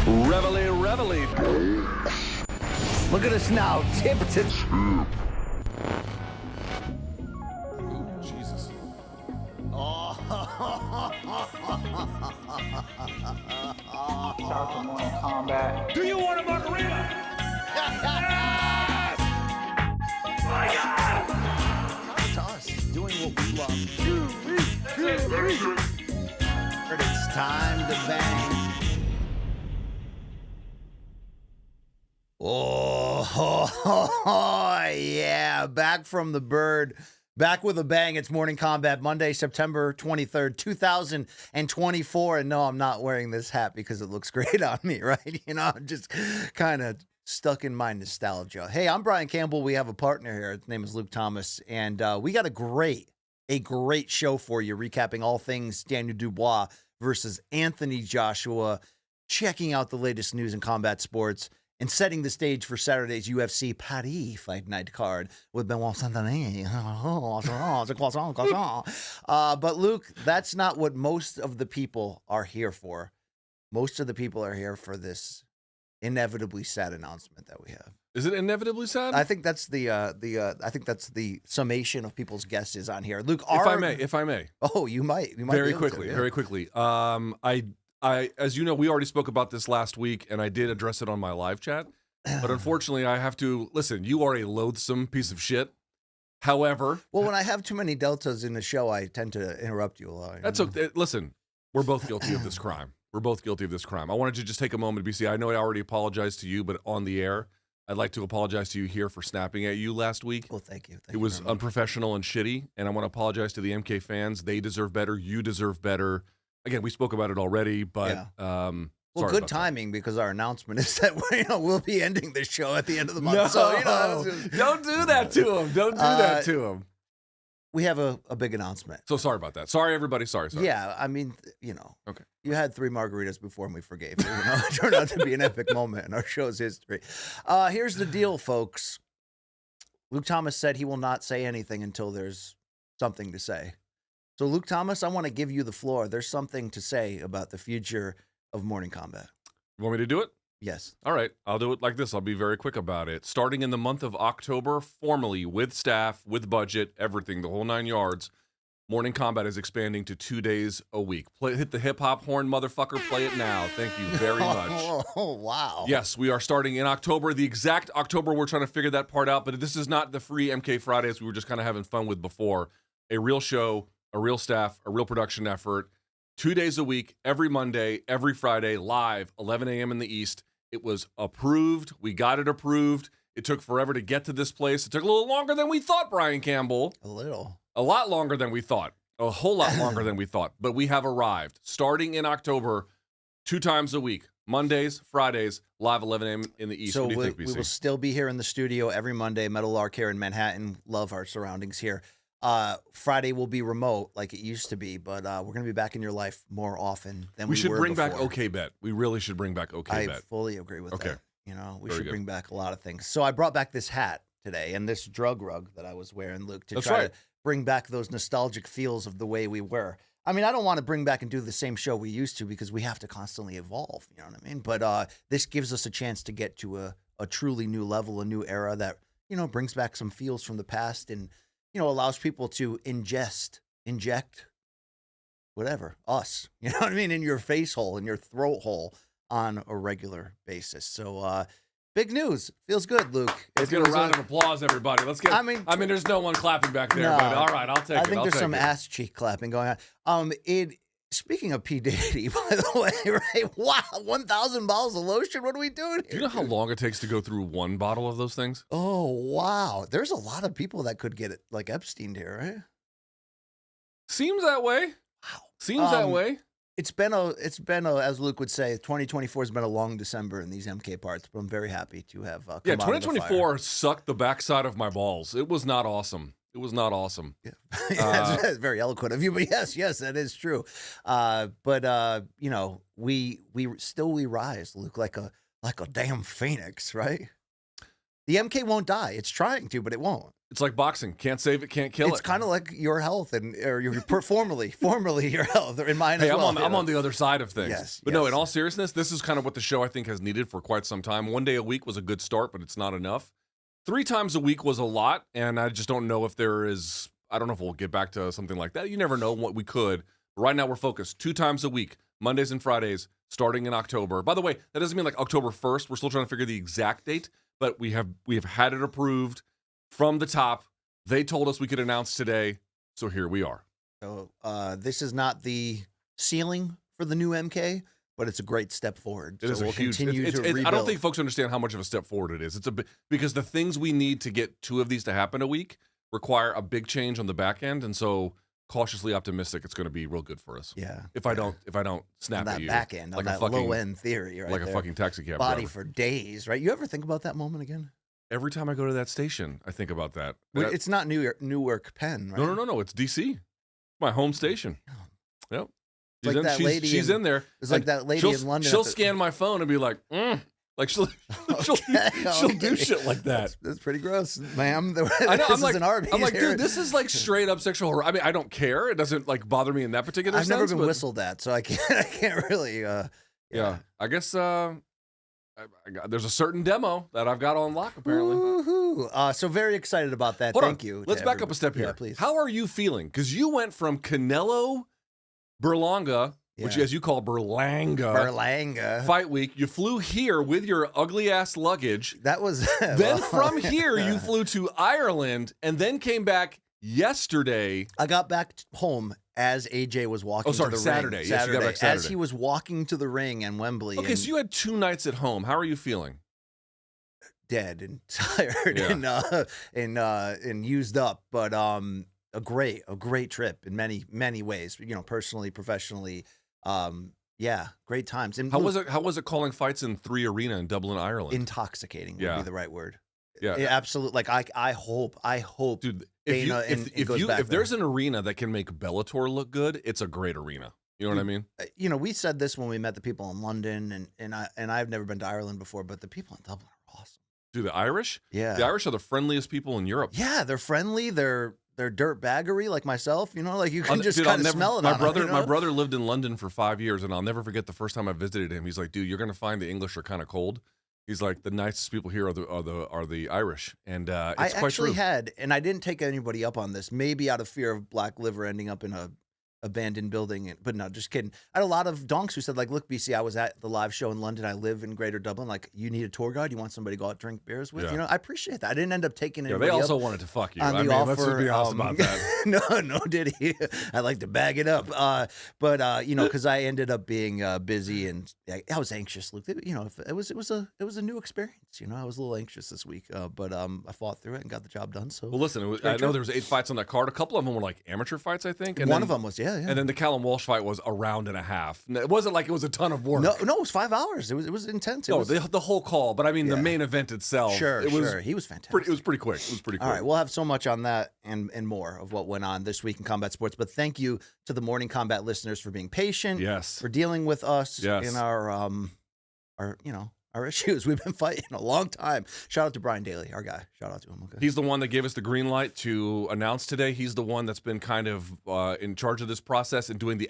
Reveille, reveille. Look at us now, tip to tip. Ooh, Jesus. Shout out to Morning Kombat. Do you want a margarita? Yes! My God! To us, doing what we love. But it's time to bang. Oh, yeah. Back from the bird. Back with a bang. It's Morning Kombat, Monday, September 23rd, 2024. And no, I'm not wearing this hat because it looks great on me, right? You know, I'm just kind of stuck in my nostalgia. Hey, I'm Brian Campbell. We have a partner here. His name is Luke Thomas. And we got a great show for you, recapping all things Daniel Dubois versus Anthony Joshua, checking out the latest news in combat sports, and setting the stage for Saturday's UFC Paris Fight Night card with Benoit Saint-Denis. But Luke, that's not what most of the people are here for. Most of the people are here for this inevitably sad announcement that we have. Is it inevitably sad? I think that's the summation of people's guesses on here. Luke, if I may. Oh, you might Very quickly. I, as you know, we already spoke about this last week, and I did address it on my live chat. But unfortunately, I have to listen. You are a loathsome piece of shit. However, well, when I have too many deltas in the show, I tend to interrupt you a lot. That's okay. Listen, we're both guilty of this crime. I wanted to just take a moment to I know I already apologized to you, but on the air, I'd like to apologize to you here for snapping at you last week. Well, thank you. It was unprofessional and shitty, and I want to apologize to the MK fans. They deserve better. You deserve better. Again, we spoke about it already, but well, good timing because our announcement is that we'll be ending this show at the end of the month. No, so don't do that to him. Don't do that to him. We have a big announcement. So sorry about that. Sorry, everybody. Sorry. Yeah, I mean, okay. You had 3 margaritas before and we forgave you. It turned out to be an epic moment in our show's history. Here's the deal, folks. Luke Thomas said he will not say anything until there's something to say. So, Luke Thomas, I want to give you the floor. There's something to say about the future of Morning Kombat. You want me to do it? Yes. All right. I'll do it like this. I'll be very quick about it. Starting in the month of October, formally, with staff, with budget, everything, the whole 9 yards, Morning Kombat is expanding to 2 days a week. Hit the hip-hop horn, motherfucker. Play it now. Thank you very much. Oh, wow. Yes, we are starting in October. The exact October, we're trying to figure that part out, but this is not the free MK Fridays we were just kind of having fun with before. A real show, a real staff, a real production effort, 2 days a week, every Monday, every Friday, live, 11 a.m. in the East. It was approved. We got it approved. It took forever to get to this place. It took a little longer than we thought, Brian Campbell. A lot longer than we thought. A whole lot longer than we thought. But we have arrived. Starting in October, 2 times a week. Mondays, Fridays, live 11 a.m. in the East. So what do you think, BC? We will still be here in the studio every Monday. Metal Lark here in Manhattan. Love our surroundings here. Friday will be remote like it used to be, but we're going to be back in your life more often than we should were bring before. back OK Bet. We really should bring back OK Bet. I fully agree with that. We Very should good. bring back a lot of things. So I brought back this hat today and this drug rug that I was wearing, Luke, to to bring back those nostalgic feels of the way we were. I mean, I don't want to bring back and do the same show we used to because we have to constantly evolve, you know what I mean? But this gives us a chance to get to a truly new level, a new era that, brings back some feels from the past and, allows people to inject, whatever, us, you know what I mean, in your face hole, in your throat hole on a regular basis. So, big news. Feels good, Luke. Let's get a round of applause, everybody. Let's get. I mean, there's no one clapping back there, but all right, I'll take it. I think there's some ass cheek clapping going on. Speaking of P. Diddy, by the way, right? Wow, 1,000 bottles of lotion. What are we doing here? Do you know how long it takes to go through one bottle of those things? Oh, wow. There's a lot of people that could get it, like Epstein here, right? Seems that way. Wow. Seems that way. It's been as Luke would say, 2024 has been a long December in these MK parts, but I'm very happy to have come Yeah, out of the 2024 fire. sucked the backside of my balls. It was not awesome. Yeah. That's very eloquent of you, but yes, that is true. We rise, Luke, like a damn phoenix, right? The MK won't die. It's trying to, but it won't. It's like boxing. Can't save it, can't kill it. It's kind of like your health or your formerly your health, or in mine Hey, as well. I'm on the other side of things. Yes, But no, yes. in all seriousness, this is kind of what the show I think has needed for quite some time. 1 day a week was a good start, but it's not enough. 3 times a week was a lot, and I just don't know if there is. I don't know if we'll get back to something like that. You never know what we could. But right now, we're focused 2 times a week, Mondays and Fridays, starting in October. By the way, that doesn't mean like October 1st. We're still trying to figure the exact date, but we have had it approved from the top. They told us we could announce today, so here we are. So this is not the ceiling for the new MK, but it's a great step forward. It is we'll a huge. continue to rebuild. I don't think folks understand how much of a step forward it is. It's because the things we need to get 2 of these to happen a week require a big change on the back end, and so cautiously optimistic it's going to be real good for us. Yeah. If I don't snap on that at you back end, like on a that fucking low end theory, right? like there. a fucking taxi cab Body driver. for days, right? You ever think about that moment again? Every time I go to that station, I think about that. It's not Newark, Penn, right? No. It's DC, my home station. Yep. It's like that lady she's in there. It's like that lady in London. She'll scan my phone and be like, like she'll do shit like that. That's pretty gross, ma'am. I know. This is an Arby's I'm like, here. dude, this is like straight up sexual harassment. I mean, I don't care. It doesn't like bother me in that particular I've sense. never been but, whistled at, so I can't really. Yeah, I guess there's a certain demo that I've got on lock apparently. Woohoo! So very excited about that. Hold Thank on. you. Let's to back up a step everybody. here. Yeah, please. How are you feeling? Because you went from Canelo Berlanga, which Yeah. as you call Berlanga, Berlanga. fight week. You flew here with your ugly ass luggage. That was Then from here, you flew to Ireland and then came back yesterday. I got back home as AJ was walking. Oh, sorry, to the Saturday. Ring. Yes, you got back As Saturday. he was walking to the ring in Wembley. Okay, and so you had 2 nights at home. How are you feeling? dead and tired Yeah. and used up, but a great trip in many ways. You know, personally, professionally. Yeah, great times. And How was it calling fights in 3 Arena in Dublin, Ireland? Intoxicating would Yeah. be the right word. Yeah. Absolutely. Like I hope, Dude, Dana goes back if there. there's an arena that can make Bellator look good, it's a great arena. You know what I mean? You know, we said this when we met the people in London, and I've never been to Ireland before, but the people in Dublin are awesome. Dude, the Irish? Yeah. The Irish are the friendliest people in Europe. Yeah, they're friendly. They're dirt baggery like myself. You know, like you can just Dude, kind of I'll never- smell it. My on brother, them, you know? my brother lived in London for 5 years, and I'll never forget the first time I visited him. He's like, "Dude, you're gonna find the English are kind of cold." He's like, "The nicest people here are the Irish," and it's I quite actually true. had, and I didn't take anybody up on this, maybe out of fear of black liver ending up in a abandoned building, but no, just kidding. I had a lot of donks who said, like, look, BC, I was at the live show in London. I live in Greater Dublin. Like, you need a tour guide. You want somebody to go out drink beers with? Yeah. You know, I appreciate that. I didn't end up taking Yeah, anybody they also up wanted to fuck you. on I the mean, offer. let's just be honest about that. No, did he? I like to bag it up. But you know, because I ended up being busy and I was anxious. Luke, you know, it was a new experience. You know, I was a little anxious this week, but I fought through it and got the job done. So Well, listen, I know there was 8 fights on that card. A couple of them were like amateur fights, I think. And one then, of them was yeah. And then the Callum Walsh fight was a round and a half. It wasn't like it was a ton of work. No, it was 5 hours. It was intense. It No, was, the whole call, but I mean the Yeah. main event itself. sure. He was He was fantastic. pretty quick. It was pretty quick. All right, we'll have so much on that and more of what went on this week in combat sports. But thank you to the Morning Combat listeners for being patient, Yes. for dealing with us Yes. in our issues. We've been fighting a long time. Shout out to Brian Daly, our guy. Shout out to him. Okay. He's the one that gave us the green light to announce today. He's the one that's been kind of in charge of this process and doing the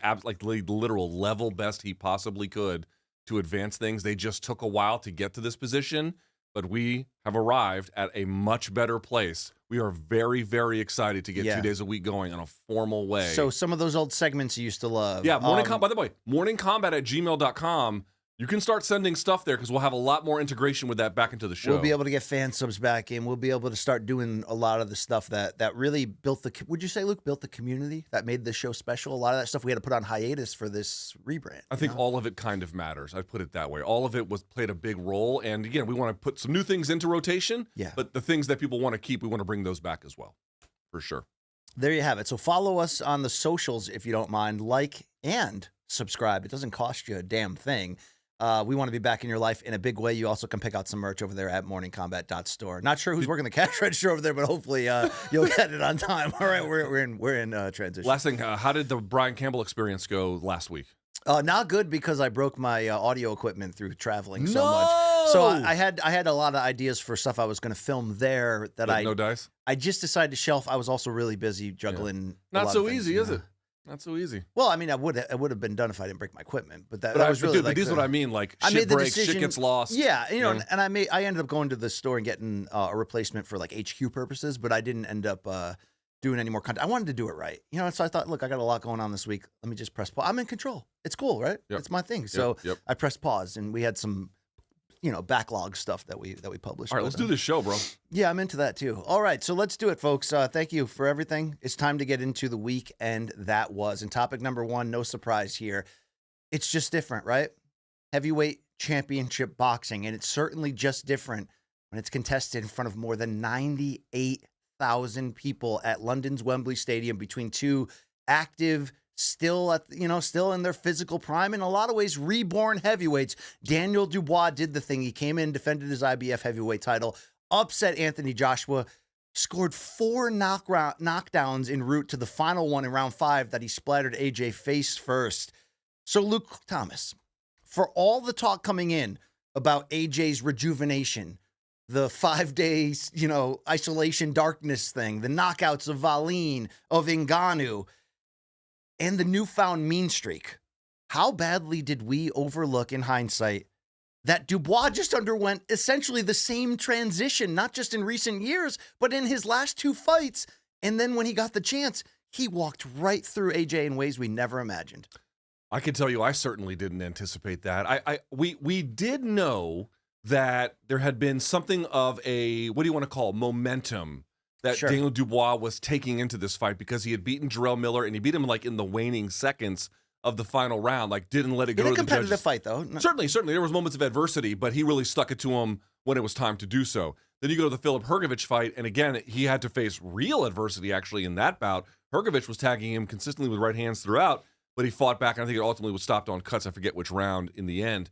literal level best he possibly could to advance things. They just took a while to get to this position, but we have arrived at a much better place. We are very, very excited to get 2 days a week going in a formal way. So some of those old segments you used to love. Yeah, by the way, morningcombat@gmail.com. You can start sending stuff there because we'll have a lot more integration with that back into the show. We'll be able to get fan subs back in. We'll be able to start doing a lot of the stuff that really built would you say, Luke, built the community that made the show special? A lot of that stuff we had to put on hiatus for this rebrand. I think all of it kind of matters. I'd put it that way. All of it played a big role. And again, we want to put some new things into rotation. Yeah. But the things that people want to keep, we want to bring those back as well. For sure. There you have it. So follow us on the socials if you don't mind. Like and subscribe. It doesn't cost you a damn thing. We want to be back in your life in a big way. You also can pick out some merch over there at morningcombat.store. Not sure who's working the cash register over there, but hopefully you'll get it on time. All right, we're in transition. Last thing, how did the Brian Campbell experience go last week? Not good because I broke my audio equipment through traveling so much. So I had a lot of ideas for stuff I was going to film there that No dice? I just decided to shelf. I was also really busy juggling. Not so easy, is it? Not so easy. Well, I mean, I would have been done if I didn't break my equipment, but that But was really like this is what I mean. Like shit breaks, shit gets lost. Yeah, and I ended up going to the store and getting a replacement for like HQ purposes, but I didn't end up doing any more content. I wanted to do it right, so I thought, look, I got a lot going on this week. Let me just press pause. I'm in control. It's cool, right? Yep. It's my thing. So I pressed pause, and we had some, backlog stuff that we published. All right, let's do this show, bro. Yeah, I'm into that too. All right, so let's do it, folks. Thank you for everything. It's time to get into the weekend that was. And topic number one, no surprise here. It's just different, right? Heavyweight championship boxing, and it's certainly just different when it's contested in front of more than 98,000 people at London's Wembley Stadium between two active, still in their physical prime, in a lot of ways reborn heavyweights. Daniel Dubois did the thing. He came in, defended his IBF heavyweight title, upset Anthony Joshua, scored 4 knockdowns en route to the final one in round 5 that he splattered AJ face first. So Luke Thomas, for all the talk coming in about AJ's rejuvenation, the 5 days, isolation darkness thing, the knockouts of Valine, of Ngannou, and the newfound mean streak, how badly did we overlook in hindsight that Dubois just underwent essentially the same transition, not just in recent years, but in his last 2 fights? And then when he got the chance, he walked right through AJ in ways we never imagined. I can tell you, I certainly didn't anticipate that. We did know that there had been something of a, what do you want to call, momentum that Daniel Dubois was taking into this fight, because he had beaten Jarrell Miller, and he beat him like in the waning seconds of the final round, like didn't let it go to the judges. In a competitive fight, though. No. Certainly. There was moments of adversity, but he really stuck it to him when it was time to do so. Then you go to the Filip Hrgović fight, and again, he had to face real adversity actually in that bout. Hrgović was tagging him consistently with right hands throughout, but he fought back, and I think it ultimately was stopped on cuts. I forget which round in the end.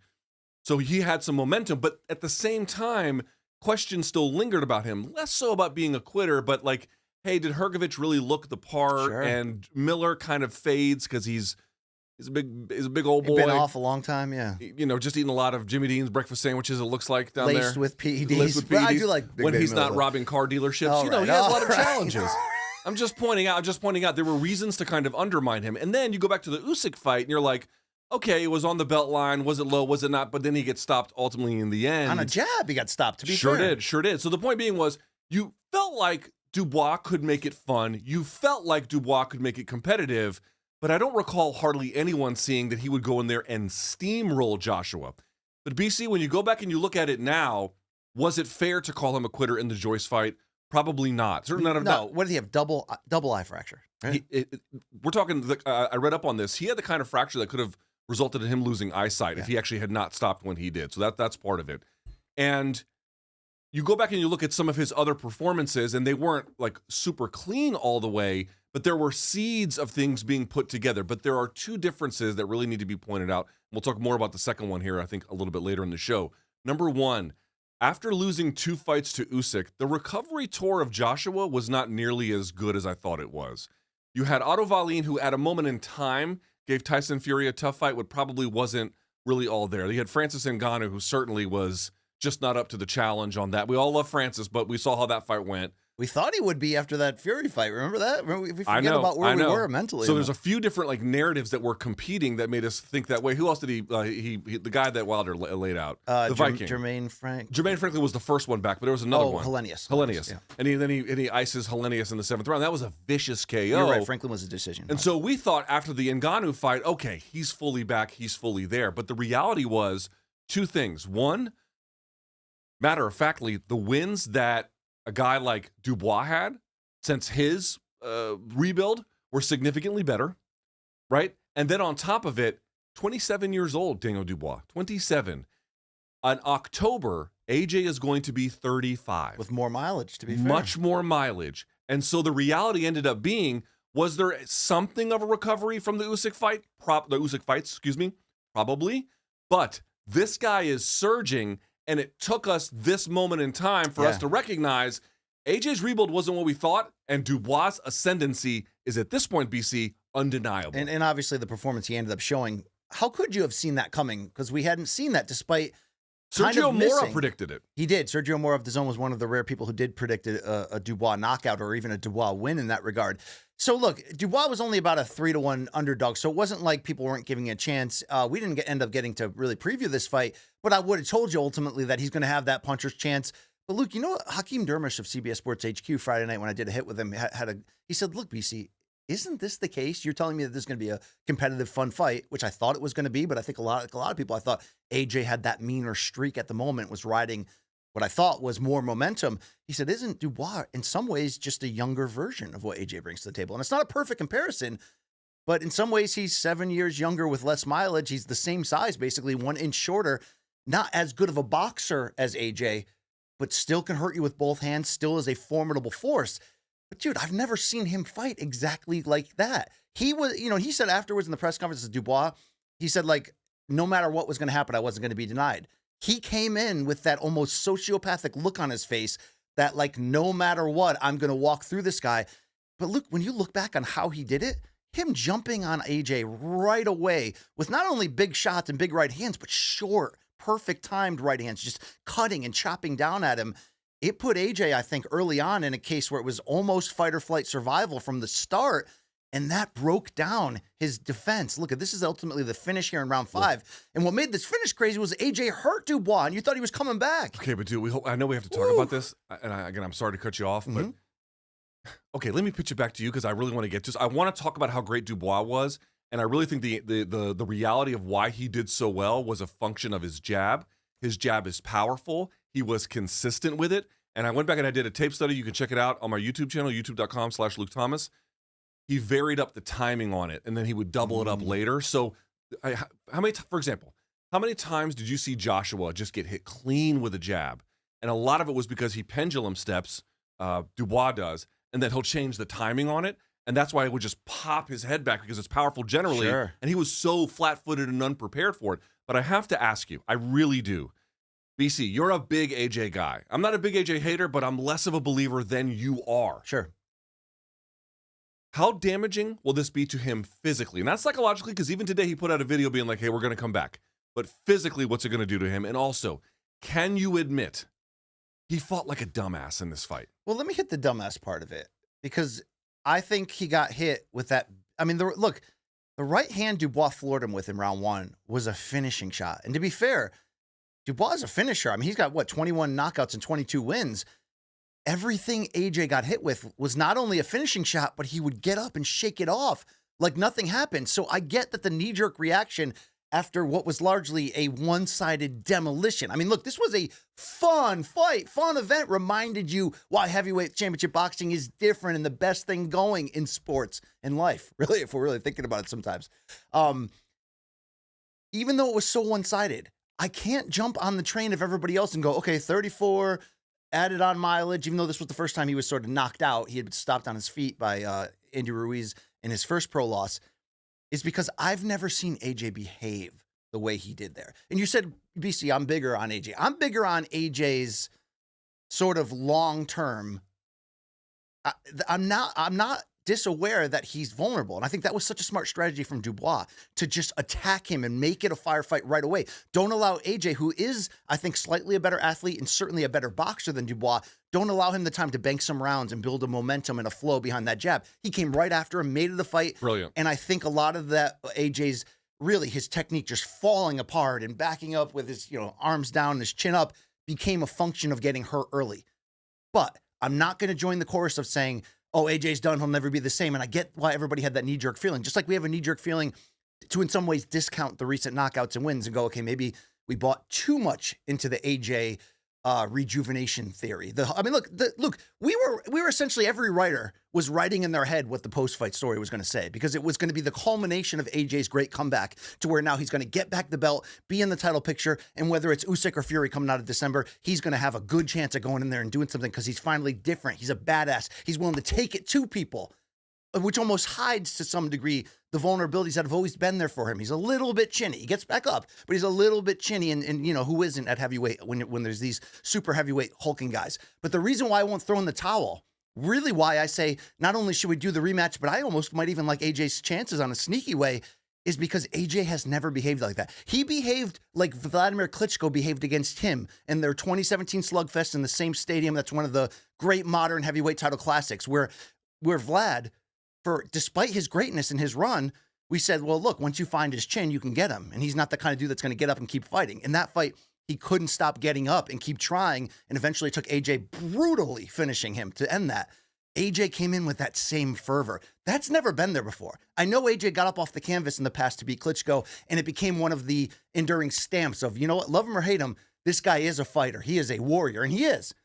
So he had some momentum, but at the same time, questions still lingered about him. Less so about being a quitter, but like, hey, did Hrgović really look the part? Sure. And Miller kind of fades because he's a big old boy. He's been off a long time, yeah. Just eating a lot of Jimmy Dean's breakfast sandwiches, it looks like, down there. Laced with PEDs. Laced with PEDs. But I do like Big when Baby he's not Miller. robbing car dealerships. All he right, has a lot of all right. challenges. I'm just pointing out there were reasons to kind of undermine him. And then you go back to the Usyk fight, and you're like, okay, it was on the belt line. Was it low? Was it not? But then he gets stopped ultimately in the end. On a jab, he got stopped, to be Sure fair. did. So the point being was, you felt like Dubois could make it fun. You felt like Dubois could make it competitive, but I don't recall hardly anyone seeing that he would go in there and steamroll Joshua. But BC, when you go back and you look at it now, was it fair to call him a quitter in the Joyce fight? Probably not. Certainly not. No, what did he have? Double eye fracture. Right? We're talking, I read up on this. He had the kind of fracture that could have resulted in him losing eyesight if he actually had not stopped when he did. So that's part of it. And you go back and you look at some of his other performances, and they weren't like super clean all the way, but there were seeds of things being put together. But there are 2 differences that really need to be pointed out. We'll talk more about the second one here, I think, a little bit later in the show. Number 1, after losing 2 fights to Usyk, the recovery tour of Joshua was not nearly as good as I thought it was. You had Otto Wallin, who at a moment in time gave Tyson Fury a tough fight, but probably wasn't really all there. You had Francis Ngannou, who certainly was just not up to the challenge on that. We all love Francis, but we saw how that fight went. We thought he would be after that Fury fight. Remember that? We forget about where we were mentally. So there's a few different like narratives that were competing that made us think that way. Who else did he the guy that Wilder laid out? The Viking. Jermaine Franklin was the first one back, but there was another one. Helenius. Yeah. And he ices Helenius in the 7th round. That was a vicious KO. You're right. Franklin was a decision. And so we thought after the Ngannou fight, okay, he's fully back, he's fully there. But the reality was 2 things. One, matter of factly, the wins that a guy like Dubois had since his rebuild were significantly better, right? And then on top of it, 27 years old, Daniel Dubois, 27. On October, AJ is going to be 35. With more mileage, to be fair. Much more mileage. And so the reality ended up being, was there something of a recovery from the Usyk fight? The Usyk fights, probably. But this guy is surging, and it took us this moment in time for us to recognize AJ's rebuild wasn't what we thought, and Dubois' ascendancy is at this point, BC, undeniable. And obviously the performance he ended up showing how could you have seen that coming? Because we hadn't seen that despite kind Sergio of Mora missing. predicted it. He did. Sergio Mora of the Zone was one of the rare people who did predict a Dubois knockout or even a Dubois win in that regard. So look, Dubois was only about a 3-1 underdog, so it wasn't like people weren't giving it a chance. We didn't end up getting to really preview this fight, but I would have told you ultimately that he's going to have that puncher's chance. But Luke, you know what? Hakeem Dermish of CBS Sports HQ Friday night when I did a hit with him he said, "Look, BC, isn't this the case? You're telling me that this is going to be a competitive, fun fight," which I thought it was going to be, but I think a lot of people, I thought AJ had that meaner streak at the moment, was riding what I thought was more momentum. He said, "Isn't Dubois in some ways just a younger version of what AJ brings to the table?" And it's not a perfect comparison, but in some ways he's 7 years younger with less mileage. He's the same size, basically 1 inch shorter, not as good of a boxer as AJ, but still can hurt you with both hands, still is a formidable force. But dude, I've never seen him fight exactly like that. He was, he said afterwards in the press conference with Dubois, he said, like, no matter what was going to happen, I wasn't going to be denied. He came in with that almost sociopathic look on his face that, like, no matter what, I'm going to walk through this guy. But look, when you look back on how he did it, him jumping on AJ right away with not only big shots and big right hands, but short, perfect timed right hands, just cutting and chopping down at him. It put AJ, I think, early on in a case where it was almost fight or flight survival from the start, and that broke down his defense. Look, this is ultimately the finish here in round 5. And what made this finish crazy was AJ hurt Dubois, and you thought he was coming back. Okay, but dude, I know we have to talk about this, and again, I'm sorry to cut you off, but okay, let me pitch it back to you because I really want to get to this. I want to talk about how great Dubois was, and I really think the reality of why he did so well was a function of his jab. His jab is powerful. He was consistent with it. And I went back and I did a tape study. You can check it out on my YouTube channel, youtube.com/Luke Thomas. He varied up the timing on it, and then he would double it up later. So for example, how many times did you see Joshua just get hit clean with a jab? And a lot of it was because he pendulum steps, Dubois does, and then he'll change the timing on it. And that's why it would just pop his head back because it's powerful generally. Sure. And he was so flat-footed and unprepared for it. But I have to ask you, I really do. BC, you're a big AJ guy. I'm not a big AJ hater, but I'm less of a believer than you are. Sure. How damaging will this be to him physically? Not psychologically, because even today he put out a video being like, hey, we're going to come back. But physically, what's it going to do to him? And also, can you admit he fought like a dumbass in this fight? Well, let me hit the dumbass part of it, because I think he got hit with that. I mean, the right hand Dubois floored him with in round 1 was a finishing shot. And to be fair, Dubois is a finisher. I mean, he's got, 21 knockouts and 22 wins. Everything AJ got hit with was not only a finishing shot, but he would get up and shake it off like nothing happened. So I get that the knee-jerk reaction after what was largely a one-sided demolition. I mean, look, this was a fun fight, fun event, reminded you why heavyweight championship boxing is different and the best thing going in sports and life, really, if we're really thinking about it sometimes. Even though it was so one-sided, I can't jump on the train of everybody else and go, okay, 34 added on mileage, even though this was the first time he was sort of knocked out. He had been stopped on his feet by Andy Ruiz in his first pro loss, is because I've never seen AJ behave the way he did there. And you said, BC, I'm bigger on AJ. I'm bigger on AJ's sort of long-term. I'm not disaware that he's vulnerable. And I think that was such a smart strategy from Dubois to just attack him and make it a firefight right away. Don't allow AJ, who is, I think, slightly a better athlete and certainly a better boxer than Dubois, don't allow him the time to bank some rounds and build a momentum and a flow behind that jab. He came right after him, made it a fight. Brilliant. And I think a lot of that, AJ's really his technique just falling apart and backing up with his, arms down and his chin up became a function of getting hurt early. But I'm not going to join the chorus of saying, oh, AJ's done, he'll never be the same. And I get why everybody had that knee-jerk feeling. Just like we have a knee-jerk feeling to, in some ways, discount the recent knockouts and wins and go, okay, maybe we bought too much into the AJ rejuvenation theory. Look, we were essentially, every writer was writing in their head what the post-fight story was going to say, because it was going to be the culmination of AJ's great comeback to where now he's going to get back the belt, be in the title picture, and whether it's Usyk or Fury coming out of December, he's going to have a good chance of going in there and doing something because he's finally different. He's a badass. He's willing to take it to people, which almost hides to some degree the vulnerabilities that have always been there for him. He's a little bit chinny. He gets back up, but he's a little bit chinny, and who isn't at heavyweight when there's these super heavyweight hulking guys. But the reason why I won't throw in the towel, really why I say not only should we do the rematch, but I almost might even like AJ's chances on a sneaky way, is because AJ has never behaved like that. He behaved like Vladimir Klitschko behaved against him in their 2017 slugfest in the same stadium. That's one of the great modern heavyweight title classics where Vlad, despite his greatness in his run, we said, well, look, once you find his chin, you can get him. And he's not the kind of dude that's going to get up and keep fighting. In that fight, he couldn't stop getting up and keep trying, and eventually took AJ brutally finishing him to end that. AJ came in with that same fervor. That's never been there before. I know AJ got up off the canvas in the past to beat Klitschko, and it became one of the enduring stamps of, you know what, love him or hate him, this guy is a fighter. He is a warrior, and he is.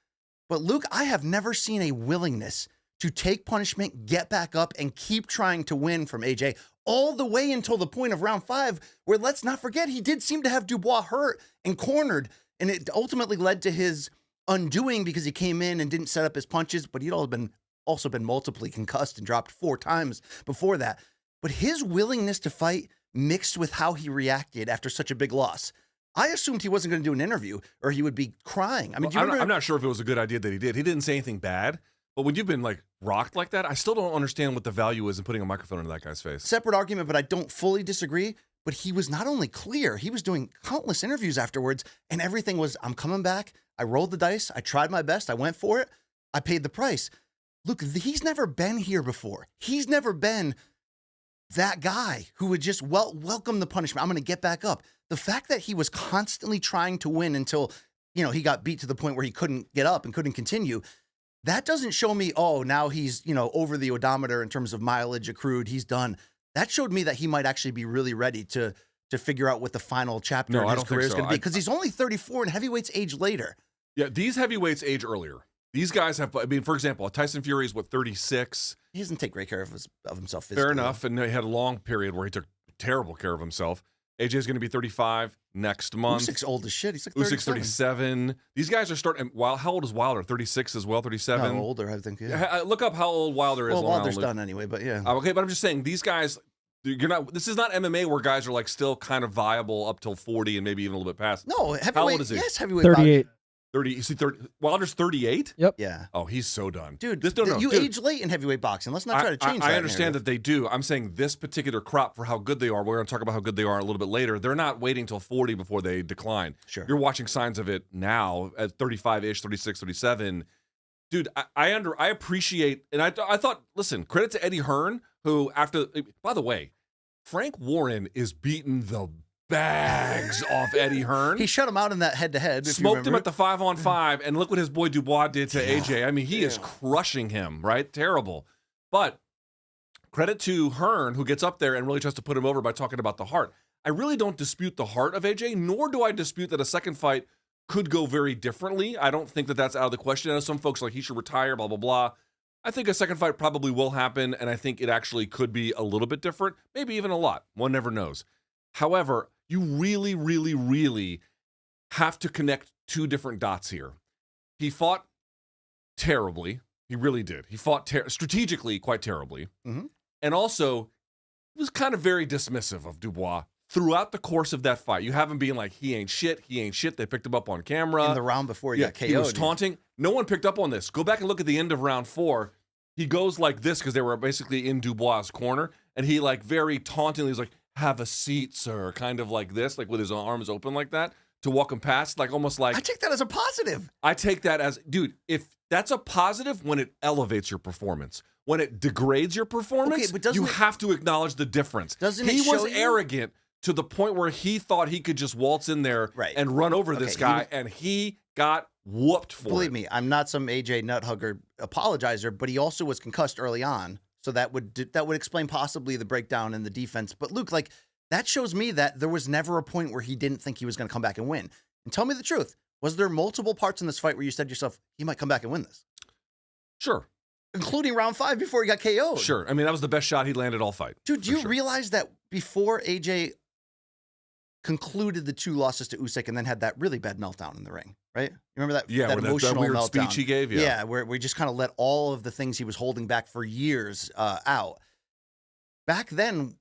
But Luke, I have never seen a willingness to take punishment, get back up, and keep trying to win from AJ all the way until the point of round 5, where let's not forget, he did seem to have Dubois hurt and cornered, and it ultimately led to his undoing because he came in and didn't set up his punches, but he'd also been multiply concussed and dropped 4 times before that. But his willingness to fight mixed with how he reacted after such a big loss. I assumed he wasn't going to do an interview or he would be crying. I mean, I'm not sure if it was a good idea that he did. He didn't say anything bad. But when you've been like rocked like that, I still don't understand what the value is in putting a microphone into that guy's face. Separate argument, but I don't fully disagree. But he was not only clear, he was doing countless interviews afterwards, and everything was, I'm coming back. I rolled the dice. I tried my best. I went for it. I paid the price. Look, he's never been here before. He's never been that guy who would just welcome the punishment. I'm going to get back up. The fact that he was constantly trying to win until, he got beat to the point where he couldn't get up and couldn't continue, that doesn't show me, oh, now he's, over the odometer in terms of mileage accrued. He's done. That showed me that he might actually be really ready to figure out what the final chapter of his career is going to be. Because he's only 34 and heavyweights age later. Yeah, these heavyweights age earlier. These guys have, for example, Tyson Fury is 36? He doesn't take great care of himself physically. Fair enough. And he had a long period where he took terrible care of himself. AJ is going to be 35 next month. Usyk's old as shit. He's like 37. Usyk's 37. These guys are starting. How old is Wilder? 36 as well, 37? No, older, I think, yeah. Look up how old Wilder is. Well, Wilder's done anyway, but yeah. Okay, but I'm just saying, these guys, this is not MMA where guys are like still kind of viable up till 40 and maybe even a little bit past. No, heavyweight. How old is he? Yes, heavyweight. 38. 30. You see, Wilder's 38? Yep. Yeah. Oh, he's so done. Dude, you age late in heavyweight boxing. Let's not try to change that. I understand that they do. I'm saying this particular crop, for how good they are, we're going to talk about how good they are a little bit later. They're not waiting till 40 before they decline. Sure. You're watching signs of it now at 35-ish, 36, 37. Dude, I appreciate, and I thought, listen, credit to Eddie Hearn, who by the way, Frank Warren is beating the bags off Eddie Hearn. He shut him out in that head-to-head. Smoked him at the 5-on-5, and look what his boy Dubois did to AJ. I mean, he is crushing him, right? Terrible. But credit to Hearn, who gets up there and really tries to put him over by talking about the heart. I really don't dispute the heart of AJ, nor do I dispute that a second fight could go very differently. I don't think that that's out of the question. I know some folks are like, he should retire, blah, blah, blah. I think a second fight probably will happen, and I think it actually could be a little bit different, maybe even a lot. One never knows. However, you really, really, really have to connect 2 different dots here. He fought terribly. He really did. He fought strategically quite terribly. Mm-hmm. And also, he was kind of very dismissive of Dubois throughout the course of that fight. You have him being like, he ain't shit. They picked him up on camera. In the round before he got KO'd. He was taunting. No one picked up on this. Go back and look at the end of round 4. He goes like this because they were basically in Dubois' corner. And he like very tauntingly was like, have a seat, sir, kind of like this, like with his arms open like that, to walk him past, like almost like... I take that as a positive. I take that as, dude, if that's a positive when it elevates your performance. When it degrades your performance, you have to acknowledge the difference. He was arrogant to the point where he thought he could just waltz in there and run over this guy, and he got whooped for it. Believe me, I'm not some AJ nuthugger apologizer, but he also was concussed early on. So that would explain possibly the breakdown in the defense. But Luke, like, that shows me that there was never a point where he didn't think he was going to come back and win. And tell me the truth. Was there multiple parts in this fight where you said to yourself, he might come back and win this? Sure. Including round 5 before he got KO'd. Sure. I mean, that was the best shot he landed all fight. Dude, do you realize that before AJ concluded the 2 losses to Usyk and then had that really bad meltdown in the ring, right? You remember that? Yeah, that emotional that weird meltdown speech he gave? Yeah, where we just kind of let all of the things he was holding back for years out. Back then,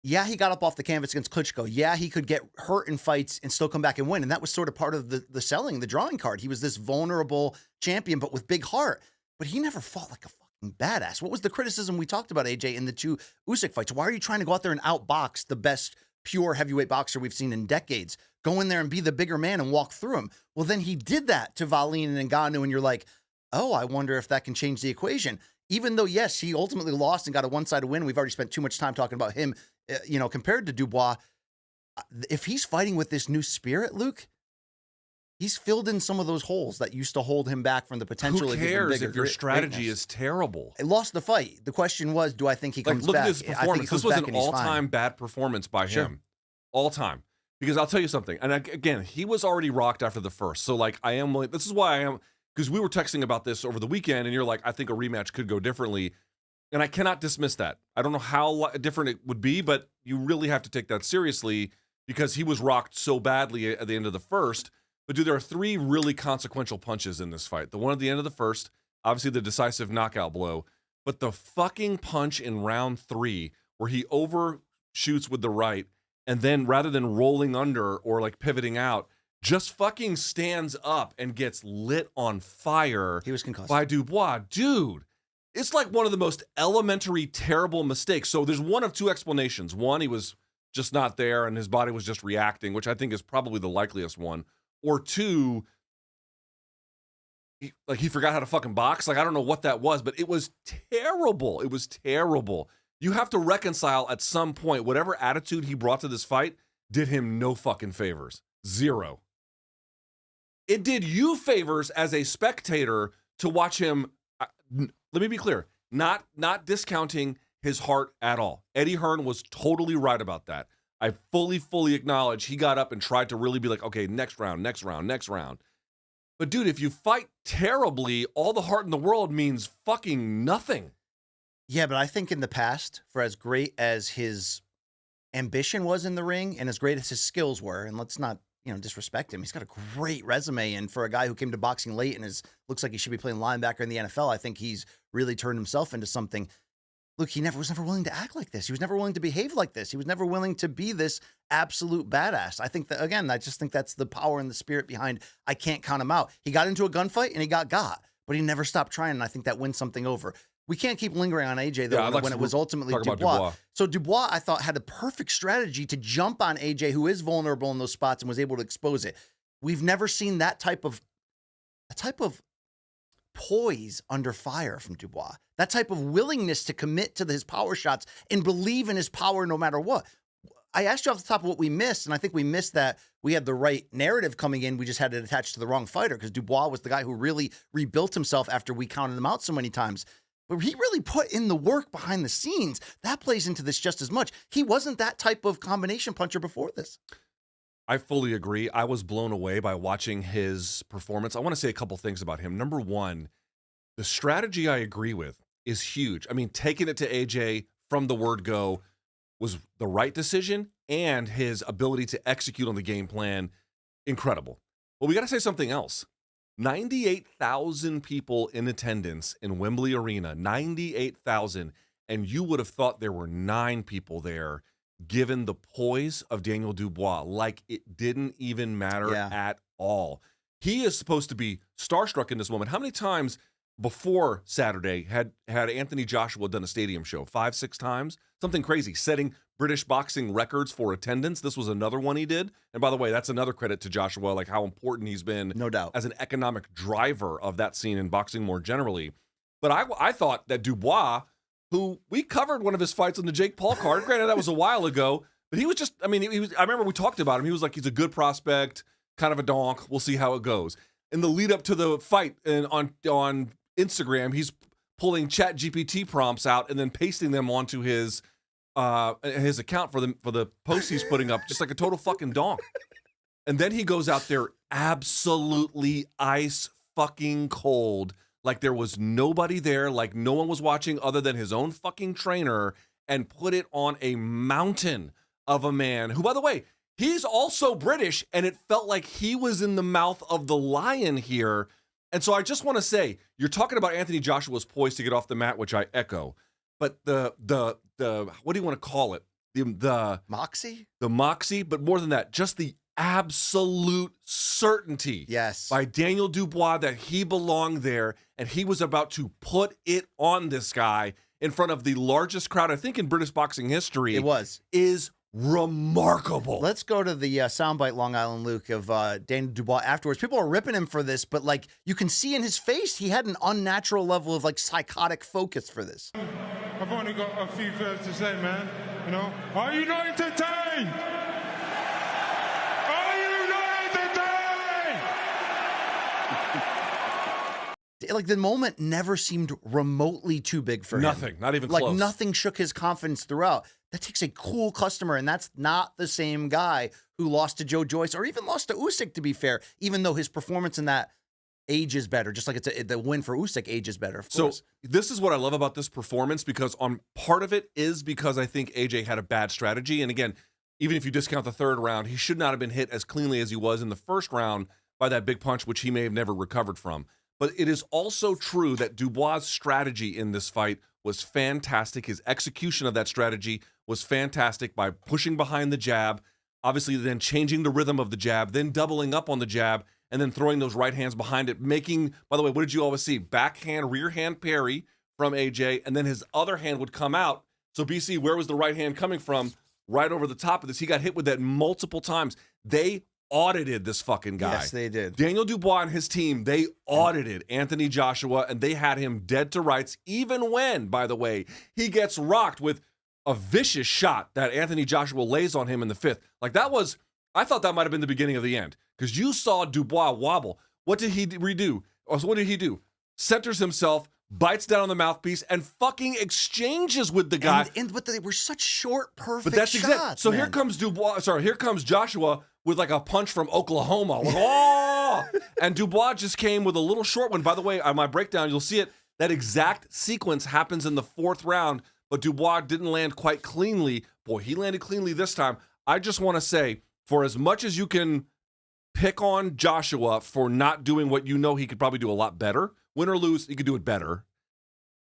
yeah, he got up off the canvas against Klitschko. Yeah, he could get hurt in fights and still come back and win. And that was sort of part of the selling, the drawing card. He was this vulnerable champion, but with big heart. But he never fought like a fucking badass. What was the criticism we talked about, AJ, in the two Usyk fights? Why are you trying to go out there and outbox the best pure heavyweight boxer we've seen in decades? Go in there and be the bigger man and walk through him. Well, then he did that to Wallin and Ngannou, and you're like, oh, I wonder if that can change the equation. Even though, yes, he ultimately lost and got a one-sided win. We've already spent too much time talking about him, compared to Dubois. If he's fighting with this new spirit, Luke, he's filled in some of those holes that used to hold him back from the potential. Who cares if your strategy is terrible? I lost the fight. The question was, do I think he comes back? Look at his performance. This was an all-time bad performance by him. All time. Because I'll tell you something. And again, he was already rocked after the first. So, this is why I am, because we were texting about this over the weekend, and you're like, I think a rematch could go differently. And I cannot dismiss that. I don't know how different it would be, but you really have to take that seriously because he was rocked so badly at the end of the first. But, dude, there are three really consequential punches in this fight. The one at the end of the first, obviously the decisive knockout blow, but the fucking punch in round 3 where he overshoots with the right and then rather than rolling under or like pivoting out, just fucking stands up and gets lit on fire. He was concussed by Dubois. Dude, it's like one of the most elementary, terrible mistakes. So there's one of two explanations. One, he was just not there and his body was just reacting, which I think is probably the likeliest one. Or two, he forgot how to fucking box. Like, I don't know what that was, but it was terrible. It was terrible. You have to reconcile at some point whatever attitude he brought to this fight did him no fucking favors. Zero. It did you favors as a spectator to watch him. Let me be clear, not discounting his heart at all. Eddie Hearn was totally right about that. I fully acknowledge he got up and tried to really be like, okay, next round. But dude, if you fight terribly, all the heart in the world means fucking nothing. Yeah, but I think in the past, for as great as his ambition was in the ring and as great as his skills were, and let's not, disrespect him. He's got a great resume, and for a guy who came to boxing late and looks like he should be playing linebacker in the NFL, I think he's really turned himself into something. Look, he was never willing to act like this. He was never willing to behave like this. He was never willing to be this absolute badass. I think that, again, I just think that's the power and the spirit behind I can't count him out. He got into a gunfight and he got, but he never stopped trying, and I think that wins something over. We can't keep lingering on AJ, though, when it was ultimately Dubois. So Dubois, I thought, had the perfect strategy to jump on AJ, who is vulnerable in those spots, and was able to expose it. We've never seen that type of poise under fire from Dubois. That type of willingness to commit to his power shots and believe in his power no matter what. I asked you off the top of what we missed, and I think we missed that we had the right narrative coming in. We just had it attached to the wrong fighter because Dubois was the guy who really rebuilt himself after we counted him out so many times. But he really put in the work behind the scenes. That plays into this just as much. He wasn't that type of combination puncher before this. I fully agree. I was blown away by watching his performance. I want to say a couple things about him. Number one, the strategy I agree with is huge. I mean, taking it to AJ from the word go was the right decision, and his ability to execute on the game plan, incredible. But we got to say something else. 98,000 people in attendance in Wembley Arena, 98,000, and you would have thought there were 9 people there, given the poise of Daniel Dubois, like it didn't even matter at all. He is supposed to be starstruck in this moment. How many times before Saturday had Anthony Joshua done a stadium show? 5, 6 times? Something crazy, setting British boxing records for attendance. This was another one he did. And by the way, that's another credit to Joshua, like how important he's been, no doubt, as an economic driver of that scene in boxing more generally. But I thought that Dubois, who we covered one of his fights on the Jake Paul card, granted that was a while ago, but he was just, I remember we talked about him. He was like, he's a good prospect, kind of a donk. We'll see how it goes. In the lead up to the fight and on Instagram, he's pulling ChatGPT prompts out and then pasting them onto his account for the posts he's putting up, just like a total fucking donk. And then he goes out there absolutely ice fucking cold, like there was nobody there, like no one was watching other than his own fucking trainer, and put it on a mountain of a man who, by the way, he's also British, and it felt like he was in the mouth of the lion here. And so I just want to say, you're talking about Anthony Joshua's poise to get off the mat, which I echo. But the what do you want to call it? The moxie? The moxie, but more than that, just the absolute certainty Yes. by Daniel Dubois that he belonged there, and he was about to put it on this guy in front of the largest crowd, I think, in British boxing history. It was. Is remarkable. Let's go to the soundbite, Long Island Luke, of Daniel Dubois afterwards. People are ripping him for this, but like you can see in his face, he had an unnatural level of like psychotic focus for this. I've only got a few words to say, man. You know, are you not entertained? Are you not entertained? Like the moment never seemed remotely too big for him. Nothing, not even like close. nothing shook his confidence throughout. That takes a cool customer, and that's not the same guy who lost to Joe Joyce or even lost to Usyk, to be fair, even though his performance in that ages better, just like the win for Usyk ages better, of course. So this is what I love about this performance, because on part of it is because I think AJ had a bad strategy. And again, even if you discount the third round, he should not have been hit as cleanly as he was in the first round by that big punch, which he may have never recovered from. But it is also true that Dubois' strategy in this fight was fantastic. His execution of that strategy was fantastic by pushing behind the jab, obviously then changing the rhythm of the jab, then doubling up on the jab, and then throwing those right hands behind it, making, by the way, what did you always see? Backhand, rear hand parry from AJ, and then his other hand would come out. So BC, where was the right hand coming from? Right over the top of this. He got hit with that multiple times. They audited this fucking guy. Yes, they did. Daniel Dubois and his team, they audited Anthony Joshua, and they had him dead to rights, even when, by the way, he gets rocked with a vicious shot that Anthony Joshua lays on him in the fifth. Like that was, I thought that might have been the beginning of the end, because you saw Dubois wobble. What did he redo? Or what did he do? Centers himself, bites down on the mouthpiece, and fucking exchanges with the guy. But they were such short, perfect But that's shots. exactly. So man. here comes Joshua with like a punch from Oklahoma. Like, oh! And Dubois just came with a little short one. By the way, on my breakdown, you'll see it. That exact sequence happens in the fourth round, but Dubois didn't land quite cleanly. Boy, he landed cleanly this time. I just want to say, for as much as you can pick on Joshua for not doing what you know he could probably do a lot better, win or lose, he could do it better.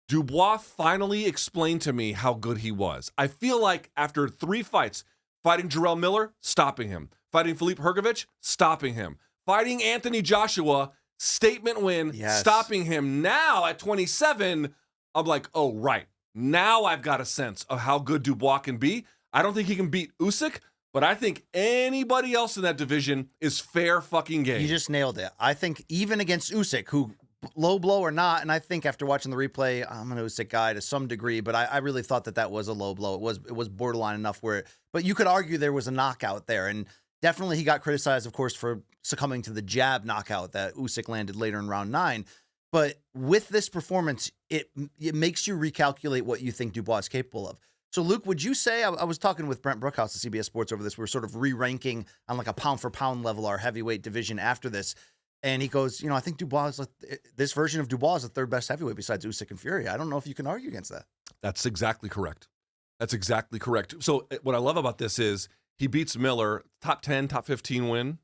Dubois finally explained to me how good he was. I feel like after 3 fights, fighting Jarrell Miller, stopping him. Fighting Filip Hrgović, stopping him. Fighting Anthony Joshua, statement win, Yes. stopping him. Now at 27, I'm like, oh, right. Now I've got a sense of how good Dubois can be. I don't think he can beat Usyk, but I think anybody else in that division is fair fucking game. You just nailed it. I think even against Usyk, who low blow or not, and I think after watching the replay, I'm an Usyk guy to some degree, but I really thought that was a low blow. It was borderline enough but you could argue there was a knockout there, and definitely he got criticized, of course, for succumbing to the jab knockout that Usyk landed later in round 9. But with this performance, it makes you recalculate what you think Dubois is capable of. So, Luke, would you say, I was talking with Brent Brookhouse of CBS Sports over this, we were sort of re-ranking on like a pound-for-pound level our heavyweight division after this, and he goes, I think Dubois is this version of Dubois is the third best heavyweight besides Usyk and Fury. I don't know if you can argue against that. That's exactly correct. That's exactly correct. So what I love about this is he beats Miller, top 10, top 15 win.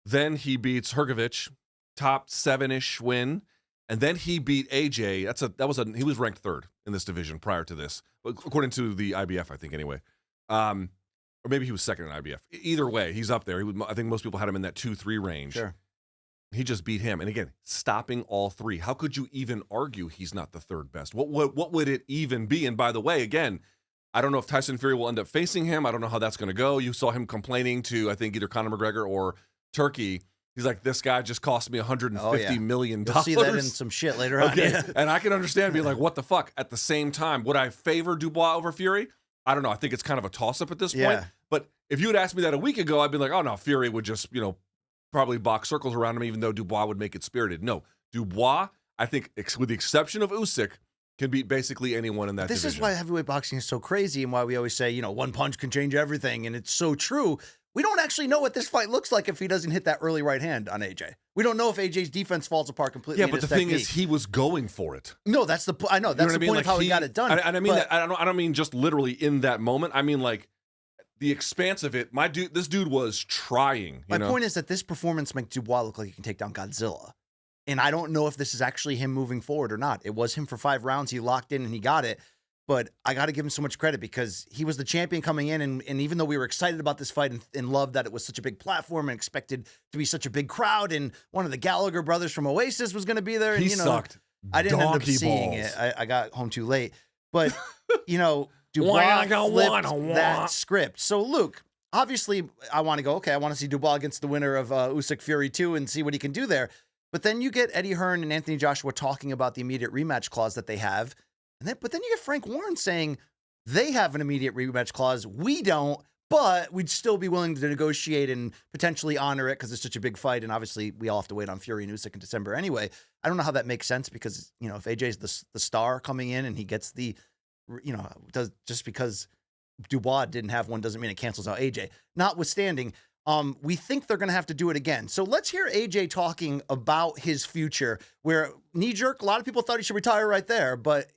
Then he beats Hrgović, top 7-ish win. And then he beat AJ. He was ranked 3rd in this division prior to this, according to the IBF, I think, anyway. Or maybe he was 2nd in IBF. Either way, he's up there. I think most people had him in that 2-3 range. Sure. He just beat him. And again, stopping all 3. How could you even argue he's not the 3rd best? What would it even be? And by the way, again, I don't know if Tyson Fury will end up facing him. I don't know how that's going to go. You saw him complaining to, I think, either Conor McGregor or Turkey. He's like, this guy just cost me $150 million. You'll see that in some shit later on. Okay. Yeah. And I can understand being like, what the fuck? At the same time, would I favor Dubois over Fury? I don't know. I think it's kind of a toss-up at this point. But if you had asked me that a week ago, I'd be like, oh, no, Fury would just, probably box circles around him, even though Dubois would make it spirited. No, Dubois, I think, with the exception of Usyk, can beat basically anyone in that division. This is why heavyweight boxing is so crazy and why we always say, one punch can change everything. And it's so true. We don't actually know what this fight looks like if he doesn't hit that early right hand on AJ. We don't know if AJ's defense falls apart completely. Yeah, but the thing is, he was going for it. No, that's the I know that's the point of how he got it done. And I mean that I don't mean just literally in that moment. I mean like the expanse of it. This dude was trying. My point is that this performance makes Dubois look like he can take down Godzilla. And I don't know if this is actually him moving forward or not. It was him for 5 rounds. He locked in and he got it. But I got to give him so much credit because he was the champion coming in. And even though we were excited about this fight and loved that it was such a big platform and expected to be such a big crowd, and one of the Gallagher brothers from Oasis was going to be there. And, He sucked. I didn't end up donkey seeing balls. it. I got home too late. But, Dubois flipped that script. So, Luke, obviously, I want to go, okay, I want to see Dubois against the winner of Usyk Fury 2 and see what he can do there. But then you get Eddie Hearn and Anthony Joshua talking about the immediate rematch clause that they have. But then you get Frank Warren saying they have an immediate rematch clause. We don't, but we'd still be willing to negotiate and potentially honor it because it's such a big fight. And obviously, we all have to wait on Fury and Usyk in December anyway. I don't know how that makes sense because, if AJ's the star coming in and he gets just because Dubois didn't have one doesn't mean it cancels out AJ. Notwithstanding, we think they're going to have to do it again. So let's hear AJ talking about his future, where knee-jerk, a lot of people thought he should retire right there, but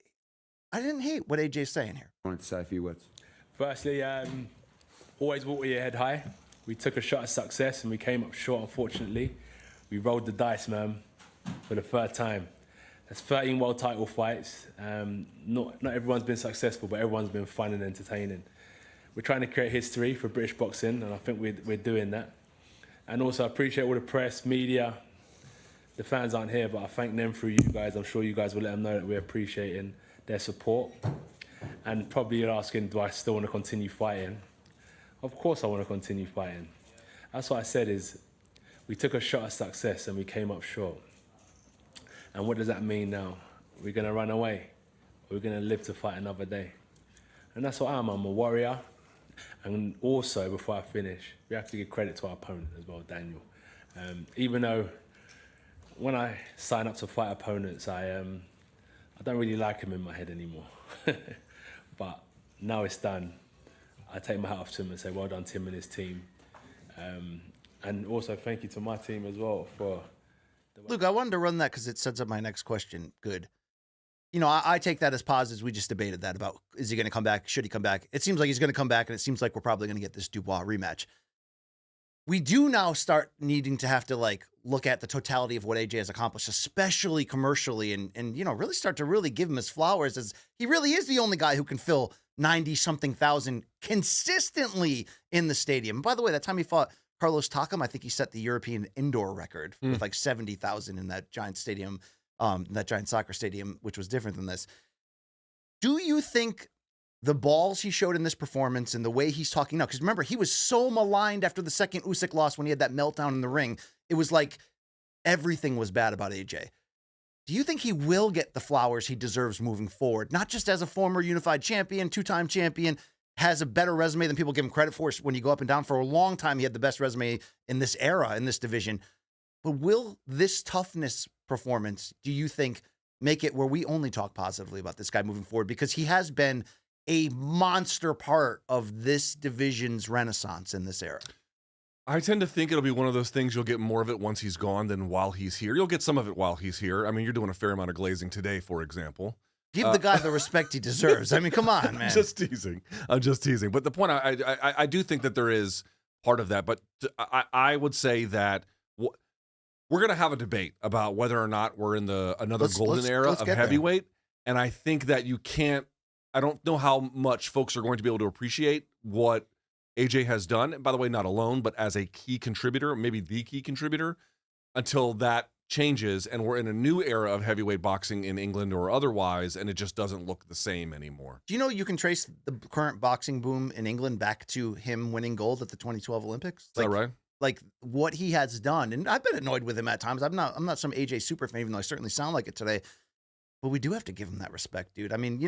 I didn't hate what AJ's saying here. I wanted to say a few words. Firstly, always walk with your head high. We took a shot at success and we came up short, unfortunately. We rolled the dice, man, for the third time. That's 13 world title fights. Not everyone's been successful, but everyone's been fun and entertaining. We're trying to create history for British boxing, and I think we're doing that. And also, I appreciate all the press, media. The fans aren't here, but I thank them through you guys. I'm sure you guys will let them know that we're appreciating their support. And probably you're asking, do I still want to continue fighting? Of course I want to continue fighting. That's what I said is, we took a shot at success and we came up short. And what does that mean now? We're going to run away? Or we're going to live to fight another day? And that's what I am. I'm a warrior. And also, before I finish, we have to give credit to our opponent as well, Daniel. Even though when I sign up to fight opponents, I don't really like him in my head anymore. But now it's done. I take my hat off to him and say, well done, Tim and his team. And also thank you to my team as well for... Luke, I wanted to run that because it sets up my next question. Good. I take that as positives. We just debated that about, is he going to come back? Should he come back? It seems like he's going to come back, and it seems like we're probably going to get this Dubois rematch. We do now start needing to have to look at the totality of what AJ has accomplished, especially commercially, and really start to really give him his flowers, as he really is the only guy who can fill 90-something thousand consistently in the stadium. And by the way, that time he fought Carlos Takam, I think he set the European indoor record with 70,000 in that giant stadium, that giant soccer stadium, which was different than this. Do you think the balls he showed in this performance and the way he's talking now, because remember, he was so maligned after the second Usyk loss when he had that meltdown in the ring. It was like everything was bad about AJ. Do you think he will get the flowers he deserves moving forward? Not just as a former unified champion, two-time champion, has a better resume than people give him credit for when you go up and down. For a long time, he had the best resume in this era, in this division. But will this toughness performance, do you think, make it where we only talk positively about this guy moving forward? Because he has been a monster part of this division's renaissance in this era. I tend to think it'll be one of those things you'll get more of it once he's gone than while he's here. You'll get some of it while he's here. I mean, you're doing a fair amount of glazing today, for example. Give the guy the respect he deserves. I mean, come on, man. I'm just teasing. But the point, I do think that there is part of that. But I would say that we're going to have a debate about whether or not we're in another golden era of heavyweight. And I think that you can't, I don't know how much folks are going to be able to appreciate what AJ has done. And by the way, not alone, but as a key contributor, maybe the key contributor, until that changes and we're in a new era of heavyweight boxing in England or otherwise, and it just doesn't look the same anymore. Do you know you can trace the current boxing boom in England back to him winning gold at the 2012 Olympics? Is that right? Like what he has done, and I've been annoyed with him at times. I'm not some AJ super fan, even though I certainly sound like it today. But we do have to give him that respect, dude. I mean,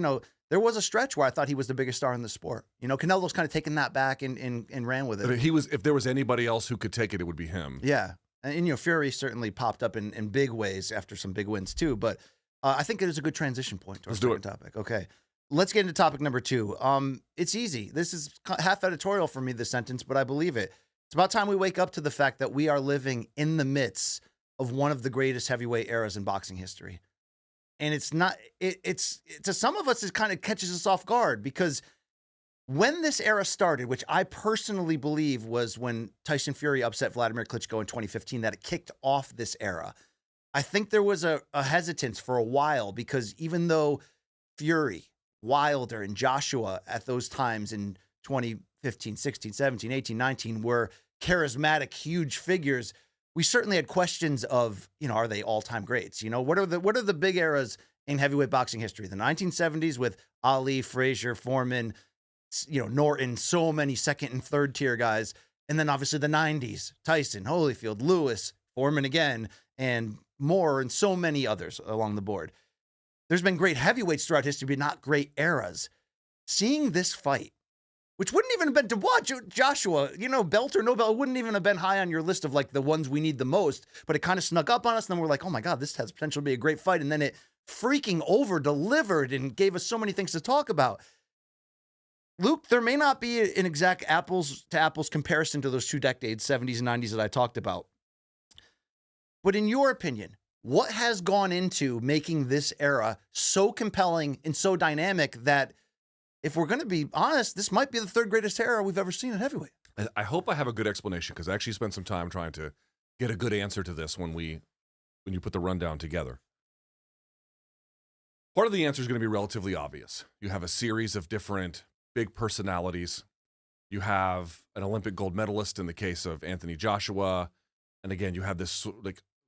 there was a stretch where I thought he was the biggest star in the sport. Canelo's kind of taken that back and ran with it. If there was anybody else who could take it, it would be him. Yeah. And Fury certainly popped up in big ways after some big wins too. But I think it is a good transition point to our second topic. Okay. Let's get into topic number 2. It's easy. This is half editorial for me, this sentence, but I believe it. It's about time we wake up to the fact that we are living in the midst of one of the greatest heavyweight eras in boxing history. And it's not, it's to some of us, it kind of catches us off guard because when this era started, which I personally believe was when Tyson Fury upset Vladimir Klitschko in 2015, that it kicked off this era. I think there was a hesitance for a while because even though Fury Wilder and Joshua at those times in 2015, 16, 17, 18, 19 were charismatic, huge figures. We certainly had questions of, are they all-time greats? What are the big eras in heavyweight boxing history? The 1970s with Ali, Frazier, Foreman, Norton, so many second and third tier guys. And then obviously the 90s, Tyson, Holyfield, Lewis, Foreman again, and Moore, and so many others along the board. There's been great heavyweights throughout history, but not great eras. Seeing this fight, which wouldn't even have been Dubois, Joshua, belt or no belt, wouldn't even have been high on your list of like the ones we need the most, but it kind of snuck up on us. And then we're like, oh my God, this has potential to be a great fight. And then it freaking over-delivered and gave us so many things to talk about. Luke, there may not be an exact apples to apples comparison to those 2 decades, 70s and 90s that I talked about. But in your opinion, what has gone into making this era so compelling and so dynamic that, if we're going to be honest, this might be the 3rd greatest era we've ever seen in heavyweight? I hope I have a good explanation, because I actually spent some time trying to get a good answer to this when you put the rundown together. Part of the answer is going to be relatively obvious. You have a series of different big personalities. You have an Olympic gold medalist in the case of Anthony Joshua. And again, you have this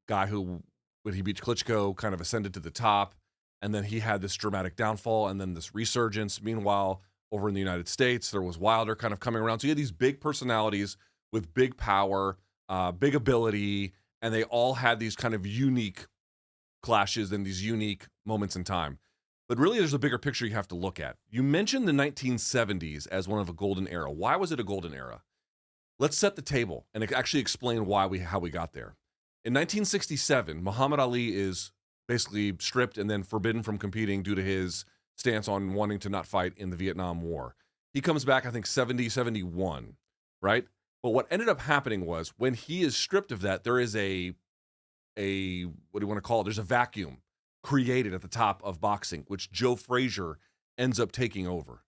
guy who, when he beat Klitschko, kind of ascended to the top. And then he had this dramatic downfall and then this resurgence. Meanwhile, over in the United States, there was Wilder kind of coming around. So you had these big personalities with big power, big ability, and they all had these kind of unique clashes and these unique moments in time. But really, there's a bigger picture you have to look at. You mentioned the 1970s as one of a golden era. Why was it a golden era? Let's set the table and actually explain how we got there. In 1967, Muhammad Ali is basically stripped and then forbidden from competing due to his stance on wanting to not fight in the Vietnam War. He comes back, I think, 70, 71, right? But what ended up happening was, when he is stripped of that, there is what do you want to call it? There's a vacuum created at the top of boxing, which Joe Frazier ends up taking over.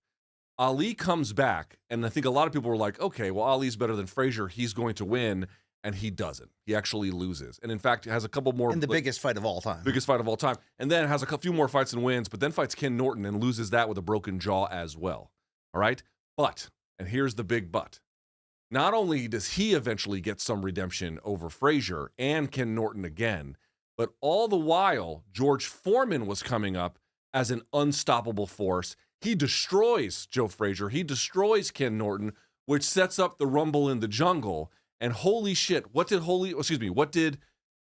Ali comes back, and I think a lot of people were like, okay, well, Ali's better than Frazier. He's going to win, and he doesn't. He actually loses. And in fact, has a couple more. In the biggest fight of all time. Biggest fight of all time. And then has a few more fights and wins, but then fights Ken Norton and loses that with a broken jaw as well. All right? But, and here's the big but, not only does he eventually get some redemption over Frazier and Ken Norton again, but all the while, George Foreman was coming up as an unstoppable force. He destroys Joe Frazier. He destroys Ken Norton, which sets up the Rumble in the Jungle. And holy shit, what did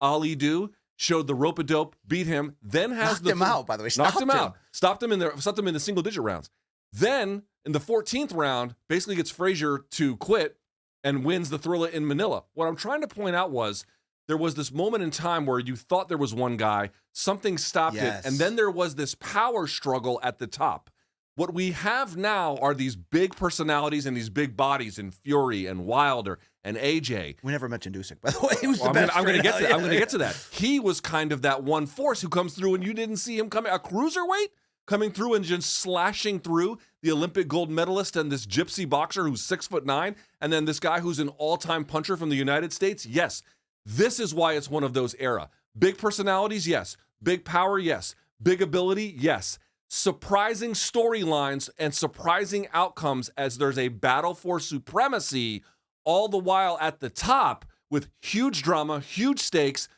Ali do? Showed the rope-a-dope, beat him, then has knocked him out, by the way. Knocked him out. Stopped him in the single-digit rounds. Then, in the 14th round, basically gets Frazier to quit and wins the Thrilla in Manila. What I'm trying to point out was, there was this moment in time where you thought there was one guy, something stopped it, and then there was this power struggle at the top. What we have now are these big personalities and these big bodies in Fury and Wilder and AJ. We never mentioned Usyk, by the way. He was the best. I'm going to get to that. He was kind of that one force who comes through, and you didn't see him coming. A cruiserweight coming through and just slashing through the Olympic gold medalist and this gypsy boxer who's 6'9", and then this guy who's an all-time puncher from the United States. Yes. This is why it's one of those era. Big personalities, yes. Big power, yes. Big ability, yes. Surprising storylines and surprising outcomes as there's a battle for supremacy, all the while at the top with huge drama, huge stakes,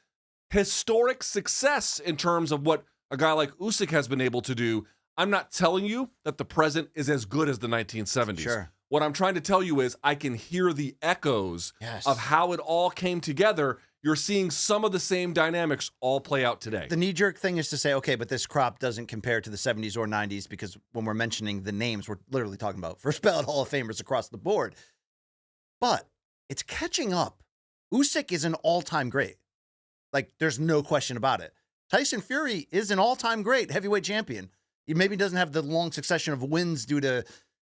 historic success in terms of what a guy like Usyk has been able to do. I'm not telling you that the present is as good as the 1970s. Sure. What I'm trying to tell you is I can hear the echoes of how it all came together. You're seeing some of the same dynamics all play out today. The knee-jerk thing is to say, okay, but this crop doesn't compare to the 70s or 90s, because when we're mentioning the names, we're literally talking about first ballot Hall of Famers across the board. But it's catching up. Usyk is an all-time great. Like, there's no question about it. Tyson Fury is an all-time great heavyweight champion. He maybe doesn't have the long succession of wins due to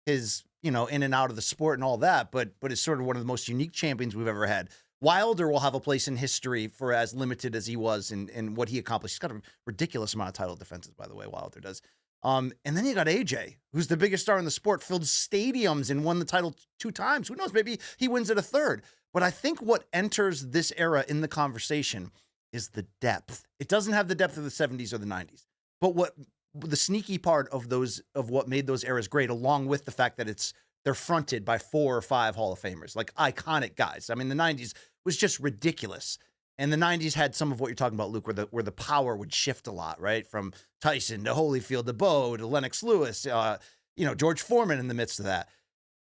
his, in and out of the sport and all that, but it's sort of one of the most unique champions we've ever had. Wilder will have a place in history for as limited as he was in what he accomplished. He's got a ridiculous amount of title defenses, by the way, Wilder does. And then you got AJ, who's the biggest star in the sport, filled stadiums and won the title 2 times. Who knows? Maybe he wins it a third. But I think what enters this era in the conversation is the depth. It doesn't have the depth of the 70s or the 90s. But what the sneaky part of what made those eras great, along with the fact that they're fronted by 4 or 5 Hall of Famers, like iconic guys. I mean, the 90s was just ridiculous. And the 90s had some of what you're talking about, Luke, where the power would shift a lot, right? From Tyson to Holyfield to Bo to Lennox Lewis, George Foreman in the midst of that.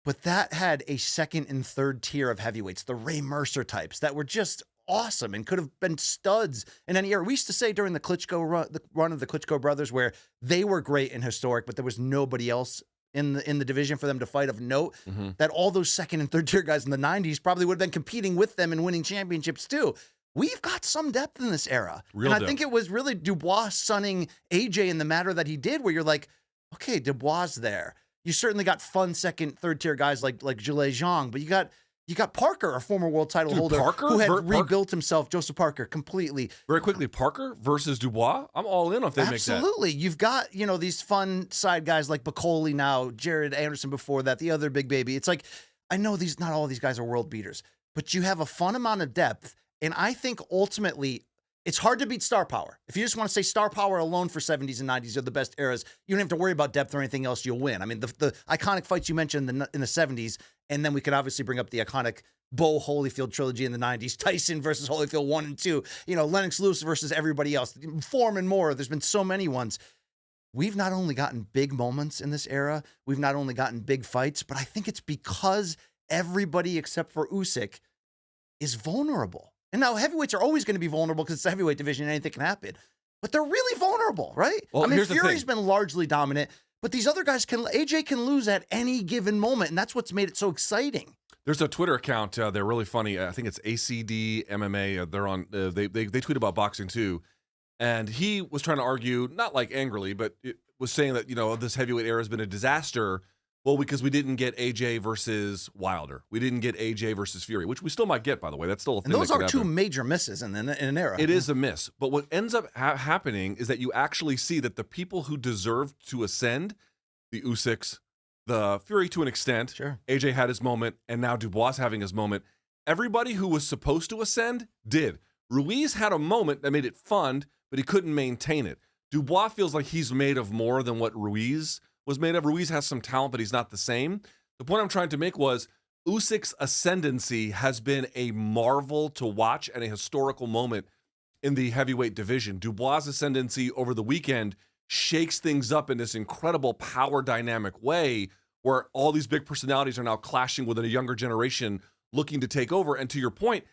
But that had a second and third tier of heavyweights, the Ray Mercer types that were just awesome and could have been studs in any era. We used to say during the Klitschko run of the Klitschko brothers, where they were great and historic, but there was nobody else in the division for them to fight of note, that all those second and third tier guys in the 90s probably would have been competing with them and winning championships too. We've got some depth in this era. I think it was really Dubois sunning AJ in the manner that he did, where you're like, okay, Dubois there. You certainly got fun second, third tier guys like Zhilei Zhang, but you got Parker, a former world title holder, who had rebuilt himself, Joseph Parker, completely. Very quickly, Parker versus Dubois. I'm all in if they make that. Absolutely. You've got, these fun side guys like Bacoli now, Jared Anderson before that, the other big baby. It's like, I know not all of these guys are world beaters, but you have a fun amount of depth. And I think ultimately, it's hard to beat star power. If you just want to say star power alone for 70s and 90s are the best eras, you don't have to worry about depth or anything else. You'll win. I mean, the iconic fights you mentioned in the 70s, and then we could obviously bring up the iconic Bo Holyfield trilogy in the 90s, Tyson versus Holyfield 1 and 2, Lennox Lewis versus everybody else, Foreman more. There's been so many ones. We've not only gotten big moments in this era, we've not only gotten big fights, but I think it's because everybody except for Usyk is vulnerable. And now heavyweights are always going to be vulnerable because it's the heavyweight division and anything can happen. But they're really vulnerable, right? Well, Fury's been largely dominant, but these other guys AJ can lose at any given moment, and that's what's made it so exciting. There's a Twitter account. They're really funny. I think it's ACD MMA. They're on. They tweet about boxing too, and he was trying to argue, not like angrily, but it was saying that this heavyweight era has been a disaster. Well, because we didn't get AJ versus Wilder. We didn't get AJ versus Fury, which we still might get, by the way. That's still a thing. And those that are two happen. major misses in an era. It is a miss. But what ends up happening is that you actually see that the people who deserved to ascend, the Usyks, the Fury to an extent, sure. AJ had his moment, and now Dubois having his moment. Everybody who was supposed to ascend did. Ruiz had a moment that made it fun, but he couldn't maintain it. Dubois feels like he's made of more than what Ruiz was made of. Ruiz has some talent, but he's not the same. The point I'm trying to make was Usyk's ascendancy has been a marvel to watch and a historical moment in the heavyweight division. Dubois' ascendancy over the weekend shakes things up in this incredible power dynamic way where all these big personalities are now clashing with a younger generation looking to take over. And to your point,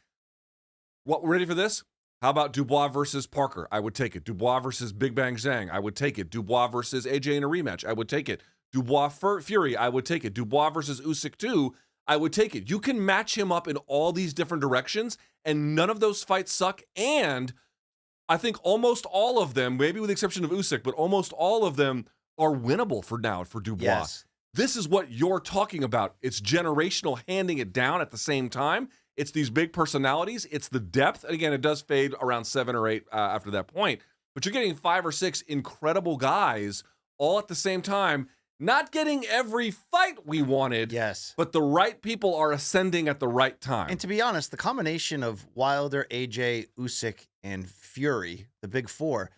ready for this? How about Dubois versus Parker? I would take it. Dubois versus Big Bang Zhang? I would take it. Dubois versus AJ in a rematch? I would take it. Dubois Fury? I would take it. Dubois versus Usyk 2? I would take it. You can match him up in all these different directions, and none of those fights suck. And I think almost all of them, maybe with the exception of Usyk, but almost all of them are winnable for Dubois. Yes. This is what you're talking about. It's generational handing it down at the same time. It's these big personalities. It's the depth. And again, it does fade around 7 or 8 after that point. But you're getting 5 or 6 incredible guys all at the same time, not getting every fight we wanted. Yes. But the right people are ascending at the right time. And to be honest, the combination of Wilder, AJ, Usyk, and Fury, the big four,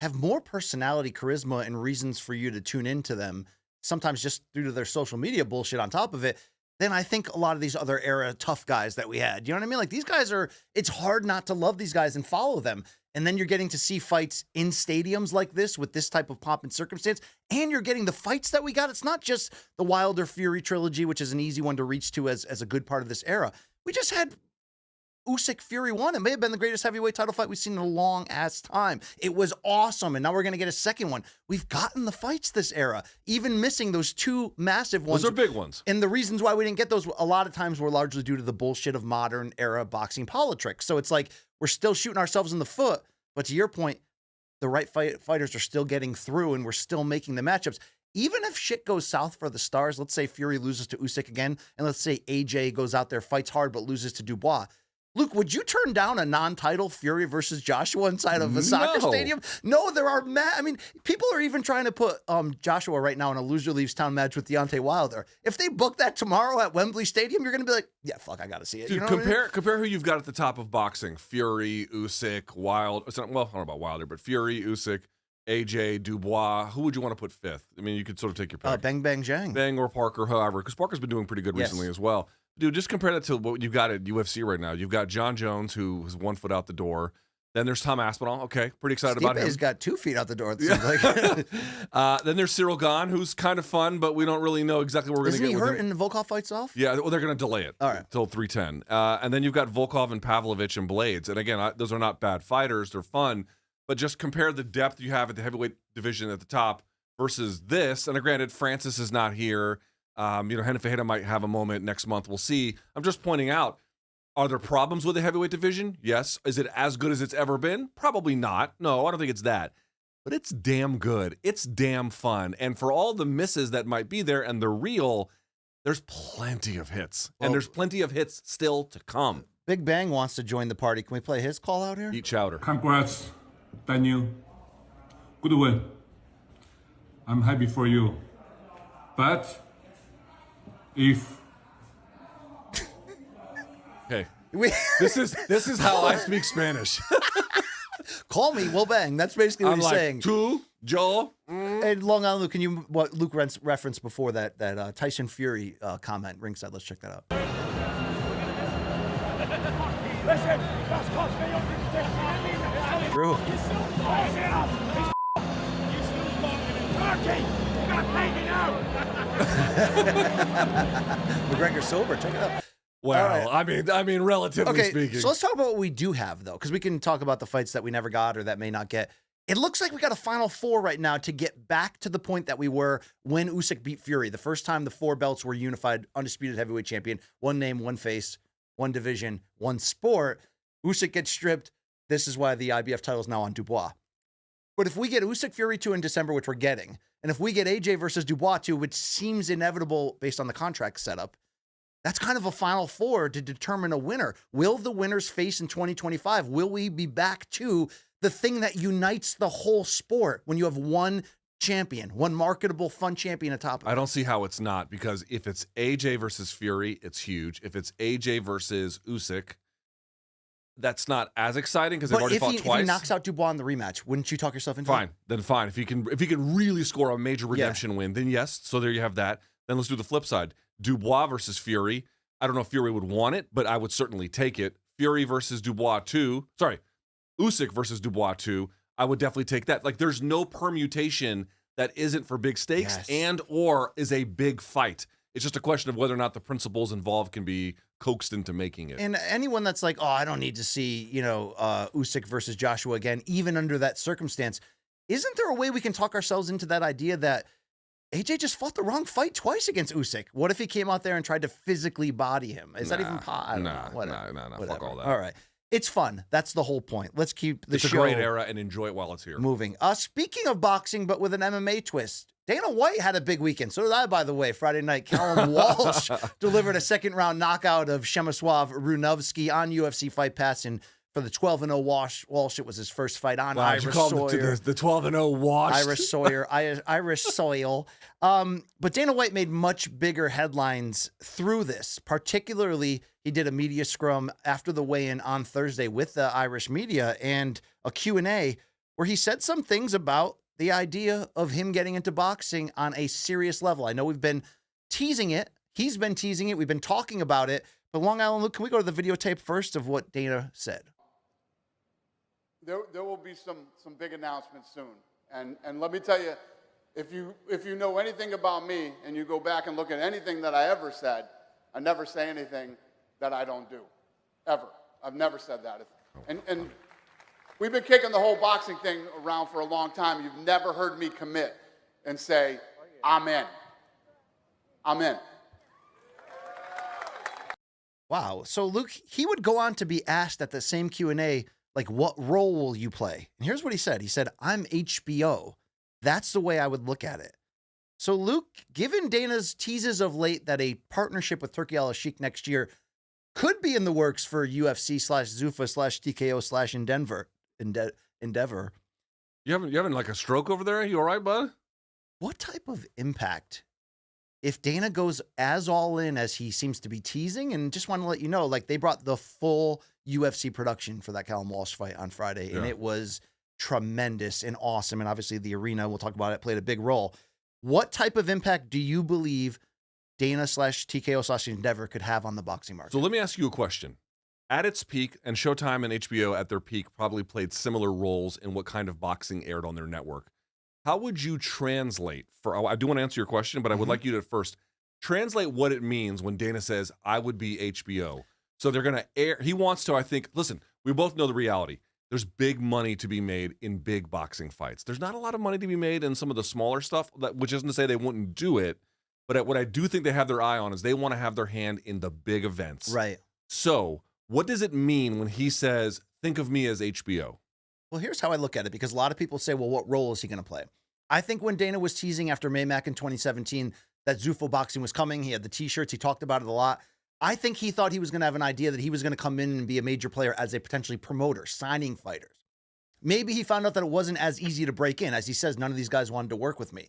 have more personality, charisma, and reasons for you to tune into them, sometimes just due to their social media bullshit on top of it, than I think a lot of these other era tough guys that we had. You know what I mean? Like these guys it's hard not to love these guys and follow them. And then you're getting to see fights in stadiums like this with this type of pomp and circumstance. And you're getting the fights that we got. It's not just the Wilder Fury trilogy, which is an easy one to reach to as a good part of this era. We just had Usyk Fury 1. It may have been the greatest heavyweight title fight we've seen in a long ass time. It was awesome. And now we're going to get a second one. We've gotten the fights this era, even missing those 2 massive ones. Those are big ones. And the reasons why we didn't get those a lot of times were largely due to the bullshit of modern era boxing politics. So it's like we're still shooting ourselves in the foot. But to your point, the right fighters are still getting through and we're still making the matchups. Even if shit goes south for the Stars, let's say Fury loses to Usyk again, and let's say AJ goes out there, fights hard, but loses to Dubois. Luke, would you turn down a non-title Fury versus Joshua inside of a soccer stadium? No, there are people are even trying to put Joshua right now in a loser leaves town match with Deontay Wilder. If they book that tomorrow at Wembley Stadium, you're going to be like, yeah, fuck, I got to see it. Dude, you know what I mean? compare who you've got at the top of boxing. Fury, Usyk, Wilder. Well, I don't know about Wilder, but Fury, Usyk, AJ, Dubois. Who would you want to put fifth? I mean, you could sort of take your pick. Bang Bang Zhang. Bang or Parker, however, because Parker's been doing pretty good recently as well. Dude, just compare that to what you've got at UFC right now. You've got John Jones, who has 1 foot out the door. Then there's Tom Aspinall. Okay, pretty excited about him. He's got 2 feet out the door, it seems like. Then there's Cyril Gahn, who's kind of fun, but we don't really know exactly what we're going to get with him. Isn't he hurt in the Volkov fights off? Yeah, well, they're going to delay it until 310. And then you've got Volkov and Pavlovich and Blades. And again, those are not bad fighters. They're fun. But just compare the depth you have at the heavyweight division at the top versus this. And granted, Francis is not here. Renan Fajeda might have a moment next month. We'll see. I'm just pointing out, are there problems with the heavyweight division? Yes. Is it as good as it's ever been? Probably not. No, I don't think it's that. But it's damn good. It's damn fun. And for all the misses that might be there and the real, there's plenty of hits. And there's plenty of hits still to come. Big Bang wants to join the party. Can we play his call out here? Eat chowder. Congrats, Daniel. Good win. I'm happy for you. But if Okay. This is how I speak Spanish. Call me, we'll bang. That's basically what I'm he's like, saying. Tu, yo. And Long Island Luke, can you what Luke referenced before that Tyson Fury comment ringside? Let's check that out. Listen, that's cost me $150 million. True. You still fucking up. You still fucking Turkey. You got paid me now. McGregor sober. Check it out. Well, right. I mean, relatively Okay, speaking. so let's talk about what we do have, though, because we can talk about the fights that we never got or that may not get. It looks like we got a final 4 right now to get back to the point that we were when Usyk beat Fury. The first time the 4 belts were unified, undisputed heavyweight champion, 1 name, 1 face, 1 division, 1 sport. Usyk gets stripped. This is why the IBF title is now on Dubois. But if we get Usyk Fury 2 in December, which we're getting, and if we get AJ versus Dubois 2, which seems inevitable based on the contract setup, that's kind of a final 4 to determine a winner. Will the winners face in 2025? Will we be back to the thing that unites the whole sport when you have 1 champion, 1 marketable, fun champion atop of it? I don't see how it's not, because if it's AJ versus Fury, it's huge. If it's AJ versus Usyk, that's not as exciting because they've already fought twice. If he knocks out Dubois in the rematch, wouldn't you talk yourself into it? Then fine. If he can really score a major redemption win, then yes. So there you have that. Then let's do the flip side. Dubois versus Fury. I don't know if Fury would want it, but I would certainly take it. Fury versus Dubois 2. Sorry, Usyk versus Dubois 2. I would definitely take that. Like, there's no permutation that isn't for big stakes and or is a big fight. It's just a question of whether or not the principles involved can be coaxed into making it. And anyone that's like, oh, I don't need to see, Usyk versus Joshua again, even under that circumstance, isn't there a way we can talk ourselves into that idea that AJ just fought the wrong fight twice against Usyk? What if he came out there and tried to physically body him? Is that even possible? No, fuck all that. All right. It's fun. That's the whole point. Let's keep the show It's a great era and enjoy it while it's here. moving. Speaking of boxing, but with an MMA twist, Dana White had a big weekend. So did I, by the way. Friday night, Callum Walsh delivered a second-round knockout of Przemysław Runovsky on UFC Fight Pass. And for the 12-0 Walsh, it was his first fight on Irish soil. The 12-0 Walsh. Irish soil. But Dana White made much bigger headlines through this. Particularly, he did a media scrum after the weigh-in on Thursday with the Irish media and a Q&A where he said some things about the idea of him getting into boxing on a serious level. I know we've been teasing it. He's been teasing it. We've been talking about it. But Long Island Luke, can we go to the videotape first of what Dana said? There will be some big announcements soon. And let me tell you, if you know anything about me and you go back and look at anything that I ever said, I never say anything that I don't do. Ever. I've never said that. And we've been kicking the whole boxing thing around for a long time. You've never heard me commit and say, I'm in. I'm in. Wow. So Luke, he would go on to be asked at the same Q&A, like, what role will you play? And here's what he said. He said, I'm HBO. That's the way I would look at it. So Luke, given Dana's teases of late that a partnership with Turki Al-Sheikh next year could be in the works for UFC/Zuffa/TKO/Endeavor. You having like a stroke over there? You all right, bud? What type of impact, if Dana goes as all in as he seems to be teasing? And just want to let you know, like, they brought the full UFC production for that Callum Walsh fight on Friday, and it was tremendous and awesome. And obviously the arena, we'll talk about it, played a big role. What type of impact do you believe Dana/TKO/Endeavor could have on the boxing market? So let me ask you a question. At its peak, and Showtime and HBO at their peak probably played similar roles in what kind of boxing aired on their network. How would you translate I do want to answer your question, but I would like you to first translate what it means when Dana says, I would be HBO. So they're going to air, he wants to, I think, listen, we both know the reality. There's big money to be made in big boxing fights. There's not a lot of money to be made in some of the smaller stuff, which isn't to say they wouldn't do it. But what I do think they have their eye on is they want to have their hand in the big events. Right. So what does it mean when he says, think of me as HBO? Well, here's how I look at it, because a lot of people say, well, what role is he going to play? I think when Dana was teasing after Maymack in 2017 that Zufo boxing was coming, he had the T-shirts, he talked about it a lot. I think he thought he was going to have an idea that he was going to come in and be a major player as a potentially promoter, signing fighters. Maybe he found out that it wasn't as easy to break in. As he says, none of these guys wanted to work with me.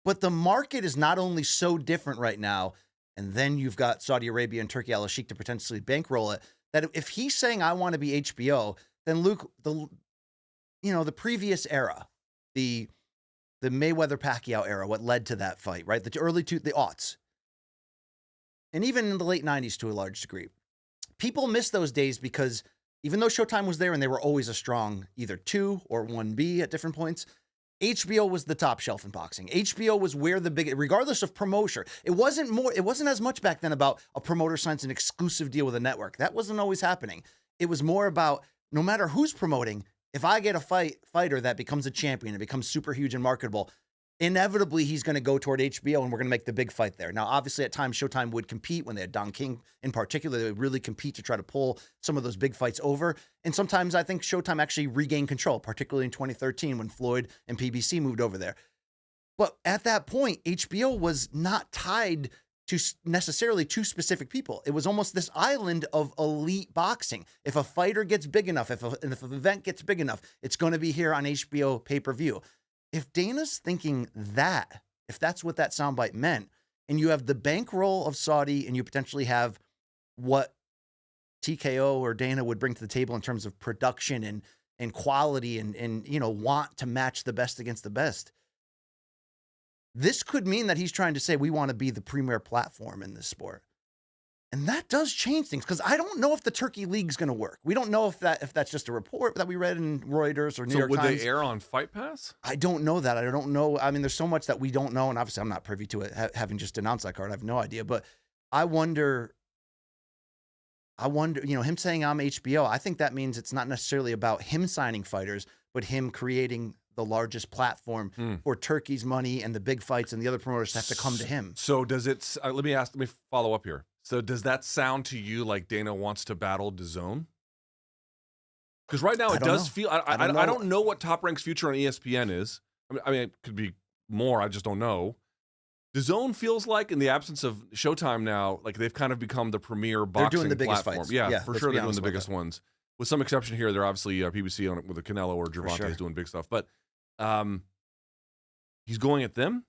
But the market is not only so different right now, and then you've got Saudi Arabia and Turkey Al-Sheikh to potentially bankroll it, that if he's saying, I want to be HBO, then Luke, the previous era, the Mayweather-Pacquiao era, what led to that fight, right? The aughts. And even in the late 90s to a large degree. People miss those days because even though Showtime was there and they were always a strong either 2 or 1B at different points, HBO was the top shelf in boxing. HBO was where regardless of promotion, it wasn't as much back then about a promoter signs an exclusive deal with a network. That wasn't always happening. It was more about no matter who's promoting, if I get a fighter that becomes a champion and becomes super huge and marketable, inevitably he's going to go toward HBO and we're going to make the big fight there. Now, obviously at times Showtime would compete when they had Don King in particular. They would really compete to try to pull some of those big fights over. And sometimes I think Showtime actually regained control, particularly in 2013 when Floyd and PBC moved over there. But at that point, HBO was not tied to necessarily two specific people. It was almost this island of elite boxing. If a fighter gets big enough, if an event gets big enough, it's going to be here on HBO pay-per-view. If Dana's thinking that, if that's what that soundbite meant, and you have the bankroll of Saudi and you potentially have what TKO or Dana would bring to the table in terms of production and quality and want to match the best against the best, this could mean that he's trying to say we want to be the premier platform in this sport. And that does change things, because I don't know if the Turkey League's going to work. We don't know if that's just a report that we read in Reuters or New York Times. So would they air on Fight Pass? I don't know that. I don't know. I mean, there's so much that we don't know, and obviously I'm not privy to it, having just announced that card. I have no idea. But I wonder, him saying I'm HBO, I think that means it's not necessarily about him signing fighters, but him creating the largest platform for Turkey's money and the big fights and the other promoters have to come to him. So does it, let me follow up here. So does that sound to you like Dana wants to battle DAZN? Because right now it does feel, I don't know what Top Rank's future on ESPN is. I mean, it could be more, I just don't know. DAZN feels like, in the absence of Showtime now, like they've kind of become the premier boxing platform. They're doing the biggest fights. Yeah, for sure they're doing the biggest ones. With some exception here, they're obviously PBC on it with a Canelo or Gervonta is doing big stuff. But he's going at them.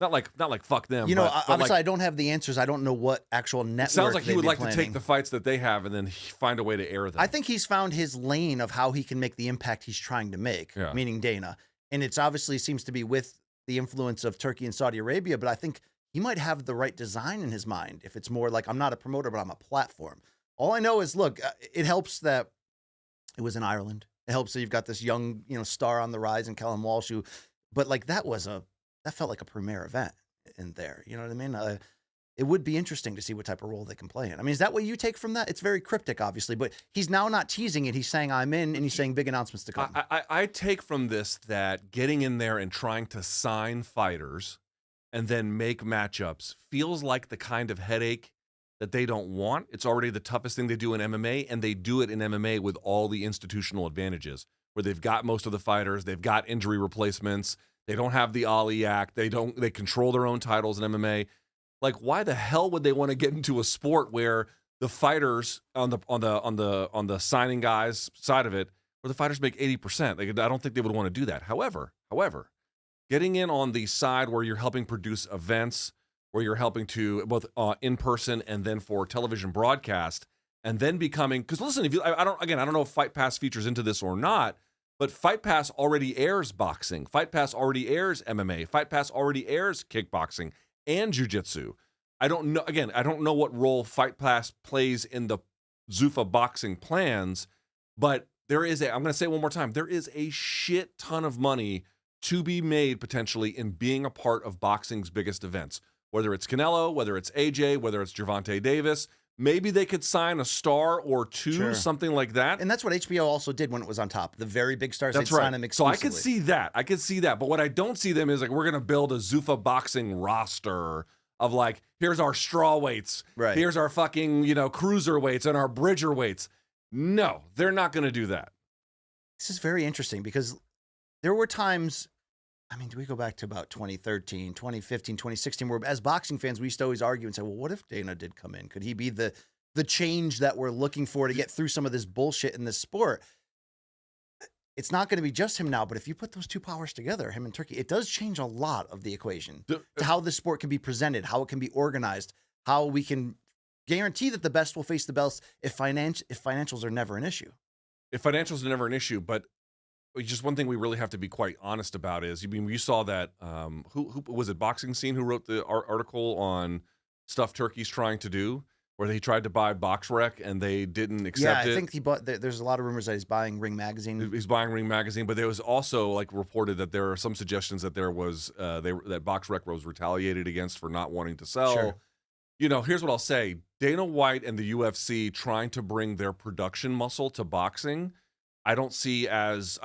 Not like fuck them. Obviously like, I don't have the answers. I don't know what actual network. It sounds like he would like to take the fights that they have and then find a way to air them. I think he's found his lane of how he can make the impact he's trying to make, meaning Dana. And it's obviously seems to be with the influence of Turkey and Saudi Arabia, but I think he might have the right design in his mind if it's more like, I'm not a promoter, but I'm a platform. All I know is, look, it helps that it was in Ireland. It helps that you've got this young, star on the rise in Callum Walsh, but like that felt like a premier event in there. You know what I mean? It would be interesting to see what type of role they can play in. I mean, is that what you take from that? It's very cryptic, obviously, but he's now not teasing it. He's saying I'm in, and he's saying big announcements to come. I take from this that getting in there and trying to sign fighters and then make matchups feels like the kind of headache that they don't want. It's already the toughest thing they do in MMA, and they do it in MMA with all the institutional advantages, where they've got most of the fighters, they've got injury replacements, they don't have the Ali Act, they control their own titles in MMA. Like, why the hell would they want to get into a sport where the fighters on the signing guys side of it, where the fighters make 80%? I don't think they would want to do that. However, getting in on the side where you're helping produce events, where you're helping to both in person and then for television broadcast, and then becoming, because listen, I don't know if Fight Pass features into this or not, But Fight Pass already airs boxing. Fight Pass already airs MMA. Fight Pass already airs kickboxing and jiu-jitsu. I don't know. Again, I don't know what role Fight Pass plays in the Zuffa boxing plans, but there is I'm going to say it one more time. There is a shit ton of money to be made potentially in being a part of boxing's biggest events. Whether it's Canelo, whether it's AJ, whether it's Gervonta Davis. Maybe they could sign a star or two, something like that. And that's what HBO also did when it was on top. The very big stars, That's they'd right. sign them So exclusively. I could see that. I could see that. But what I don't see them is like, we're going to build a Zuffa boxing roster of like, here's our straw weights. Right. Here's our fucking, cruiser weights and our bridger weights. No, they're not going to do that. This is very interesting because there were times, I mean, do we go back to about 2013, 2015, 2016, where as boxing fans, we used to always argue and say, well, what if Dana did come in? Could he be the change that we're looking for to get through some of this bullshit in this sport? It's not going to be just him now, but if you put those two powers together, him and Turkey, it does change a lot of the equation to how this sport can be presented, how it can be organized, how we can guarantee that the best will face the best if financials are never an issue. If financials are never an issue, but just one thing we really have to be quite honest about is, you saw that, who was it, Boxing Scene, who wrote the article on stuff Turkey's trying to do, where he tried to buy BoxRec and they didn't accept it. Yeah, I think he bought. There's a lot of rumors that he's buying Ring Magazine. He's buying Ring Magazine, but there was also like reported that there are some suggestions that there was that BoxRec was retaliated against for not wanting to sell. Sure. Here's what I'll say: Dana White and the UFC trying to bring their production muscle to boxing, I don't see as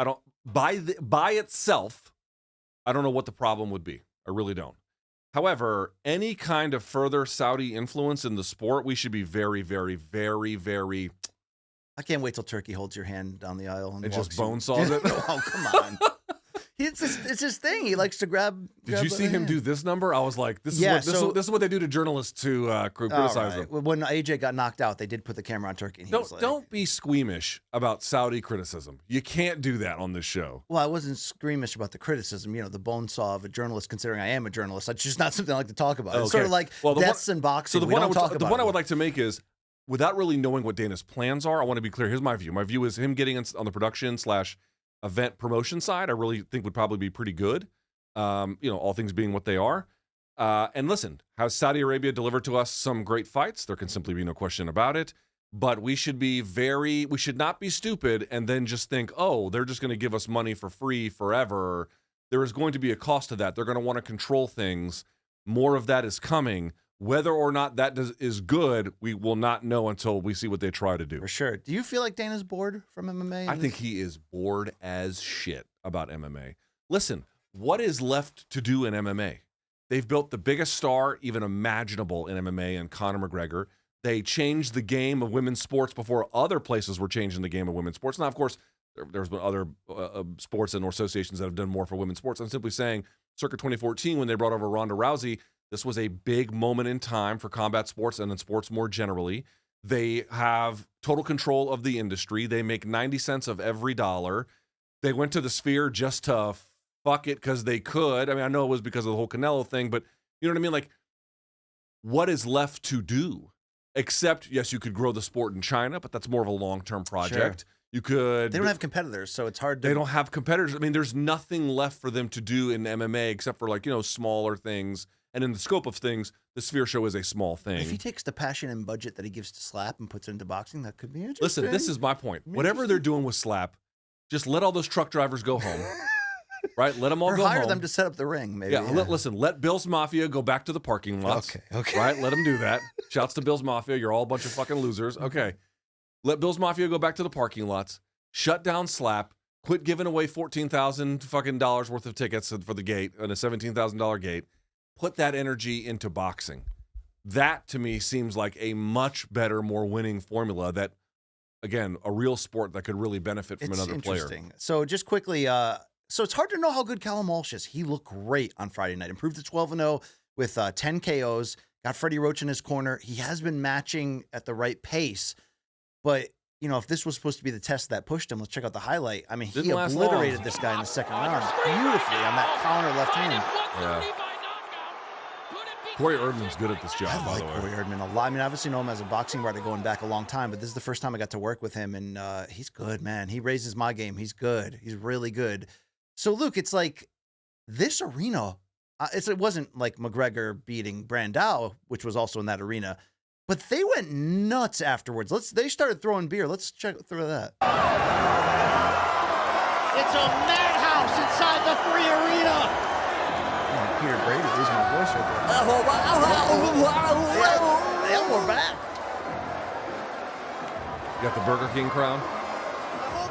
by itself. I don't know what the problem would be. I really don't. However, any kind of further Saudi influence in the sport, we should be very, very, very, very. I can't wait till Turkey holds your hand down the aisle and just walks you. bone saws it. Oh, come on. It's his thing. He likes to grab. Did you see him do this number? I was like, this is what they do to journalists to criticize them. When AJ got knocked out, they did put the camera on Turkey. And he was like, Don't be squeamish about Saudi criticism. You can't do that on this show. Well, I wasn't squeamish about the criticism. The bone saw of a journalist, considering I am a journalist. That's just not something I like to talk about. It's sort of like deaths in boxing. So the one I would like to make is, without really knowing what Dana's plans are, I want to be clear. Here's my view. My view is him getting on the production / event promotion side, I really think would probably be pretty good. All things being what they are. And listen, has Saudi Arabia delivered to us some great fights? There can simply be no question about it. But we should not be stupid and then just think, oh, they're just going to give us money for free forever. There is going to be a cost to that. They're going to want to control things. More of that is coming. Whether or not that is good, we will not know until we see what they try to do. For sure. Do you feel like Dana's bored from MMA? I think he is bored as shit about MMA. Listen, what is left to do in MMA? They've built the biggest star even imaginable in MMA in Conor McGregor. They changed the game of women's sports before other places were changing the game of women's sports. Now, of course, there's been other sports and associations that have done more for women's sports. I'm simply saying, circa 2014, when they brought over Ronda Rousey, this was a big moment in time for combat sports and in sports more generally. They have total control of the industry. They make 90 cents of every dollar. They went to the Sphere just to fuck it because they could. I mean, I know it was because of the whole Canelo thing, but you know what I mean? Like, what is left to do? Except, yes, you could grow the sport in China, but that's more of a long-term project. Sure. You could. They don't have competitors, so it's hard to. They don't have competitors. I mean, there's nothing left for them to do in MMA except for smaller things. And in the scope of things, the Sphere Show is a small thing. If he takes the passion and budget that he gives to Slap and puts it into boxing, that could be interesting. Listen, this is my point. Whatever they're doing with Slap, just let all those truck drivers go home. Right? Let them all go home. Or hire them to set up the ring, maybe. Yeah, let Bill's Mafia go back to the parking lots. Okay. Right? Let them do that. Shouts to Bill's Mafia. You're all a bunch of fucking losers. Okay. Let Bill's Mafia go back to the parking lots. Shut down Slap. Quit giving away $14,000 fucking dollars worth of tickets for the gate and a $17,000 gate. Put that energy into boxing. That, to me, seems like a much better, more winning formula that, again, a real sport that could really benefit from another player. So just quickly, so it's hard to know how good Callum Walsh is. He looked great on Friday night. Improved to 12-0 with 10 KOs. Got Freddie Roach in his corner. He has been matching at the right pace. But, if this was supposed to be the test that pushed him, let's check out the highlight. I mean, he obliterated this guy in the second round beautifully on that counter left hand. Yeah. Corey Erdman's good at this job, I by like the way. Corey Erdman a lot. I mean, I obviously know him as a boxing writer going back a long time, but this is the first time I got to work with him, and he's good, man. He raises my game. He's good. He's really good. So, Luke, it's like this arena, it wasn't like McGregor beating Brandao, which was also in that arena, but they went nuts afterwards. They started throwing beer. Let's check through that. It's a madhouse inside the Free Arena. Oh, Peter Brady losing my voice right there. Yeah, we're back. You got the Burger King crowd.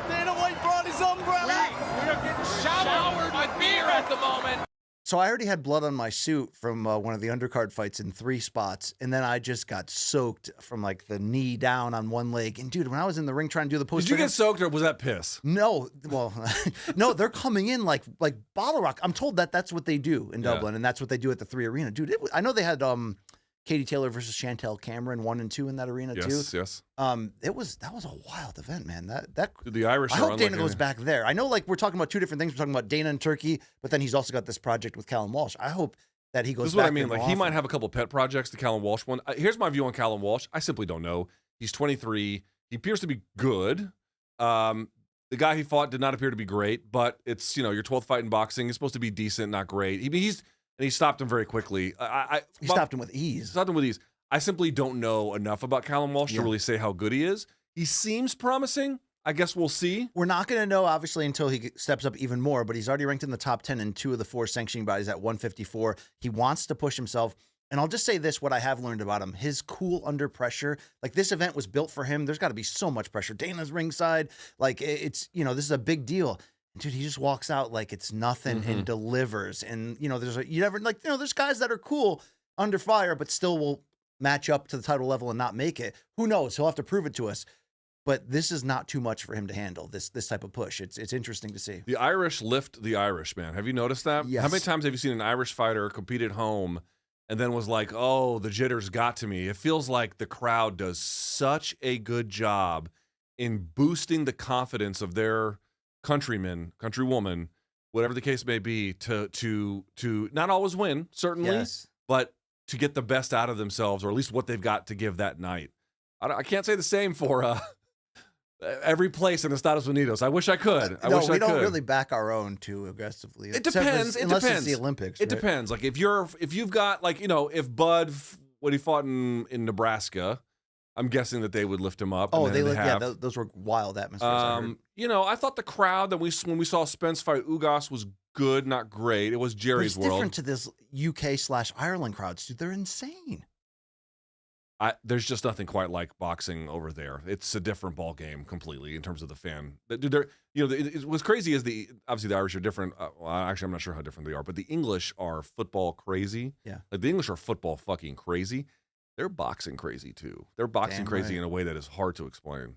Dana White brought his umbrella. We are getting showered with beer at the moment. So I already had blood on my suit from one of the undercard fights in 3 spots, and then I just got soaked from like the knee down on one leg. And dude, when I was in the ring trying to do the post, Did you get soaked or was that piss? No, well, no, they're coming in like bottle rock. I'm told that that's what they do in Dublin, and that's what they do at the 3 Arena, dude. I know they had Katie Taylor versus Chantel Cameron 1 and 2 in that arena too. Yes. That was a wild event, man. Dude, the Irish. I are hope unlike Dana goes back there. I know, like, we're talking about 2 different things. We're talking about Dana in Turkey, but then he's also got this project with Callum Walsh. I hope that he goes. This is back what I mean. there Like, more he might often. have a couple pet projects. The Callum Walsh one. Here's my view on Callum Walsh. I simply don't know. He's 23. He appears to be good. The guy he fought did not appear to be great, but it's your 12th fight in boxing. He's supposed to be decent, not great. He stopped him very quickly. He stopped him with ease. Stopped him with ease. I simply don't know enough about Callum Walsh to really say how good he is. He seems promising. I guess we'll see. We're not going to know, obviously, until he steps up even more, but he's already ranked in the top 10 in 2 of the 4 sanctioning bodies at 154. He wants to push himself. And I'll just say this, what I have learned about him, his cool under pressure. Like, this event was built for him. There's got to be so much pressure. Dana's ringside. Like, it's, this is a big deal. And dude, he just walks out like it's nothing and delivers. And, there's guys that are cool under fire, but still will match up to the title level and not make it. Who knows? He'll have to prove it to us. But this is not too much for him to handle, this type of push. It's interesting to see. The Irish lift the Irish, man. Have you noticed that? Yes. How many times have you seen an Irish fighter compete at home and then was like, oh, the jitters got to me? It feels like the crowd does such a good job in boosting the confidence of their countryman, countrywoman, whatever the case may be, to not always win, certainly, but to get the best out of themselves, or at least what they've got to give that night. I can't say the same for every place in Estados Unidos. I wish I could. I wish I we don't could. really back our own too aggressively. It depends. Unless it's the Olympics. It right? depends. Like if you've got if Bud when he fought in Nebraska, I'm guessing that they would lift him up. Oh, and they then lift. Those were wild atmospheres. I heard. I thought the crowd that when we saw Spence fight Ugas was good, not great. It was Jerry's But it's world. different to this UK/Ireland crowds, dude. They're insane. There's just nothing quite like boxing over there. It's a different ball game completely in terms of the fan. Dude, what's crazy is obviously the Irish are different. Well, actually, I'm not sure how different they are, but the English are football crazy. Yeah, like the English are football fucking crazy. They're boxing crazy too. They're boxing crazy in a way that is hard to explain.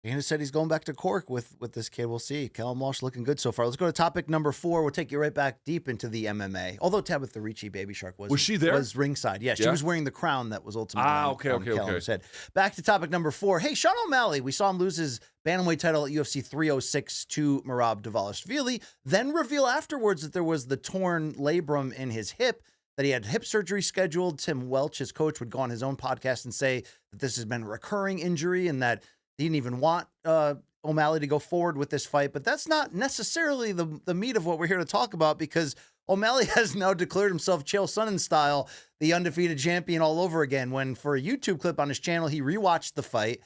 Dana said he's going back to Cork with this kid. We'll see. Callum Walsh looking good so far. Let's go to topic number 4. We'll take you right back deep into the MMA. Although Tabitha Ricci, Baby Shark, was she there? Was ringside. Yeah, she was wearing the crown that was ultimately on Callum's head. Back to topic number 4. Hey, Sean O'Malley. We saw him lose his bantamweight title at UFC 306 to Merab Dvalishvili. Then reveal afterwards that there was the torn labrum in his hip, that he had hip surgery scheduled. Tim Welch, his coach, would go on his own podcast and say that this has been a recurring injury and that he didn't even want O'Malley to go forward with this fight. But that's not necessarily the meat of what we're here to talk about, because O'Malley has now declared himself Chael Sonnen style, the undefeated champion all over again, when for a YouTube clip on his channel, he rewatched the fight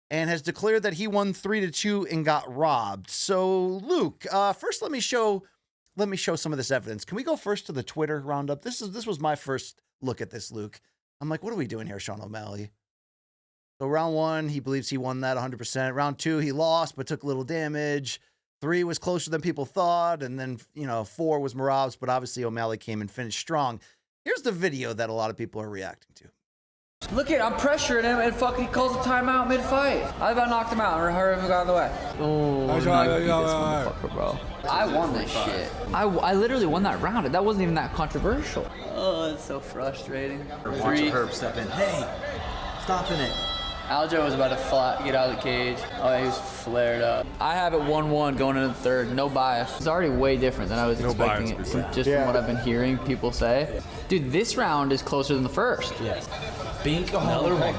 and has declared that he won 3-2 and got robbed. So, Luke, first let me show some of this evidence. Can we go first to the Twitter roundup? This was my first look at this, Luke. I'm like, what are we doing here, Sean O'Malley? So round 1, he believes he won that 100%. Round 2, he lost but took a little damage. 3 was closer than people thought. And then, 4 was Merab's, but obviously O'Malley came and finished strong. Here's the video that a lot of people are reacting to. Look at, I'm pressuring him and fucking he calls a timeout mid-fight. I about knocked him out or hurry him got out of the way. Oh, bro. I won this shit. I literally won that round. That wasn't even that controversial. Oh, it's so frustrating. Watch Herb step in. Hey, stopping it. Aljo was about to get out of the cage. Oh, he was flared up. I have it 1-1 going into the third. No bias. It's already way different than I was expecting it from what I've been hearing people say. Dude, this round is closer than the first. Yes. Bink, another one.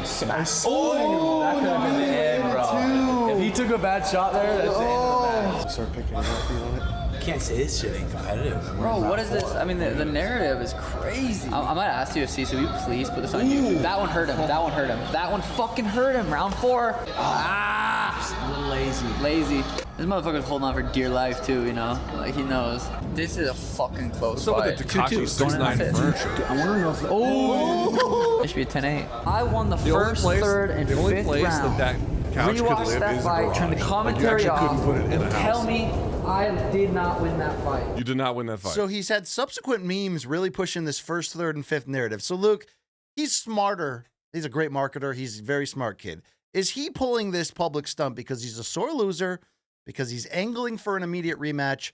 Oh, that could have been the end, bro. If he took a bad shot there, that's the end of the match. Start picking it up, feeling it. You can't say this shit ain't competitive. Bro, what is this? I mean, the narrative is crazy. I might ask UFC, so will you please put this on YouTube? That one hurt him. That one hurt him. That one fucking hurt him. Round 4. A little lazy. Lazy. This motherfucker's holding on for dear life, too, you know? Like, he knows. This is a fucking close fight. What's up with the Tekashi 6ix9ine furniture? I'm wondering if... It should be a 10-8. I won the first, third, and the only fifth place round. that couch could Rewatched live that is a fight, garage. turn the commentary you actually off, couldn't put it in a tell house. me I did not win that fight. You did not win that fight. So he's had subsequent memes really pushing this first, third, and fifth narrative. So Luke, he's smarter. He's a great marketer. He's a very smart kid. Is he pulling this public stunt because he's a sore loser, because he's angling for an immediate rematch,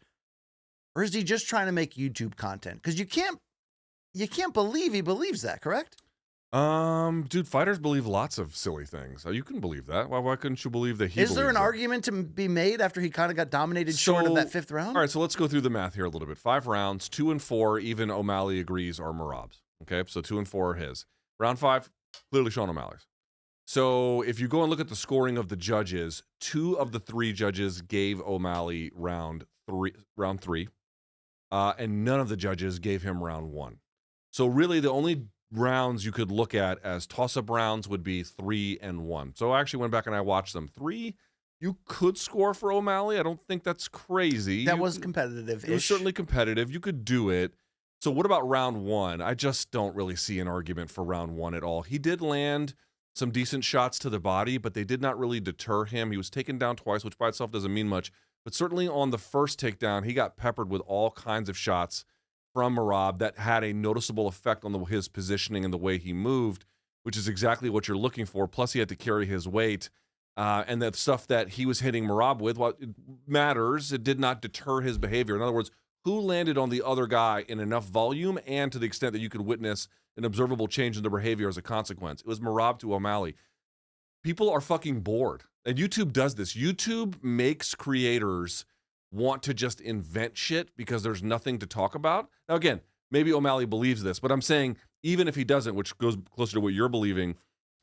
or is he just trying to make YouTube content? Because you can't believe he believes that, correct? Dude, fighters believe lots of silly things. You can believe that. Why couldn't you believe that he Is there an believes that? argument to be made after he kind of got dominated short of that fifth round? All right, so let's go through the math here a little bit. 5 rounds, 2 and 4, even O'Malley agrees are Merab's. Okay, so 2 and 4 are his. Round 5, clearly Sean O'Malley's. So if you go and look at the scoring of the judges, 2 of the 3 judges gave O'Malley round 3, and none of the judges gave him round 1. So really the only rounds you could look at as toss-up rounds would be 3 and 1. So I actually went back and I watched them. 3, you could score for O'Malley. I don't think that's crazy. That was competitive. It was certainly competitive. You could do it. So what about round 1? I just don't really see an argument for round 1 at all. He did land some decent shots to the body, but they did not really deter him. He was taken down twice, which by itself doesn't mean much. But certainly on the first takedown, he got peppered with all kinds of shots from Merab that had a noticeable effect on his positioning and the way he moved, which is exactly what you're looking for. Plus, he had to carry his weight. And that stuff that he was hitting Merab with, while it matters, it did not deter his behavior. In other words, who landed on the other guy in enough volume and to the extent that you could witness an observable change in the behavior as a consequence? It was Merab to O'Malley. People are fucking bored. And YouTube does this. YouTube makes creators want to just invent shit because there's nothing to talk about. Now, again, maybe O'Malley believes this, but I'm saying even if he doesn't, which goes closer to what you're believing,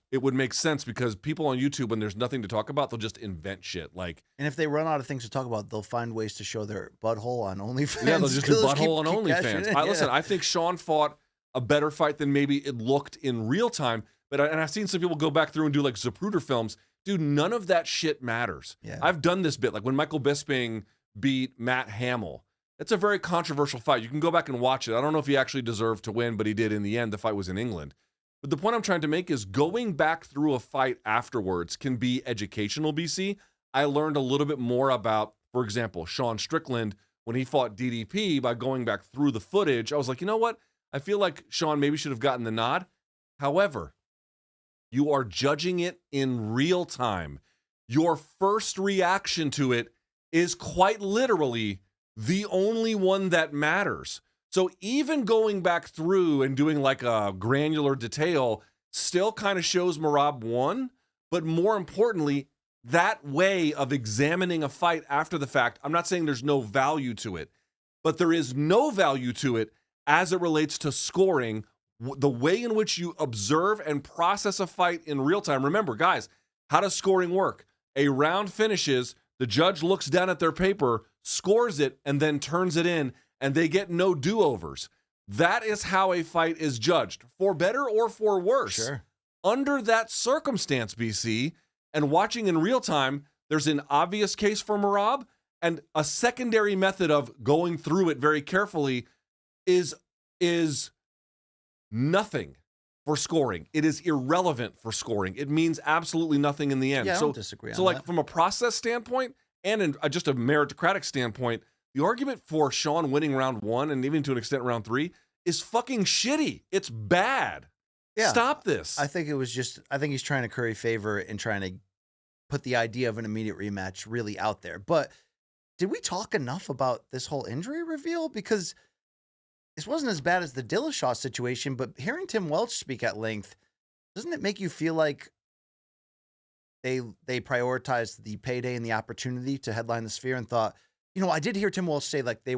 it would make sense because people on YouTube, when there's nothing to talk about, they'll just invent shit. Like, and if they run out of things to talk about, they'll find ways to show their butthole on OnlyFans. Yeah, they'll just do butthole on OnlyFans. Yeah. Listen, I think Sean fought a better fight than maybe it looked in real time. But I've seen some people go back through and do like Zapruder films. Dude, none of that shit matters. Yeah. I've done this bit. Like when Michael Bisping beat Matt Hamill. It's a very controversial fight. You can go back and watch it. I don't know if he actually deserved to win, but he did in the end. The fight was in England. But the point I'm trying to make is going back through a fight afterwards can be educational, BC. I learned a little bit more about, for example, Sean Strickland, when he fought DDP, by going back through the footage. I was like, you know what? I feel like Sean maybe should have gotten the nod. However, you are judging it in real time. Your first reaction to it is quite literally the only one that matters. So even going back through and doing like a granular detail still kind of shows Merab won, but more importantly, that way of examining a fight after the fact, I'm not saying there's no value to it, but there is no value to it as it relates to scoring, the way in which you observe and process a fight in real time. Remember, guys, how does scoring work? A round finishes, the judge looks down at their paper, scores it, and then turns it in, and they get no do-overs. That is how a fight is judged, for better or for worse. Sure. Under that circumstance, BC, and watching in real time, there's an obvious case for Merab, and a secondary method of going through it very carefully is nothing for scoring. It is irrelevant for scoring. It means absolutely nothing in the end. Yeah, I don't disagree on so like that. from a process standpoint and in just a meritocratic standpoint, the argument for Sean winning round 1 and even to an extent round 3 is fucking shitty. It's bad. Yeah. Stop this. I think he's trying to curry favor and trying to put the idea of an immediate rematch really out there. But did we talk enough about this whole injury reveal? Because this wasn't as bad as the Dillashaw situation, but hearing Tim Welch speak at length, doesn't it make you feel like they prioritized the payday and the opportunity to headline the Sphere and thought, you know, I did hear Tim Walsh say like they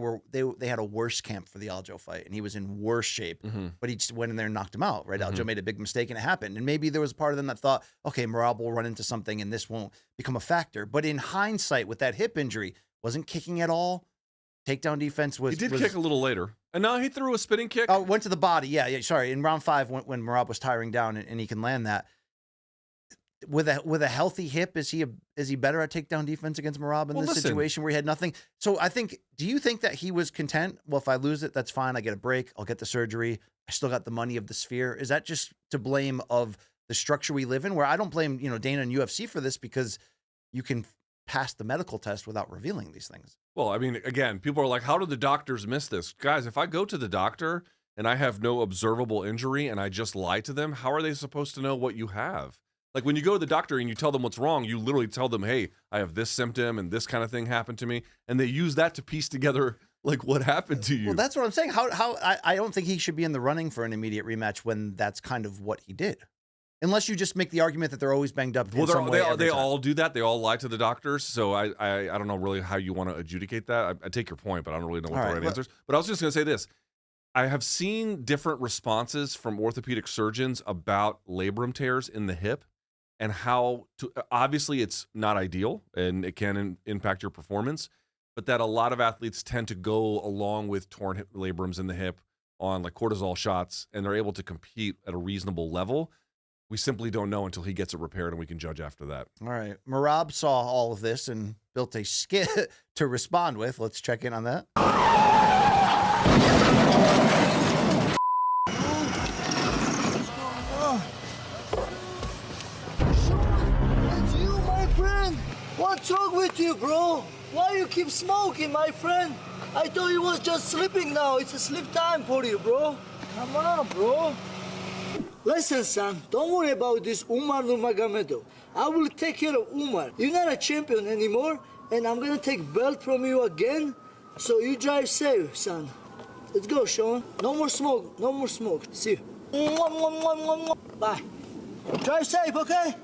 had a worse camp for the Aljo fight and he was in worse shape, but he just went in there and knocked him out, right? Aljo made a big mistake and it happened. And maybe there was a part of them that thought, okay, Merab will run into something and this won't become a factor. But in hindsight, with that hip injury, wasn't kicking at all. Takedown defense was... He did kick a little later. And now he threw a spinning kick. Oh, went to the body. Yeah, sorry. In round 5, when Merab was tiring down and he can land that. With a healthy hip, is he better at takedown defense against Merab in this situation where he had nothing? So I think, do you think that he was content? Well, if I lose it, that's fine. I get a break. I'll get the surgery. I still got the money of the Sphere. Is that just to blame of the structure we live in? Where I don't blame Dana and UFC for this because you can pass the medical test without revealing these things. Well, I mean, again, people are like, how did the doctors miss this? Guys, if I go to the doctor and I have no observable injury and I just lie to them, how are they supposed to know what you have? Like when you go to the doctor and you tell them what's wrong, you literally tell them, hey, I have this symptom and this kind of thing happened to me. And they use that to piece together like what happened to you. Well, that's what I'm saying. I don't think he should be in the running for an immediate rematch when that's kind of what he did. Unless you just make the argument that they're always banged up. Well, they all do that. They all lie to the doctors. So I don't know really how you want to adjudicate that. I take your point, but I don't really know what the right answers. But I was just going to say this. I have seen different responses from orthopedic surgeons about labrum tears in the hip. And how to, obviously it's not ideal and it can impact your performance, but that a lot of athletes tend to go along with torn hip labrums in the hip on like cortisol shots and they're able to compete at a reasonable level. We simply don't know until he gets it repaired and we can judge after that. All right. Merab saw all of this and built a skit to respond with. Let's check in on that. What's wrong with you, bro? Why you keep smoking, my friend? I thought you was just sleeping now. It's a sleep time for you, bro. Come on, bro. Listen, son, don't worry about this Umar Nurmagomedov. I will take care of Umar. You're not a champion anymore, and I'm gonna take belt from you again. So you drive safe, son. Let's go, Sean. No more smoke. No more smoke. See you. Bye. Drive safe, okay?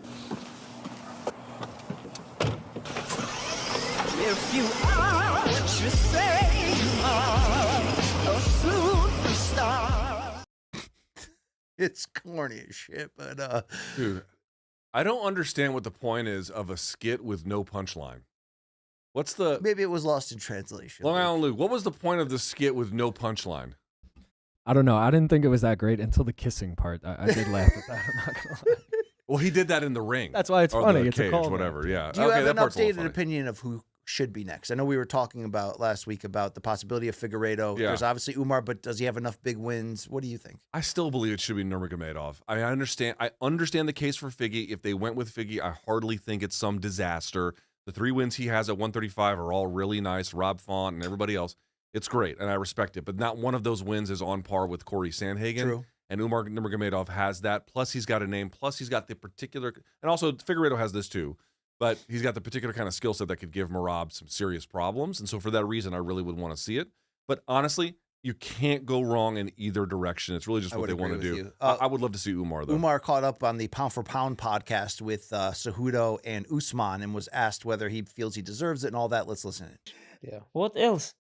If you are what you say you are, a superstar. It's corny as shit, but dude, I don't understand what the point is of a skit with no punchline. What's the... Maybe it was lost in translation. Long Island Luke, what was the point of the skit with no punchline? I don't know. I didn't think it was that great until the kissing part. I did laugh at that. I'm not gonna lie. Well, he did that in the ring. That's why it's funny. It's cage, a call, whatever. Yeah. Do you have an updated opinion of who should be next? I know we were talking about last week about the possibility of Figueiredo. Yeah. There's obviously Umar, but does he have enough big wins? What do you think? I still believe it should be Nurmagomedov. I understand the case for Figgy. If they went with Figgy, I hardly think it's some disaster. The 3 wins he has at 135 are all really nice. Rob Font and everybody else. It's great, and I respect it. But not one of those wins is on par with Corey Sandhagen. True. And Umar Nurmagomedov has that. Plus, he's got a name. Plus, he's got the particular... And also, Figueiredo has this too. But he's got the particular kind of skill set that could give Merab some serious problems. And so for that reason, I really would want to see it. But honestly, you can't go wrong in either direction. It's really just what they want to do. I would love to see Umar, though. Umar caught up on the Pound for Pound podcast with Cejudo and Usman and was asked whether he feels he deserves it and all that. Let's listen to it. Yeah. What else?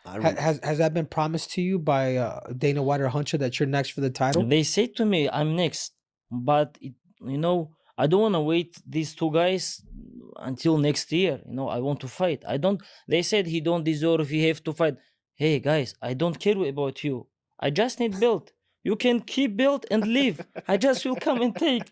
Has that been promised to you by Dana White or Hunter that you're next for the title? They say to me, I'm next. But, I don't want to wait these 2 guys until next year. I want to fight. They said he don't deserve, he have to fight. Hey, guys, I don't care about you. I just need belt. You can keep belt and leave. I just will come and take.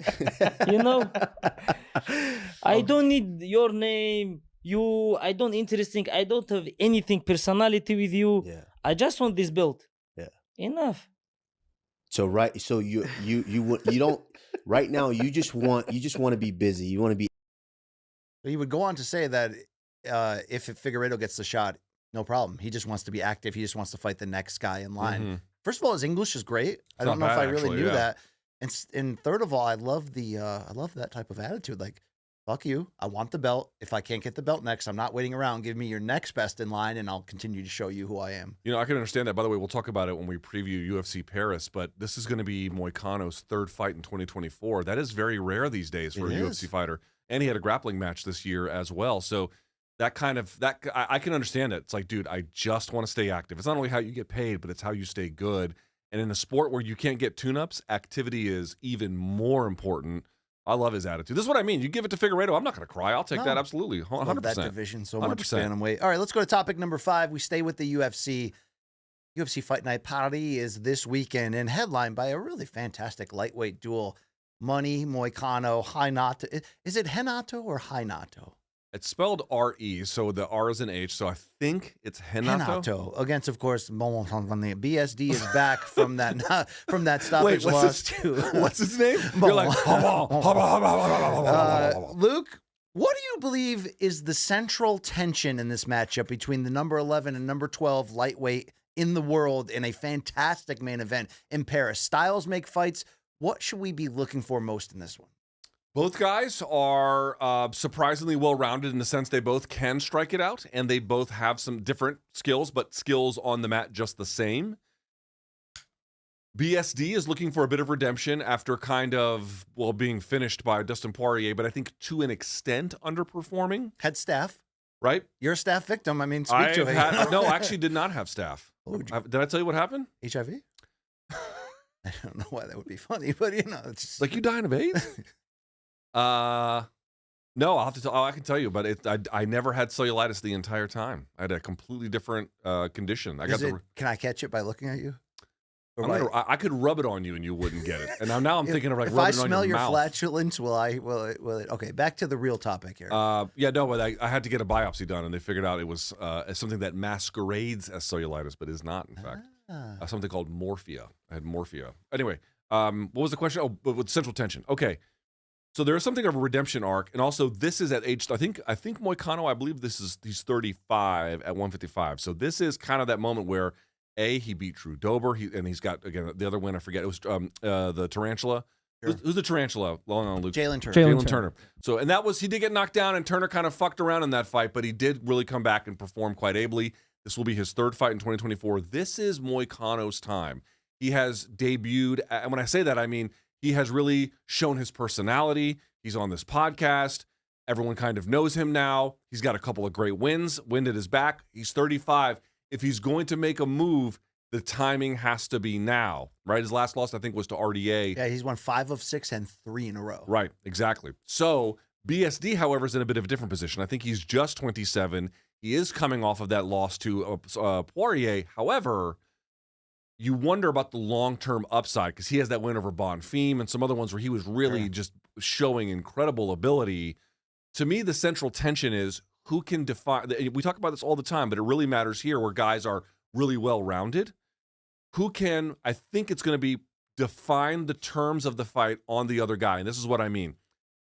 I don't need your name. I don't interesting. I don't have anything personality with you. Yeah. I just want this belt. Yeah. Enough. So you don't right now. You just want to be busy. You want to be. He would go on to say that if Figueiredo gets the shot, no problem. He just wants to be active. He just wants to fight the next guy in line. Mm-hmm. First of all, his English is great. I don't know if I really knew that. And third of all, I love that type of attitude. Like, fuck you. I want the belt. If I can't get the belt next, I'm not waiting around. Give me your next best in line, and I'll continue to show you who I am. I can understand that. By the way, we'll talk about it when we preview UFC Paris, but this is going to be Moicano's 3rd fight in 2024. That is very rare these days for a UFC fighter. and he had a grappling match this year as well. So that I can understand it. It's like, dude, I just want to stay active. It's not only how you get paid, but it's how you stay good. And in a sport where you can't get tune-ups, activity is even more important. I love his attitude. This is what I mean. You give it to Figueiredo, I'm not going to cry. I'll take that absolutely. 100%. Love that division so 100%. much. Bantamweight. All right, let's go to topic number 5. We stay with the UFC. UFC Fight Night Paris is this weekend and headlined by a really fantastic lightweight duel. Money Moicano, Hainato. Is it Henato or Hainato? It's spelled R-E, so the R is an H, so I think it's Henato. Henato against, of course, BSD is back from that stoppage Wait, loss. What's his name? You're like, Luke, what do you believe is the central tension in this matchup between the number 11 and number 12 lightweight in the world in a fantastic main event in Paris? Styles make fights. What should we be looking for most in this one? Both guys are surprisingly well-rounded in the sense they both can strike it out, and they both have some different skills, but skills on the mat just the same. BSD is looking for a bit of redemption after kind of, being finished by Dustin Poirier, but I think to an extent underperforming. Had staph. Right? You're a staph victim. I mean, speak to it. No, I actually did not have staph. Did I tell you what happened? HIV? I don't know why that would be funny, but it's just... Like, you dying of AIDS? No, I'll have to tell. I can tell you, but I never had cellulitis the entire time. I had a completely different condition. Can I catch it by looking at you? I could rub it on you and you wouldn't get it. And now I'm thinking of like if rubbing I it on smell your your mouth. flatulence, will it? Okay, back to the real topic here. Yeah, no, but I had to get a biopsy done, and they figured out it was something that masquerades as cellulitis, but is not, in fact. Something called morphia. I had morphia. Anyway, what was the question? Oh, but with central tension. Okay. So there is something of a redemption arc, and also this is at age. I think Moicano. I believe he's 35 at 155. So this is kind of that moment where he beat Drew Dober, and he's got again the other win. I forget. It was the Tarantula. Sure. Who's the Tarantula? Long on Luke. Jalen Turner. Jalen Turner. So and he did get knocked down, and Turner kind of fucked around in that fight, but he did really come back and perform quite ably. This will be his third fight in 2024. This is Moicano's time. He has debuted, and when I say that, I mean. He has really shown his personality. He's on this podcast. Everyone kind of knows him now. He's got a couple of great wins. Wind at his back. He's 35. If he's going to make a move, the timing has to be now, right? His last loss, I think, was to RDA. Yeah, he's won 5 of 6 and 3 in a row. Right, exactly. So BSD, however, is in a bit of a different position. I think he's just 27. He is coming off of that loss to Poirier. However, you wonder about the long-term upside because he has that win over Bonfim and some other ones where he was really just showing incredible ability. To me, the central tension is who can define. We talk about this all the time, but it really matters here where guys are really well-rounded. Who can, I think it's going to be define the terms of the fight on the other guy. And this is what I mean.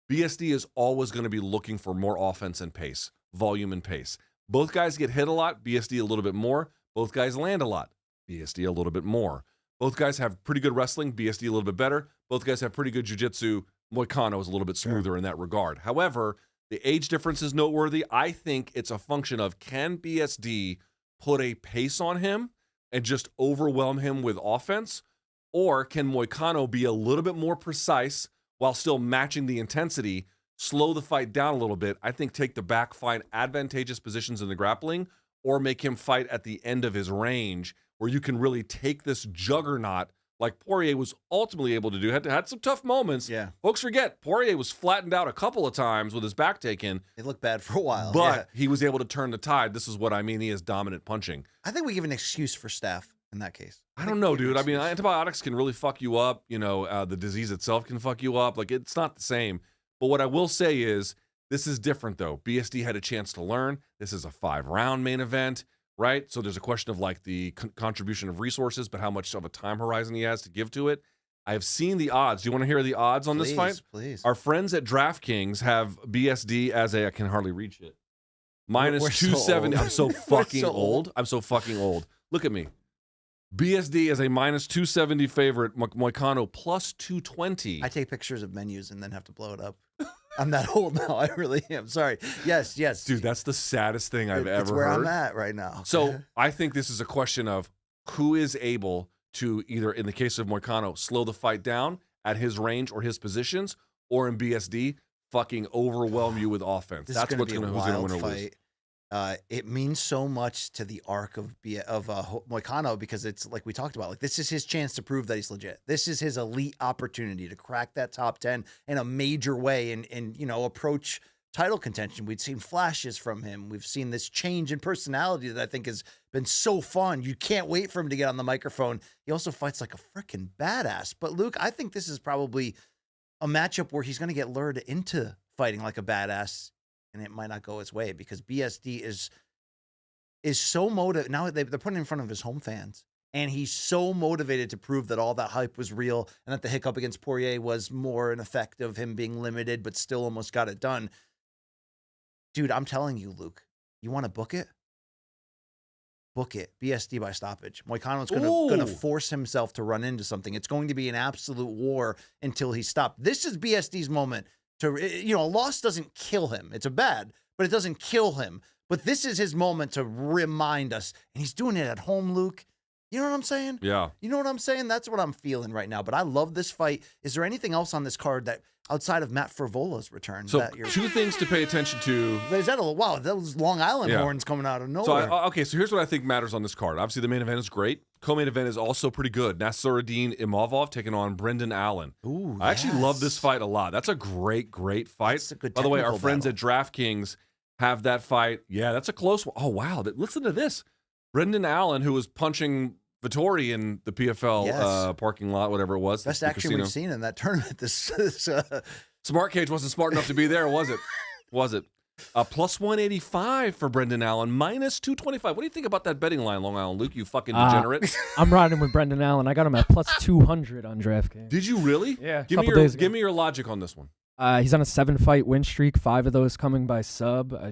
BSD is always going to be looking for more offense and pace, volume and pace. Both guys get hit a lot, BSD a little bit more. Both guys land a lot. BSD a little bit more. Both guys have pretty good wrestling. BSD a little bit better. Both guys have pretty good jiu-jitsu. Moicano is a little bit smoother in that regard. However, the age difference is noteworthy. I think it's a function of can BSD put a pace on him and just overwhelm him with offense, or can Moicano be a little bit more precise while still matching the intensity, slow the fight down a little bit, I think take the back, find advantageous positions in the grappling, or make him fight at the end of his range where you can really take this juggernaut like Poirier was ultimately able to do. Had some tough moments. Yeah. Folks forget, Poirier was flattened out a couple of times with his back taken. It looked bad for a while. But he was able to turn the tide. This is what I mean. He has dominant punching. I think we give an excuse for staph in that case. I don't know, dude. I mean, antibiotics can really fuck you up. You know, the disease itself can fuck you up. Like, it's not the same. But what I will say is, this is different, though. BSD had a chance to learn. This is a 5-round main event. Right? So there's a question of like the contribution of resources, but how much of a time horizon he has to give to it. I have seen the odds. Do you want to hear the odds on this fight? Please. Our friends at DraftKings have BSD as I can hardly reach it. Minus 270. I'm so fucking old. I'm so fucking old. Look at me. BSD as a minus 270 favorite. Moicano plus 220. I take pictures of menus and then have to blow it up. I'm that old now. I really am. Sorry. Yes. Dude, that's the saddest thing I've ever heard. It's where I'm at right now. So I think this is a question of who is able to either, in the case of Moicano, slow the fight down at his range or his positions, or in BSD, fucking overwhelm you with offense. This That's is what's going going to to be a who's going to wild win or lose. fight. It means so much to the arc of Moicano because it's like we talked about. Like this is his chance to prove that he's legit. This is his elite opportunity to crack that top 10 in a major way and approach title contention. We'd seen flashes from him. We've seen this change in personality that I think has been so fun. You can't wait for him to get on the microphone. He also fights like a freaking badass. But Luke, I think this is probably a matchup where he's going to get lured into fighting like a badass, and it might not go his way because BSD is so motivated. Now they're putting it in front of his home fans, and he's so motivated to prove that all that hype was real and that the hiccup against Poirier was more an effect of him being limited, but still almost got it done. Dude, I'm telling you, Luke, you want to book it? Book it. BSD by stoppage. Moicano's going to force himself to run into something. It's going to be an absolute war until he's stopped. This is BSD's moment to, a loss doesn't kill him. It's a bad, but it doesn't kill him. But this is his moment to remind us. And he's doing it at home, Luke. You know what I'm saying? Yeah. You know what I'm saying? That's what I'm feeling right now. But I love this fight. Is there anything else on this card that outside of Matt Frivola's return? So two things to pay attention to. Is that wow, those Long Island horns coming out of nowhere. So here's what I think matters on this card. Obviously, the main event is great. Co-main event is also pretty good. Nasruddin Imavov taking on Brendan Allen. Ooh, I actually love this fight a lot. That's a great fight. That's a good By the way, our technical friends at DraftKings have that fight. Yeah, that's a close one. Oh, wow. Listen to this. Brendan Allen, who was punching Vittori in the PFL parking lot, whatever it was. Best the action casino. we've seen in that tournament. Smart Cage wasn't smart enough to be there, was it? Was it? Plus 185 for Brendan Allen, minus 225. What do you think about that betting line, Long Island Luke, you fucking degenerate? I'm riding with Brendan Allen. I got him at plus 200 on DraftKings. Did you really? Yeah. Give me your logic on this one. He's on a 7-fight win streak, 5 of those coming by sub. I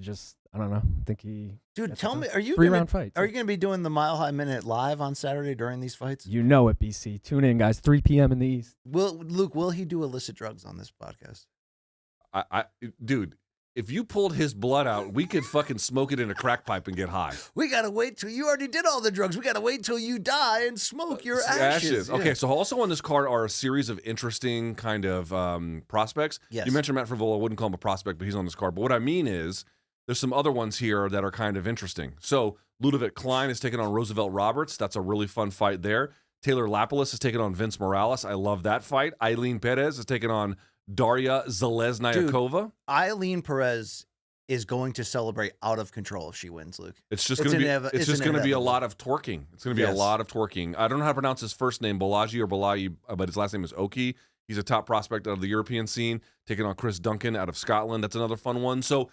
don't know. I think he... Dude, tell me, are you 3-round fights? Are you going to be doing the Mile High Minute live on Saturday during these fights? You know it, BC. Tune in, guys. 3 p.m. in the East. Luke, will he do illicit drugs on this podcast? Dude, if you pulled his blood out, we could fucking smoke it in a crack pipe and get high. We got to wait till you already did all the drugs. We got to wait till you die and smoke your ashes. Okay, so also on this card are a series of interesting kind of prospects. Yes. You mentioned Matt Frivola. I wouldn't call him a prospect, but he's on this card. But what I mean is there's some other ones here that are kind of interesting. So Ludovic Klein is taking on Roosevelt Roberts. That's a really fun fight there. Taylor Lapilus is taking on Vince Morales. I love that fight. Eileen Perez is taking on Daria Zalesnyakova. Dude, Eileen Perez is going to celebrate out of control if she wins, Luke. It's just going to be a lot of twerking. It's going to be a lot of twerking. I don't know how to pronounce his first name, Balaji or Balayi, but his last name is Oki. He's a top prospect out of the European scene, taking on Chris Duncan out of Scotland. That's another fun one. So,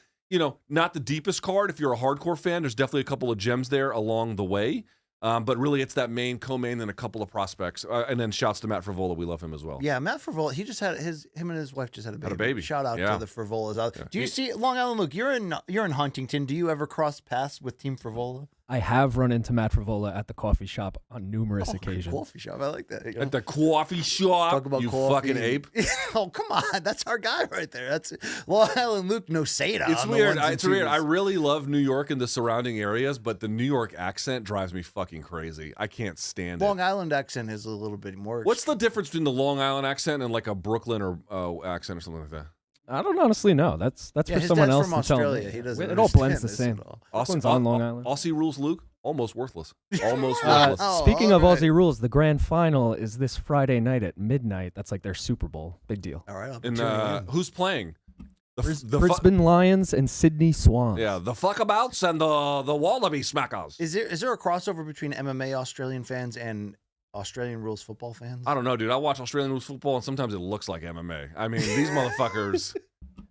not the deepest card. If you're a hardcore fan, there's definitely a couple of gems there along the way. But really, it's that main, co-main, and a couple of prospects. And then shouts to Matt Frivola. We love him as well. Yeah, Matt Frivola. He just had him and his wife just had a baby. Shout out to the Frivolas out. Do you see Long Island, Luke? You're in Huntington. Do you ever cross paths with Team Frivola? I have run into Matt Frivola at the coffee shop on numerous occasions. Coffee shop, I like that. At the coffee shop, talk about you coffee fucking ape. Oh, come on, that's our guy right there. That's Long Island Luke Noseda. It's weird. It's weird. I really love New York and the surrounding areas, but the New York accent drives me fucking crazy. I can't stand it. Long Island accent is a little bit more. What's the difference between the Long Island accent and like a Brooklyn or accent or something like that? I don't honestly know. That's for his someone dad's else from to tell me. Australia. He doesn't It all blends the understand same. this Brooklyn's on Long Island. Aussie rules, Luke. Almost worthless. Almost worthless. Speaking of Aussie rules, the grand final is this Friday night at midnight. That's like their Super Bowl. Big deal. All right. And who's playing? The Brisbane Lions and Sydney Swans. Yeah, the fuckabouts and the Wallaby Smackers. Is there a crossover between MMA Australian fans and Australian rules football fans? I don't know, dude. I watch Australian rules football, and sometimes it looks like MMA. I mean, these motherfuckers.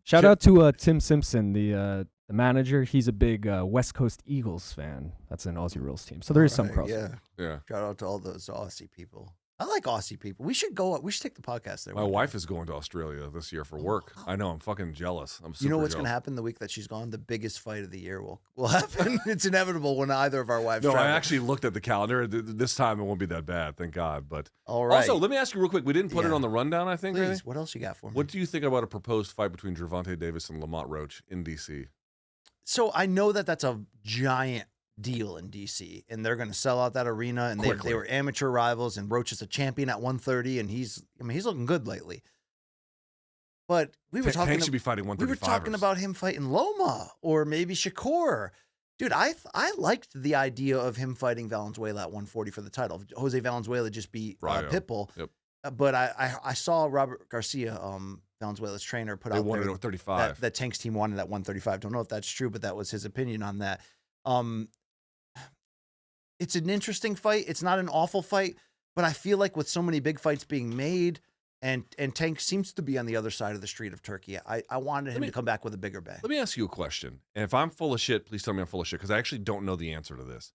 Shout out to Tim Simpson, the manager. He's a big West Coast Eagles fan. That's an Aussie rules team. So there is some crossover. Yeah. Shout out to all those Aussie people. I like Aussie people. We should go. We should take the podcast there. My wife is going to Australia this year for work. I know. I'm fucking jealous. I'm super You know what's going to jealous. happen the week that she's gone? The biggest fight of the year will happen. It's inevitable when either of our wives No, travel. I actually looked at the calendar. This time it won't be that bad, thank God. But all right. Also, let me ask you real quick. We didn't put it on the rundown, I think. Please, Really? what else you got for me? What do you think about a proposed fight between Gervonta Davis and Lamont Roach in D.C.? So I know that that's a giant deal in DC, and they're going to sell out that arena, and they were amateur rivals, and Roach is a champion at 130, and he's looking good lately. But we were Tank talking. should be fighting 135ers. We were talking about him fighting Loma or maybe Shakur. Dude, I liked the idea of him fighting Valenzuela at 140 for the title. Jose Valenzuela just beat Pitbull. Yep. But I saw Robert Garcia, Valenzuela's trainer, put They out wanted there it at 35. that Tank's team wanted at 135. Don't know if that's true, but that was his opinion on that. It's an interesting fight. It's not an awful fight, but I feel like with so many big fights being made, and Tank seems to be on the other side of the street of Turkey, I wanted him to come back with a bigger bang. Let me ask you a question. And if I'm full of shit, please tell me I'm full of shit, because I actually don't know the answer to this.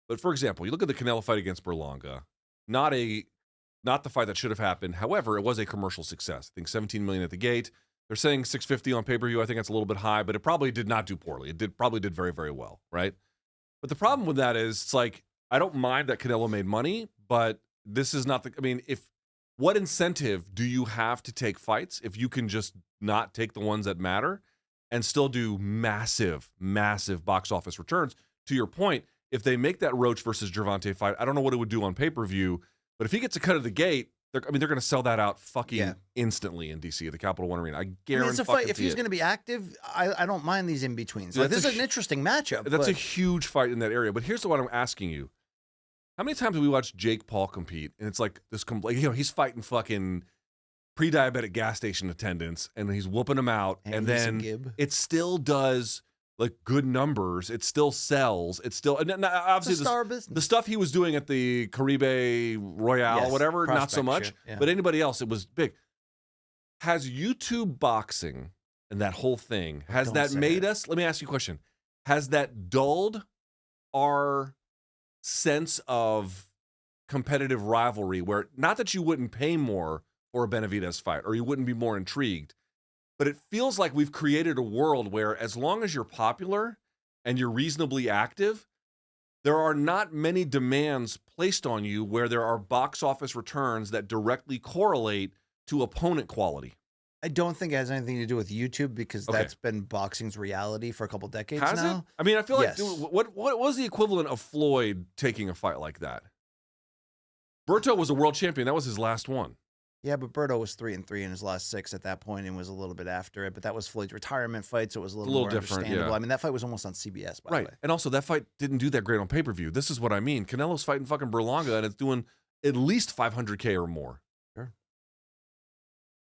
But for example, you look at the Canelo fight against Berlanga, not the fight that should have happened. However, it was a commercial success. I think 17 million at the gate. They're saying 650 on pay-per-view. I think that's a little bit high, but it probably did not do poorly. It probably did very, very well, right? But the problem with that is, it's like, I don't mind that Canelo made money, but this is not what incentive do you have to take fights if you can just not take the ones that matter and still do massive, massive box office returns? To your point, if they make that Roach versus Gervonta fight, I don't know what it would do on pay-per-view, but if he gets a cut of the gate, they're going to sell that out fucking instantly in DC at the Capital One Arena. I guarantee it's a fight. If he's going to be active, I don't mind these in-betweens. Like, this is an interesting matchup. That's a huge fight in that area. But here's what I'm asking you. How many times have we watched Jake Paul compete, and it's like this, he's fighting fucking pre-diabetic gas station attendants, and he's whooping them out, and then it still does like good numbers. It still sells. It's still obviously the stuff he was doing at the Caribe Royale, whatever, not so much. But anybody else, it was big. Has YouTube boxing and that whole thing has that made us? Let me ask you a question. Has that dulled our sense of competitive rivalry, where not that you wouldn't pay more for a Benavidez fight or you wouldn't be more intrigued, but it feels like we've created a world where as long as you're popular and you're reasonably active, there are not many demands placed on you where there are box office returns that directly correlate to opponent quality. I don't think it has anything to do with YouTube, because that's been boxing's reality for a couple decades now. Has it? I mean, I feel like, dude, what was the equivalent of Floyd taking a fight like that? Berto was a world champion. That was his last one. Yeah, but Berto was 3-3 in his last 6 at that point and was a little bit after it. But that was Floyd's retirement fight, so it was a little more different, understandable. I mean, that fight was almost on CBS, by the way. And also, that fight didn't do that great on pay-per-view. This is what I mean. Canelo's fighting fucking Berlanga, and it's doing at least $500K or more. Sure.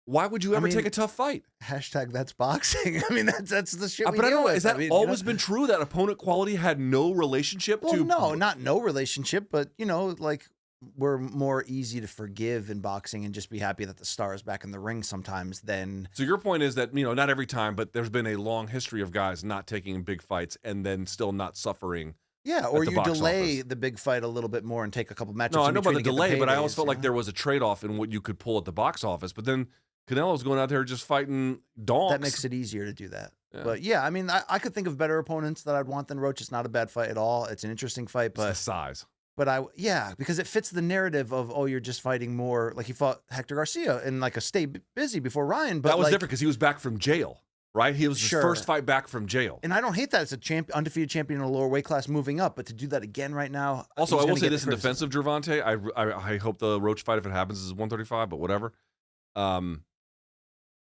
Why would you ever take a tough fight? Hashtag that's boxing. I mean, that's the shit we but I deal don't know. with. Is that always been true, that opponent quality had no relationship to? No, not no relationship, but, like, we're more easy to forgive in boxing and just be happy that the star is back in the ring sometimes than. So your point is that, not every time, but there's been a long history of guys not taking big fights and then still not suffering. Yeah, or you delay the big fight a little bit more and take a couple matches. No, I know about the delay, but I always felt like there was a trade-off in what you could pull at the box office. But then Canelo's going out there just fighting donks. That makes it easier to do that. Yeah. But yeah, I mean, I could think of better opponents that I'd want than Roach. It's not a bad fight at all. It's an interesting fight, but it's the size. But because it fits the narrative of, you're just fighting more. Like, he fought Hector Garcia in like a stay busy before Ryan. But that was different because he was back from jail, right? He was his first fight back from jail. And I don't hate that. It's a undefeated champion in a lower weight class moving up. But to do that again right now. Also, I will say this in defense of Gervonta. I hope the Roach fight, if it happens, is 135, but whatever.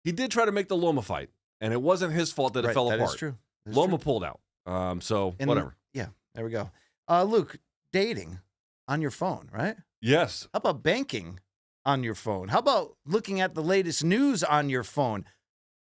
He did try to make the Loma fight, and it wasn't his fault that it fell apart. That is true. Loma pulled out. Whatever. Yeah, there we go. Luke, dating on your phone, right? Yes. How about banking on your phone? How about looking at the latest news on your phone?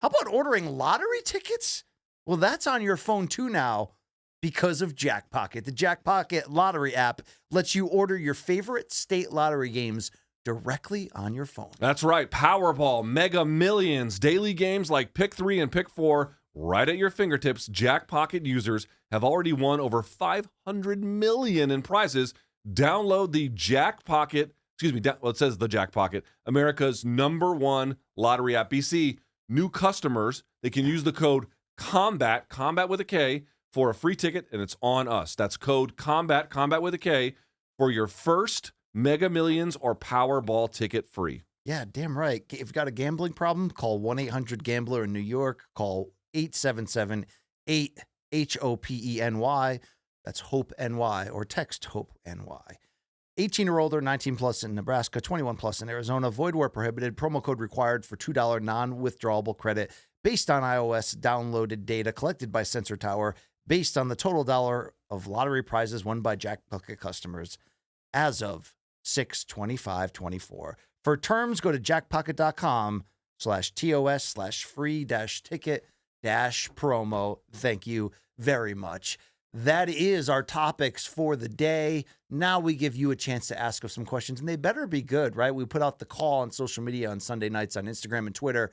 How about ordering lottery tickets? Well, that's on your phone too now because of Jackpocket. The Jackpocket lottery app lets you order your favorite state lottery games directly on your phone. That's right. Powerball, Mega Millions, daily games like Pick 3 and Pick 4 right at your fingertips. Jackpocket users have already won over $500 million in prizes. Download the Jackpocket, it says the Jackpocket, America's #1 lottery app. BC, new customers, they can use the code COMBAT, combat with a K, for a free ticket, and it's on us. That's code COMBAT, combat with a K, for your first Mega Millions or Powerball ticket free. Yeah, damn right. If you've got a gambling problem, call 1-800-GAMBLER in New York. Call 877-8-HOPENY. That's HOPE NY, or text HOPE NY. 18 or older, 19 plus in Nebraska, 21 plus in Arizona. Void where prohibited. Promo code required for $2 non-withdrawable credit based on iOS downloaded data collected by Sensor Tower based on the total dollar of lottery prizes won by Jackpocket customers as of 6/25/24. For terms, go to jackpocket.com/TOS/free-ticket-promo. Thank you very much. That is our topics for the day. Now we give you a chance to ask us some questions, and they better be good, right? We put out the call on social media on Sunday nights on Instagram and Twitter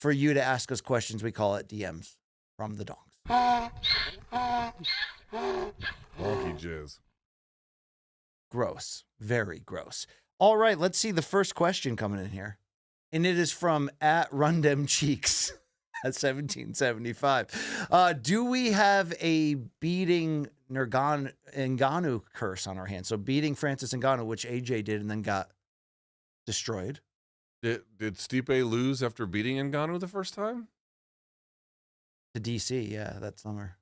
for you to ask us questions. We call it DMs from the dongs. Wonky jizz. Gross. Very gross. All right, let's see the first question coming in here. And it is from @RundemCheeks at 1775. Do we have a beating Ngannou curse on our hands? So beating Francis Ngannou, which AJ did and then got destroyed. Did Stipe lose after beating Ngannou the first time? To DC, yeah, that summer.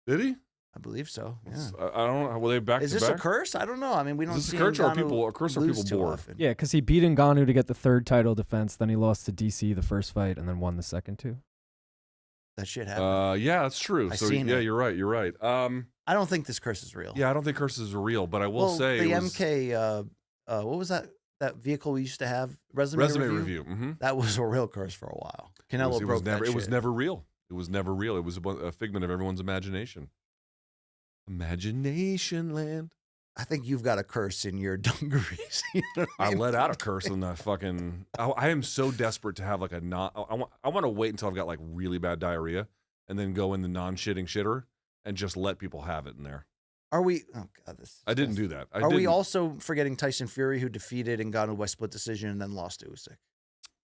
Did he? I believe so. Yeah. I don't know. Were they back Is to this back? a curse? I don't know. I mean, we don't Is this see a curse or are Ngannou people lose too bored? often. Yeah, because he beat Ngannou to get the third title defense. Then he lost to DC the first fight and then won the second two. That shit happened. Yeah, that's true. I So seen yeah, it. you're right. You're right. I don't think this curse is real. Yeah, I don't think curses are real, but I will say the it was MK. What was that vehicle we used to have? Resume review. Mm-hmm. That was a real curse for a while. Canelo broke that It was shit. never real. It was never real. It was a figment of everyone's imagination. Imagination land. I think you've got a curse in your dungarees. You know what I mean? let out a curse in the fucking. I am so desperate to have like a non. I want to wait until I've got like really bad diarrhea, and then go in the non-shitting shitter and just let people have it in there. Are we? Oh god, this. I didn't do that. Are we also forgetting Tyson Fury, who defeated Ngannou by split decision and then lost to Usyk?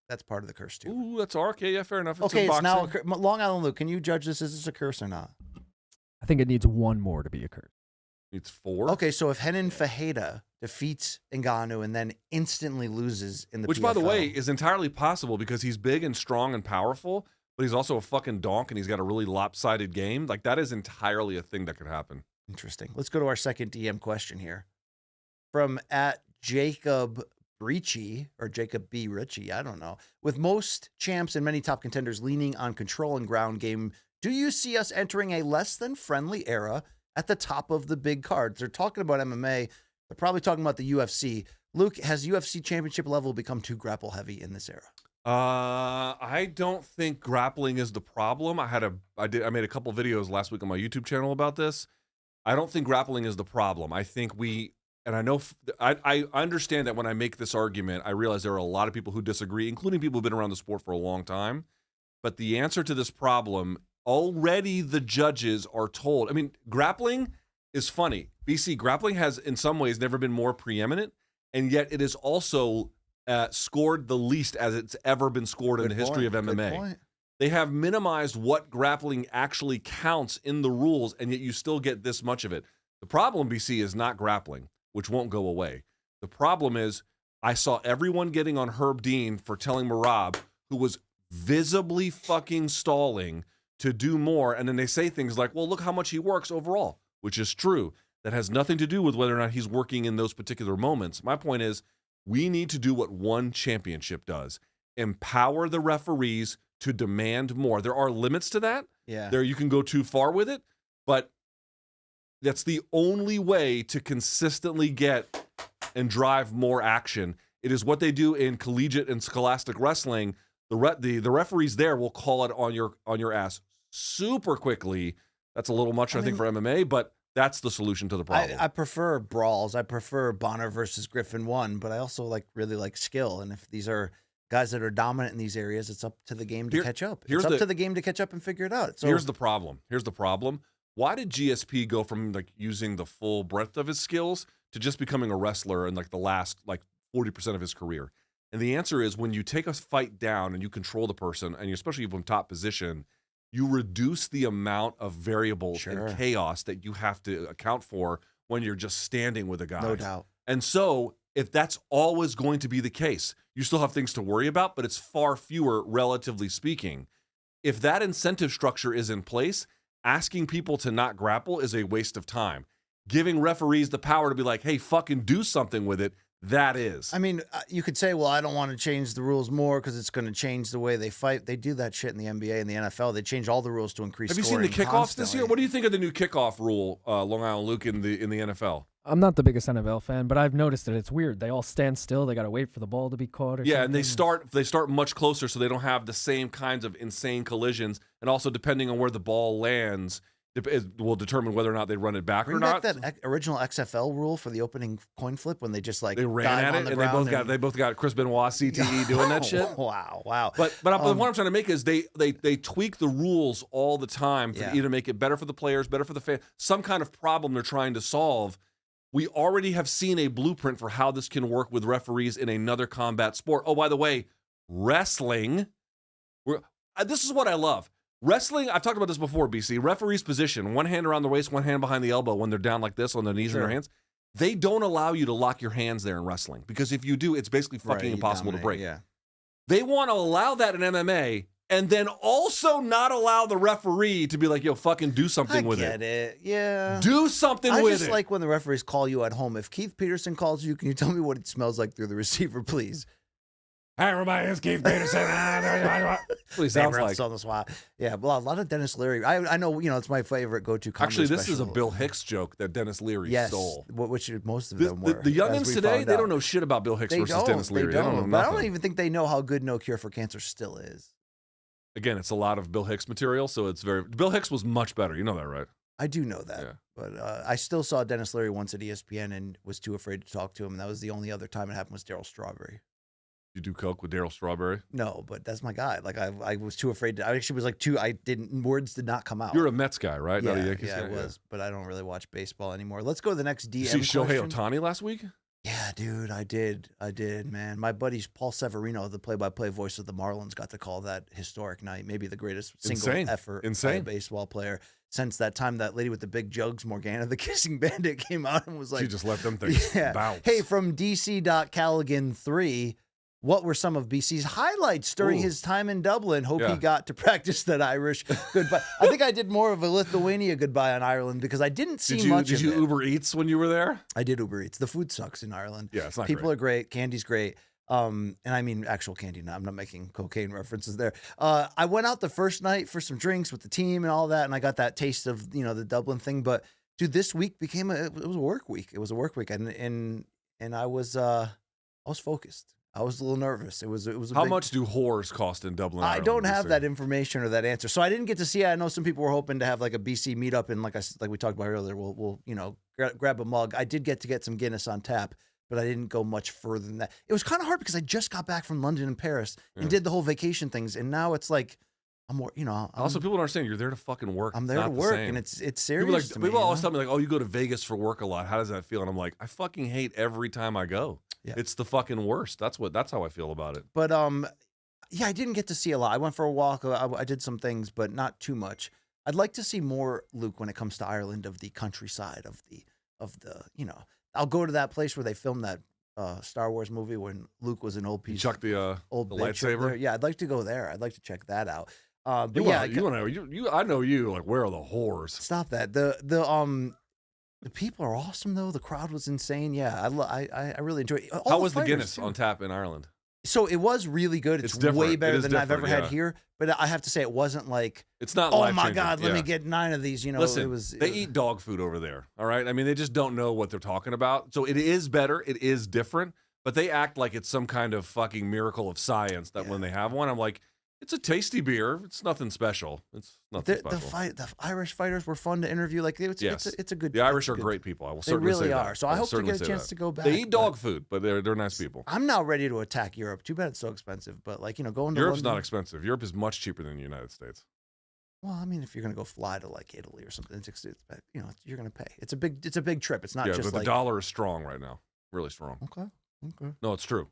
That's part of the curse too. Ooh, that's okay. Yeah, fair enough. Okay, it's now boxing. Long Island Luke. Can you judge this? Is this a curse or not? I think it needs one more to be a curse. It's 4. Okay, so if Renan Fajeda defeats Ngannou and then instantly loses in the Which, PFL, by the way, is entirely possible because he's big and strong and powerful, but he's also a fucking donk and he's got a really lopsided game. Like, that is entirely a thing that could happen. Interesting. Let's go to our second DM question here. From @Jacob Ricci or Jacob B. Ritchie, I don't know. With most champs and many top contenders leaning on control and ground game, do you see us entering a less than friendly era at the top of the big cards? They're talking about MMA. They're probably talking about the UFC. Luke, has UFC championship level become too grapple heavy in this era? I don't think grappling is the problem. I made a couple videos last week on my YouTube channel about this. I don't think grappling is the problem. I think I understand that when I make this argument, I realize there are a lot of people who disagree, including people who've been around the sport for a long time. But the answer to this problem, already the judges are told. I mean, grappling is funny. BC, grappling has in some ways never been more preeminent, and yet it is also scored the least as it's ever been scored in the history of MMA. They have minimized what grappling actually counts in the rules, and yet you still get this much of it. The problem, BC, is not grappling, which won't go away. The problem is I saw everyone getting on Herb Dean for telling Merab, who was visibly fucking stalling, to do more, and then they say things like, well, look how much he works overall, which is true. That has nothing to do with whether or not he's working in those particular moments. My point is, we need to do what one championship does. Empower the referees to demand more. There are limits to that. Yeah. There you can go too far with it, but that's the only way to consistently get and drive more action. It is what they do in collegiate and scholastic wrestling. The referees there will call it on your ass super quickly. That's a little much, I think, for MMA, but that's the solution to the problem. I prefer brawls. I prefer Bonner versus Griffin 1, but I also really like skill. And if these are guys that are dominant in these areas, it's up to the game to catch up. It's up to the game to catch up and figure it out. So here's the problem. Why did GSP go from using the full breadth of his skills to just becoming a wrestler in the last 40% of his career? And the answer is, when you take a fight down and you control the person, and especially from top position, you reduce the amount of variables and chaos that you have to account for when you're just standing with a guy. No doubt. And so if that's always going to be the case, you still have things to worry about, but it's far fewer, relatively speaking. If that incentive structure is in place, asking people to not grapple is a waste of time. giving referees the power to be like, hey, fucking do something with it. That is. I mean, you could say, well, I don't want to change the rules more because it's going to change the way they fight. They do that shit in the NBA and the NFL. They change all the rules to increase. Have you seen the kickoffs this year? What do you think of the new kickoff rule, Long Island Luke, in the NFL? I'm not the biggest NFL fan, but I've noticed that it's weird. They all stand still. They got to wait for the ball to be caught. Or Yeah, something. and they start much closer, so they don't have the same kinds of insane collisions. And also, depending on where the ball lands, it will determine whether or not they run it back or not. That original XFL rule for the opening coin flip when they just like They ran at it, and they both got Chris Benoit CTE doing that shit. Wow. But what I'm trying to make is they tweak the rules all the time for either make it better for the players, better for the fan, some kind of problem they're trying to solve. We already have seen a blueprint for how this can work with referees in another combat sport. Oh, by the way, wrestling. This is what I love. Wrestling, I've talked about this before, BC. Referee's position, one hand around the waist, one hand behind the elbow when they're down like this on their knees and their hands. They don't allow you to lock your hands there in wrestling because if you do, it's basically fucking impossible to break. Yeah. They want to allow that in MMA and then also not allow the referee to be like, yo, fucking do something with it. I get it. Yeah. Do something with it. I just like when the referees call you at home. If Keith Peterson calls you, can you tell me what it smells like through the receiver, please? Hi, everybody, it's Keith Peterson. Please sounds like. On the spot. Yeah, well, a lot of Dennis Leary. I know, it's my favorite go-to comedy. Actually, this is a special. Bill Hicks joke that Dennis Leary stole. Which most of them were. The youngins today, they don't know shit about Bill Hicks versus Dennis Leary. They don't know nothing. But I don't even think they know how good No Cure for Cancer still is. Again, it's a lot of Bill Hicks material, so it's very. Bill Hicks was much better. You know that, right? I do know that. Yeah. But I still saw Dennis Leary once at ESPN and was too afraid to talk to him. And that was the only other time it happened was Darryl Strawberry. You do coke with Darryl Strawberry? No, but that's my guy. Like I was too afraid to. I actually was like words did not come out. You're a Mets guy, right? Yeah, not a Yankees guy. I was, but I don't really watch baseball anymore. Let's go to the next DM. Did you see Shohei question. Ohtani last week? Yeah, dude, I did, man. My buddy's Paul Severino, the play-by-play voice of the Marlins, got to call that historic night, maybe the greatest single effort by a baseball player since that time that lady with the big jugs, Morgana, the Kissing Bandit, came out and was like, she just let them things bounce. Hey, from DC.Callaghan3. What were some of BC's highlights during his time in Dublin? Hope he got to practice that Irish goodbye. I think I did more of a Lithuania goodbye on Ireland because I didn't see much of it. Did you Uber Eats when you were there? I did Uber Eats. The food sucks in Ireland. Yeah, it's not People great. are great. Candy's great. And I mean actual candy. Now, I'm not making cocaine references there. I went out the first night for some drinks with the team and all that, and I got that taste of the Dublin thing. But dude, this week it was a work week. It was a work week, and I was focused. I was a little nervous. It was. How much do whores cost in Dublin? I don't have that information or that answer, so I didn't get to see it. I know some people were hoping to have like a BC meetup, and like we talked about earlier, we'll grab a mug. I did get to get some Guinness on tap, but I didn't go much further than that. It was kind of hard because I just got back from London and Paris and did the whole vacation things, and now it's like I'm more. Also, people don't understand you're there to fucking work. I'm there to work, and it's serious. People always tell me like, "Oh, you go to Vegas for work a lot. How does that feel?" And I'm like, I fucking hate every time I go. Yeah. It's the fucking worst. That's how I feel about it. But yeah, I didn't get to see a lot. I went for a walk. I did some things, but not too much. I'd like to see more, Luke, when it comes to Ireland, of the countryside, of the I'll go to that place where they filmed that Star Wars movie when Luke was an old piece. You chucked the lightsaber. Yeah, I'd like to go there. I'd like to check that out. I know you. Like, where are the whores? Stop that. The people are awesome though. The crowd was insane. Yeah, I really enjoyed it. How was the Guinness on tap in Ireland? So it was really good. It's way better than I've ever had here. But I have to say, it wasn't like it's not. Oh my God, let me get 9 of these. Listen, they eat dog food over there. All right, I mean, they just don't know what they're talking about. So it is better. It is different. But they act like it's some kind of fucking miracle of science that when they have one, I'm like, it's a tasty beer. It's nothing special. It's nothing special. The Irish fighters were fun to interview. Like it's a good. The Irish are great people. I will certainly say that. They really are. So I hope to get a chance to go back. They eat dog food, but they're nice people. I'm now ready to attack Europe. Too bad it's so expensive. But going to Europe's London, not expensive. Europe is much cheaper than the United States. Well, I mean, if you're going to go fly to like Italy or something, you're going to pay. It's a big trip. It's not just but like the dollar is strong right now, really strong. Okay. No, it's true.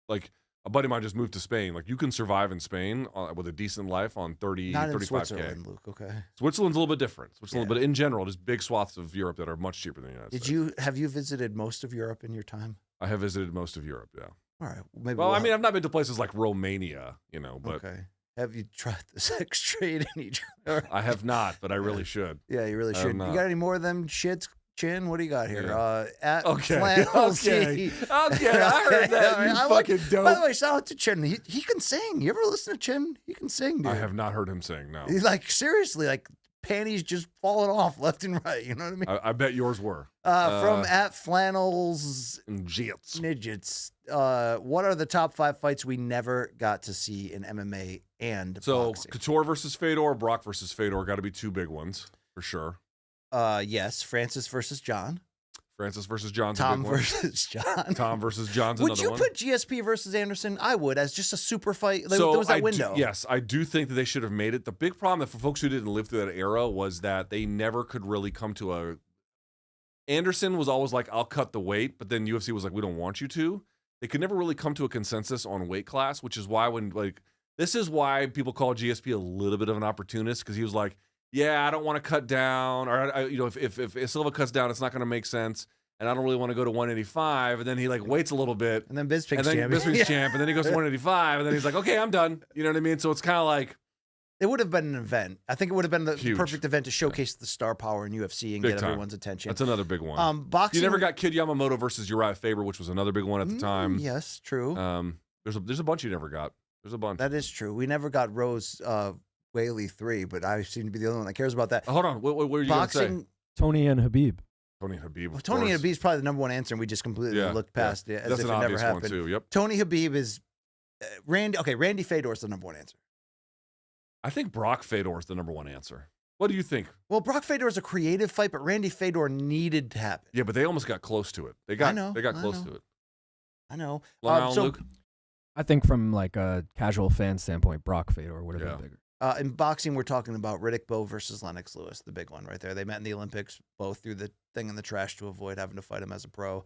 Like. A buddy of mine just moved to Spain. Like, you can survive in Spain with a decent life on 30, not in 35K. Switzerland, Luke, okay. Switzerland's a little bit different. But in general, there's big swaths of Europe that are much cheaper than the United States. Have you visited most of Europe in your time? I have visited most of Europe, yeah. All right. Well, I mean, I've not been to places like Romania, but. Okay. Have you tried the sex trade in Egypt? I have not, but I really should. Yeah, you really should. You got any more of them shits Chin, what do you got here? Yeah. At Okay. Flannels. Okay. I heard that. All right, You I like- fucking dope. By the way, shout out to Chin. He can sing. You ever listen to Chin? He can sing, dude. I have not heard him sing. No. He's like, seriously, like panties just falling off left and right. You know what I mean? I bet yours were. From at Flannels Jits. Midgets. What are the top 5 fights we never got to see in MMA and So boxing? Couture versus Fedor, Brock versus Fedor, got to be 2 big ones for sure. Yes, Francis versus John. Francis versus John's Tom a big one. versus John. Tom versus John's Would another you one. put GSP versus Anderson? I would, as just a super fight. Like, So there was that I window. yes, I do think that they should have made it. The big problem that for folks who didn't live through that era was that they never could really come to a. Anderson was always like, "I'll cut the weight," but then UFC was like, "We don't want you to." They could never really come to a consensus on weight class, which is why this is why people call GSP a little bit of an opportunist, because he was like, "Yeah, I don't want to cut down, or if Silva cuts down, it's not going to make sense." And I don't really want to go to 185. And then he like waits a little bit. And then Bisping's champ. Bisping's champ. And then he goes to 185. And then he's like, okay, I'm done. You know what I mean? So it's kind of like. It would have been an event. I think it would have been the Huge. perfect event to showcase the star power in UFC and Big get time. everyone's attention. That's another big one. Boxing. You never got Kid Yamamoto versus Uriah Faber, which was another big one at the time. Yes, true. There's a bunch you never got. There's a bunch. That is true. We never got Rose Whaley 3, but I seem to be the only one that cares about that. Hold on. What were you going to say? Boxing. Tony and Habib. Tony Habib. Well, Tony Habib is probably the number one answer, and we just completely looked past it as That's if an it never obvious happened. one too. Yep. Tony Habib is Randy. Okay, Randy Fedor is the number one answer. I think Brock Fedor is the number one answer. What do you think? Well, Brock Fedor is a creative fight, but Randy Fedor needed to happen. Yeah, but they almost got close to it. They got close to it. I know. Long Island Luke? I think from like a casual fan standpoint, Brock Fedor would have been bigger. In boxing, we're talking about Riddick Bowe versus Lennox Lewis, the big one right there. They met in the Olympics, both threw the thing in the trash to avoid having to fight him as a pro.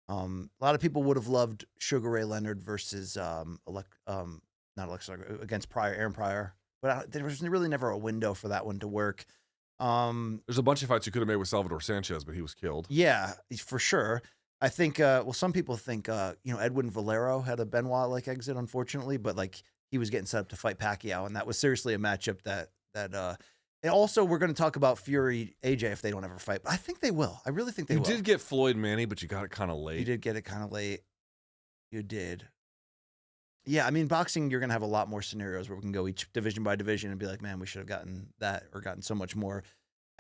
A lot of people would have loved Sugar Ray Leonard versus against Aaron Pryor, but there was really never a window for that one to work. There's a bunch of fights you could have made with Salvador Sanchez, but he was killed. Yeah, for sure. I think. Some people think Edwin Valero had a Benoit-like exit, unfortunately, but like he was getting set up to fight Pacquiao, and that was seriously a matchup that. And also, we're going to talk about Fury AJ if they don't ever fight. But I think they will. I really think they will. You did get Floyd Manny, but you got it kind of late. You did get it kind of late. You did. Yeah, I mean, boxing, you're going to have a lot more scenarios where we can go each division by division and be like, man, we should have gotten that or gotten so much more.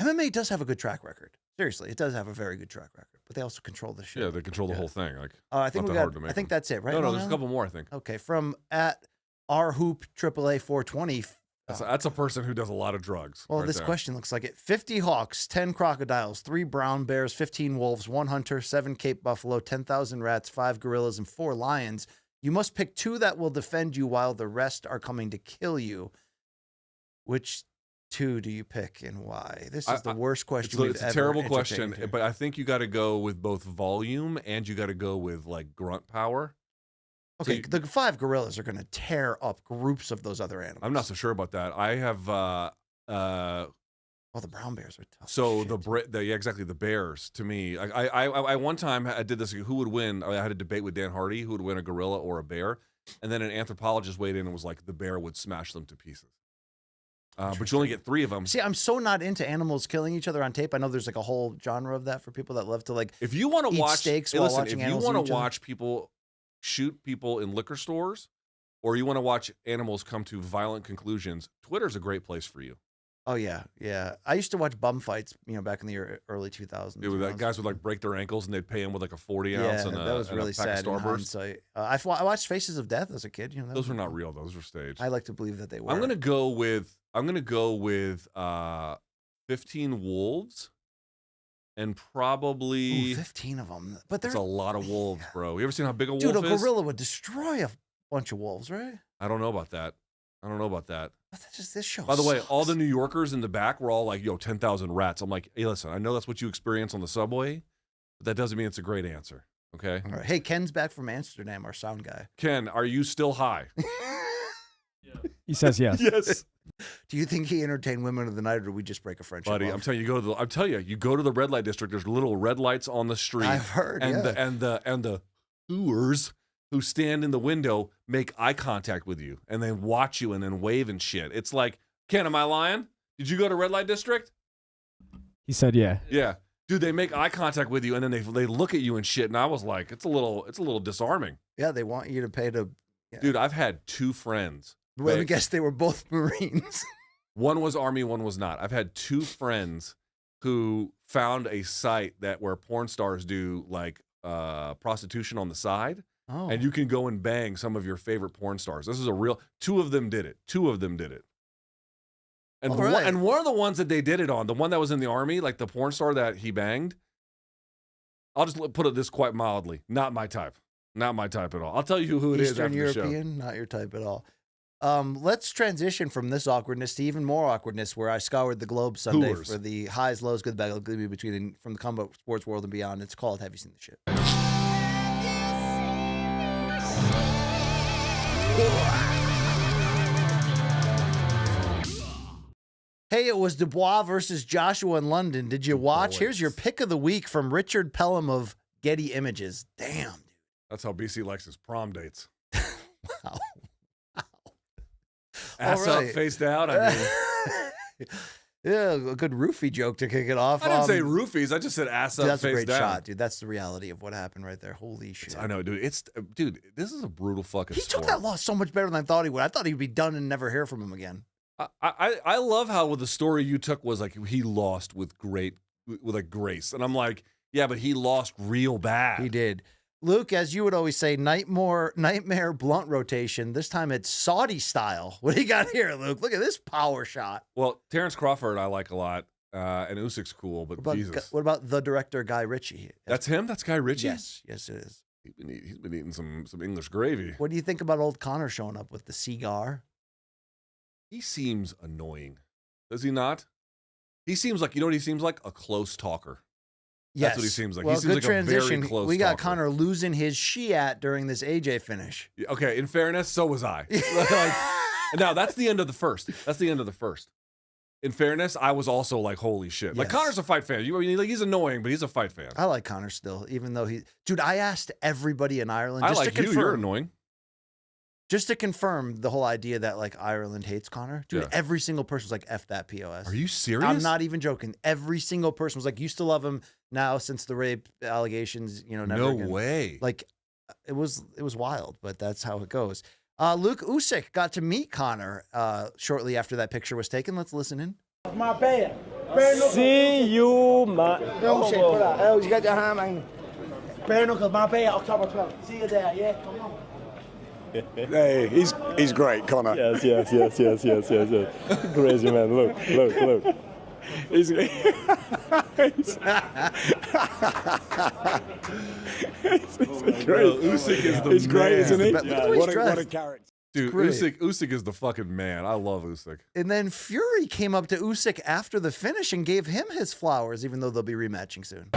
MMA does have a good track record. Seriously, it does have a very good track record. But they also control the shit. Yeah, they control the whole thing. Like, I think not we that got. hard to make I think them. that's it, right? No, there's a couple more. I think. Okay, from at R Hoop AAA 420. That's a person who does a lot of drugs. Well, right this there. question looks like it. 50 hawks, 10 crocodiles, 3 brown bears, 15 wolves, 1 hunter, 7 Cape buffalo, 10,000 rats, 5 gorillas, and 4 lions. You must pick 2 that will defend you while the rest are coming to kill you. Which 2 do you pick and why? This is the worst question we've It's ever a terrible entertained question, here. but I think you got to go with both volume and you got to go with like grunt power. Okay, the 5 gorillas are going to tear up groups of those other animals. I'm not so sure about that. I have well, the brown bears are tough. so exactly the bears to me. I one time I did this. Who would win? I had a debate with Dan Hardy. Who would win, a gorilla or a bear? And then an anthropologist weighed in and was like, the bear would smash them to pieces. But you only get 3 of them. See, I'm so not into animals killing each other on tape. I know there's like a whole genre of that for people that love to like. If you want to eat watch steaks hey, while listen, watching if you animals want eat to each other. watch people shoot people in liquor stores, or you want to watch animals come to violent conclusions, Twitter's a great place for you. Oh yeah, yeah. I used to watch bum fights, back in the early 2000s. Guys would like break their ankles and they'd pay them with like a 40 ounce and that was really sad in hindsight. I watched Faces of Death as a kid. Those were not real. Those were staged. I like to believe that they were. I'm gonna go with 15 wolves, and probably 15 of them. But there's a lot of wolves, bro. You ever seen how big a wolf Dude, a is? gorilla would destroy a bunch of wolves, right? I don't know about that. But that's just this show. By the way, sucks. all the New Yorkers in the back were all like, 10,000 rats. I'm like, hey, listen, I know that's what you experience on the subway, but that doesn't mean it's a great answer. Okay. All right. Hey, Ken's back from Amsterdam, our sound guy. Ken, are you still high? He says yes. Yes. Do you think he entertained women of the night, or did we just break a friendship? Buddy, off? I'm telling you, you go to the red light district. There's little red lights on the street. I've heard, and yeah. the hooers who stand in the window make eye contact with you and then watch you and then wave and shit. It's like, Ken, am I lying? Did you go to red light district? He said yeah. Yeah. Dude, they make eye contact with you and then they look at you and shit. And I was like, it's a little disarming. Yeah, they want you to pay to. Yeah. Dude, I've had 2 friends. Well, I guess they were both Marines. One was Army, one was not. I've had 2 friends who found a site where porn stars do like prostitution on the side. Oh. And you can go and bang some of your favorite porn stars. This is a real. 2 of them did it. 2 of them did it. And one of the ones that they did it on, the one that was in the Army, like the porn star that he banged. I'll just put it this quite mildly, not my type. Not my type at all. I'll tell you who it is Eastern after the show. European, not your type at all. Let's transition from this awkwardness to even more awkwardness, where I scoured the globe Sunday Hooers. for the highs, lows, good, bad, ugly between from the combat sports world and beyond. It's called Have You Seen the Shit? Hey, it was Dubois versus Joshua in London. Did you watch? Here's your pick of the week from Richard Pelham of Getty Images. Damn, dude. That's how BC likes his prom dates. Wow. Ass All right. up, face down. I mean, yeah, a good roofie joke to kick it off. I didn't say roofies. I just said ass Dude, up, that's face a great down. shot, dude. That's the reality of what happened right there. Holy shit. I know, dude. Dude, this is a brutal fucking He sport. took that loss so much better than I thought he would. I thought he'd be done and never hear from him again. I love how the story you took was like he lost with grace. And I'm like, yeah, but he lost real bad. He did. Luke, as you would always say, nightmare blunt rotation. This time it's Saudi style. What do you got here, Luke? Look at this power shot. Well, Terrence Crawford I like a lot. And Usyk's cool, but Jesus. What about the director, Guy Ritchie? That's him? That's Guy Ritchie? Yes, it is. He's been eating some English gravy. What do you think about old Connor showing up with the cigar? He seems annoying. Does he not? He seems like, you know what he seems like? A close talker. Yes. That's what he seems like. Well, he seems good like transition. a very close We got talker. Connor losing his Shiat during this AJ finish. Yeah, okay, in fairness, so was I. Now, that's the end of the first. That's the end of the first. In fairness, I was also like, holy shit. Like, Yes. Connor's a fight fan. He's annoying, but he's a fight fan. I like Connor still, even though dude, I asked everybody in Ireland. I Just like to you. confirm, You're annoying. Just to confirm the whole idea that like Ireland hates Connor. Dude, Yeah. every single person was like, F that POS. Are you serious? I'm not even joking. Every single person was like, used to love him. Now, since the rape allegations, never No again. way. Like, it was wild, but that's how it goes. Luke Usyk got to meet Connor shortly after that picture was taken. Let's listen in. My bad. See you, man. No shit, put out. Oh, you got your hand on me. Bare knuckles, my bad, October 12th. See you there, yeah? Come on. Hey, he's great, Connor. Yes. Crazy man. Look. He's great. Usyk is the He's great, man. isn't he? Look at the way he's What a dressed. character. Dude, great. Usyk is the fucking man. I love Usyk. And then Fury came up to Usyk after the finish and gave him his flowers, even though they'll be rematching soon.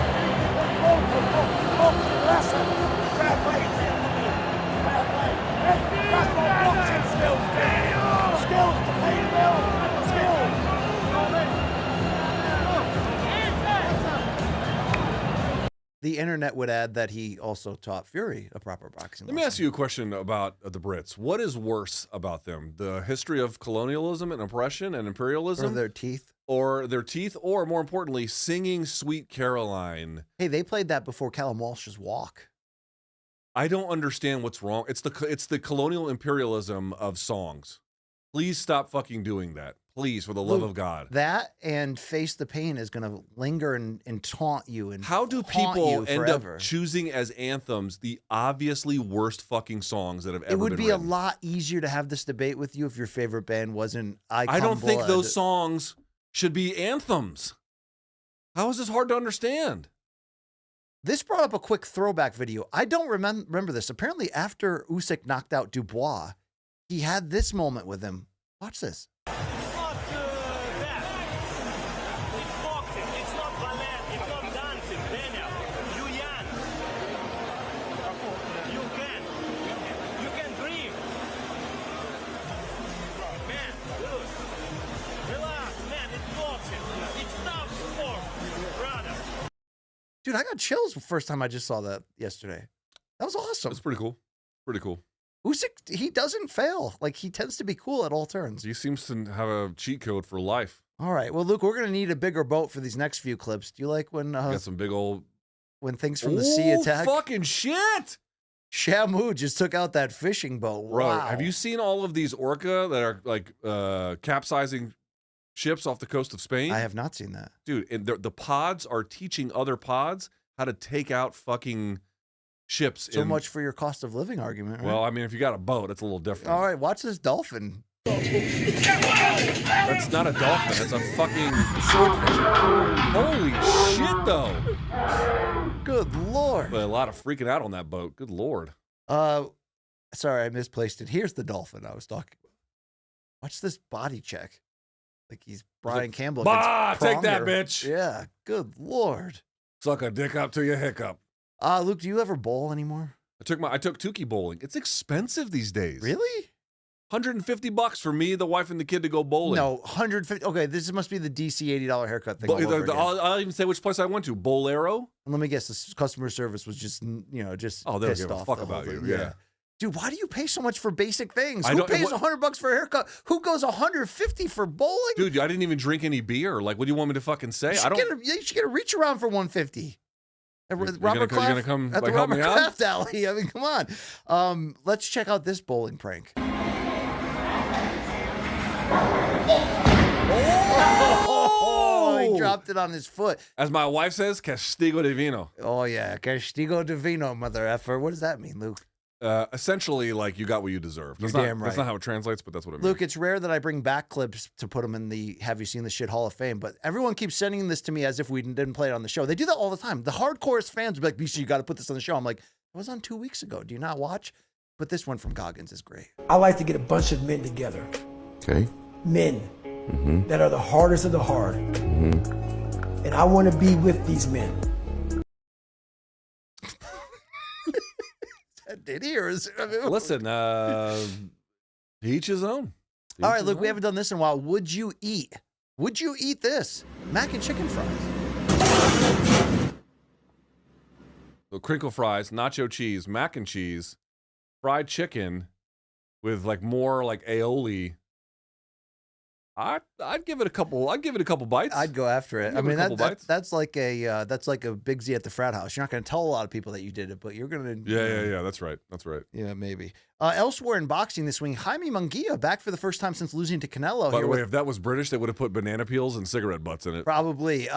The internet would add that he also taught Fury a proper boxing Let me ask you a question about the Brits. What is worse about them? The history of colonialism and oppression and imperialism? Or their teeth? Or their teeth? Or more importantly, singing Sweet Caroline? Hey, they played that before Callum Walsh's walk. I don't understand what's wrong. It's the colonial imperialism of songs. Please stop fucking doing that. Please, for the love of God. That and Face the Pain is going to linger and taunt you. And how do haunt people you end forever. up choosing as anthems the obviously worst fucking songs that have ever It would been be written? a lot easier to have this debate with you if your favorite band wasn't Icon I don't think Blood. those songs should be anthems. How is this hard to understand? This brought up a quick throwback video. I don't remember this. Apparently, after Usyk knocked out Dubois, he had this moment with him. Watch this. Dude, I got chills the first time I just saw that yesterday. That was awesome. That's pretty cool. Pretty cool. Usyk, he doesn't fail. Like, he tends to be cool at all turns. He seems to have a cheat code for life. All right. Well, Luke, we're going to need a bigger boat for these next few clips. Do you like when Got some big old when things from the sea attack? Fucking shit! Shamu just took out that fishing boat. Wow. Right. Have you seen all of these orca that are like capsizing ships off the coast of Spain? I have not seen that. Dude, and the pods are teaching other pods how to take out fucking ships. So much for your cost of living argument. Right? Well, I mean, if you got a boat, it's a little different. All right, watch this dolphin. That's not a dolphin. That's a fucking swordfish. Holy shit, though. Good Lord. But a lot of freaking out on that boat. Good Lord. Sorry, I misplaced it. Here's the dolphin I was talking about. Watch this body check. Like he's Brian Campbell. Bah, take that, bitch. Yeah, good Lord. Suck a dick up till you hiccup. Luke, do you ever bowl anymore? I took Tukey bowling. It's expensive these days. Really? $150 for me, the wife, and the kid to go bowling. No, 150. Okay, this must be the DC $80 haircut thing. I'll even say which place I went to. Bolero. And let me guess, the customer service was just just they don't pissed give a off fuck the whole about you. thing. Yeah. Dude, why do you pay so much for basic things? I Who don't- pays what- $100 for a haircut? Who goes $150 for bowling? Dude, I didn't even drink any beer. Like, what do you want me to fucking say? You should get a reach around for $150. You're gonna come at the like, help Robert me out? Kraft Alley. I mean, come on. Let's check out this bowling prank. Oh, he dropped it on his foot. As my wife says, castigo divino. Oh, yeah. Castigo divino, mother effer. What does that mean, Luke? Essentially, like, you got what you deserved. You're That's damn right. That's not how it translates, but that's what it means. Luke, it's rare that I bring back clips to put them in the Have You Seen This Shit Hall of Fame, but everyone keeps sending this to me as if we didn't play it on the show. They do that all the time. The hardcore fans will be like, BC, you got to put this on the show. I'm like, it was on 2 weeks ago. Do you not watch? But this one from Goggins is great. I like to get a bunch of men together. Okay. Men that are the hardest of the hard. And I want to be with these men. Did he or is it? I mean, Listen, each his own. All right, Luke, we haven't done this in a while. Would you eat this? Mac and chicken fries. So crinkle fries, nacho cheese, mac and cheese, fried chicken with like more like aioli. I'd give it a couple. I'd give it a couple bites. I'd go after it. I Give it mean, a couple bites. that's like a Big Z at the frat house. You're not going to tell a lot of people that you did it, but you're going to. Yeah. That's right. That's right. Yeah, maybe. Elsewhere in boxing this week, Jaime Munguia back for the first time since losing to Canelo. By here the way, with- if that was British, they would have put banana peels and cigarette butts in it. Probably.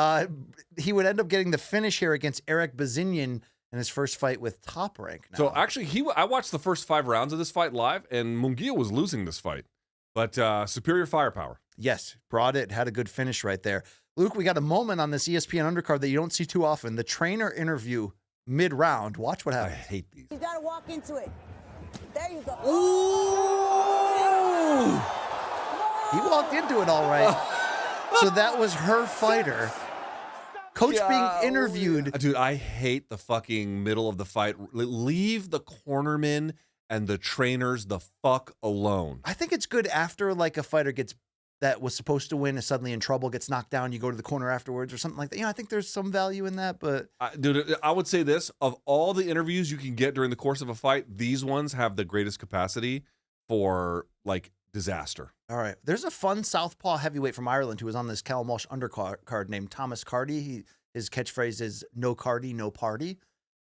He would end up getting the finish here against Eric Bazinian in his first fight with Top Rank. Now. So actually, I watched the first 5 rounds of this fight live, and Munguia was losing this fight, but superior firepower. Yes, brought it, had a good finish right there. Luke, we got a moment on this ESPN undercard that you don't see too often. The trainer interview mid-round. Watch what happens. I hate these. You gotta walk into it. There you go. Ooh! He walked into it all right. So that was her fighter. Coach being interviewed. Dude, I hate the fucking middle of the fight. Leave the cornermen and the trainers the fuck alone. I think it's good after like a fighter that was supposed to win is suddenly in trouble, gets knocked down, you go to the corner afterwards or something like that. I think there's some value in that, but Dude, I would say this, of all the interviews you can get during the course of a fight, these ones have the greatest capacity for like disaster. All right. There's a fun southpaw heavyweight from Ireland who was on this Callum Walsh undercard named Thomas Cardy. His catchphrase is no Cardy, no party.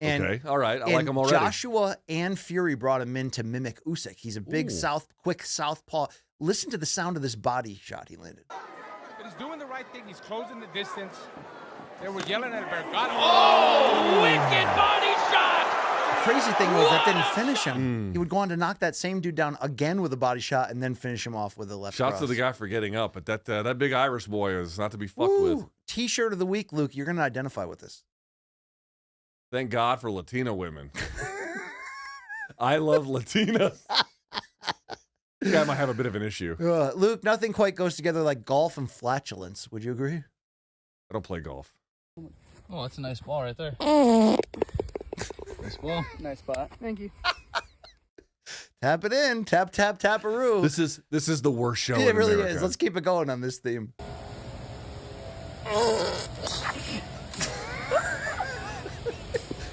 And, okay, all right. I like him already. Joshua and Fury brought him in to mimic Usyk. He's a big quick southpaw. Listen to the sound of this body shot he landed. But he's doing the right thing. He's closing the distance. They were yelling at Vergara. Oh, wicked body shot! The crazy thing was that didn't finish him. He would go on to knock that same dude down again with a body shot and then finish him off with a left Shouts cross. to the guy for getting up, but that big Irish boy is not to be fucked with. T-shirt of the week, Luke. You're going to identify with this. Thank God for Latino women. I love Latinas. This guy might have a bit of an issue. Luke, nothing quite goes together like golf and flatulence. Would you agree? I don't play golf. Oh, that's a nice ball right there. Nice ball. Nice spot. Thank you. Tap it in. Tap, tap, tap-a-roo. This is the worst show It in really America. is. Let's keep it going on this theme.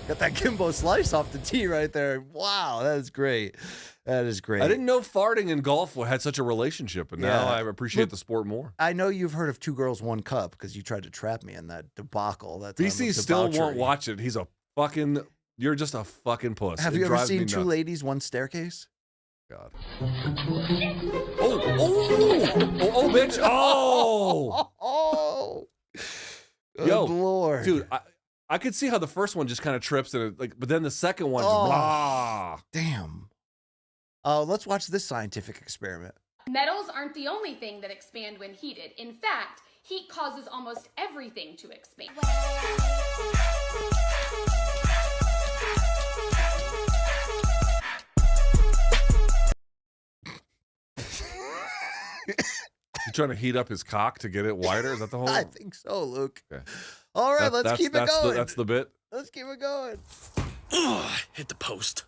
Got with that Kimbo slice off the tee right there. Wow, that is great. That is great. I didn't know farting and golf had such a relationship, and now I appreciate the sport more. I know you've heard of 2 Girls, 1 Cup because you tried to trap me in that debacle. That BC still won't watch it. He's a fucking. You're just a fucking puss. Have you ever seen 2 Ladies, 1 Staircase? God. Oh, bitch. Oh. Good Yo, Lord. dude, I could see how the first one just kind of trips and but then the second one, blah. Damn. Let's watch this scientific experiment. Metals aren't the only thing that expand when heated. In fact, heat causes almost everything to expand. You trying to heat up his cock to get it wider? Is that the whole? I think so, Luke. Okay. All right, let's keep it going. That's the bit. Let's keep it going. Hit the post.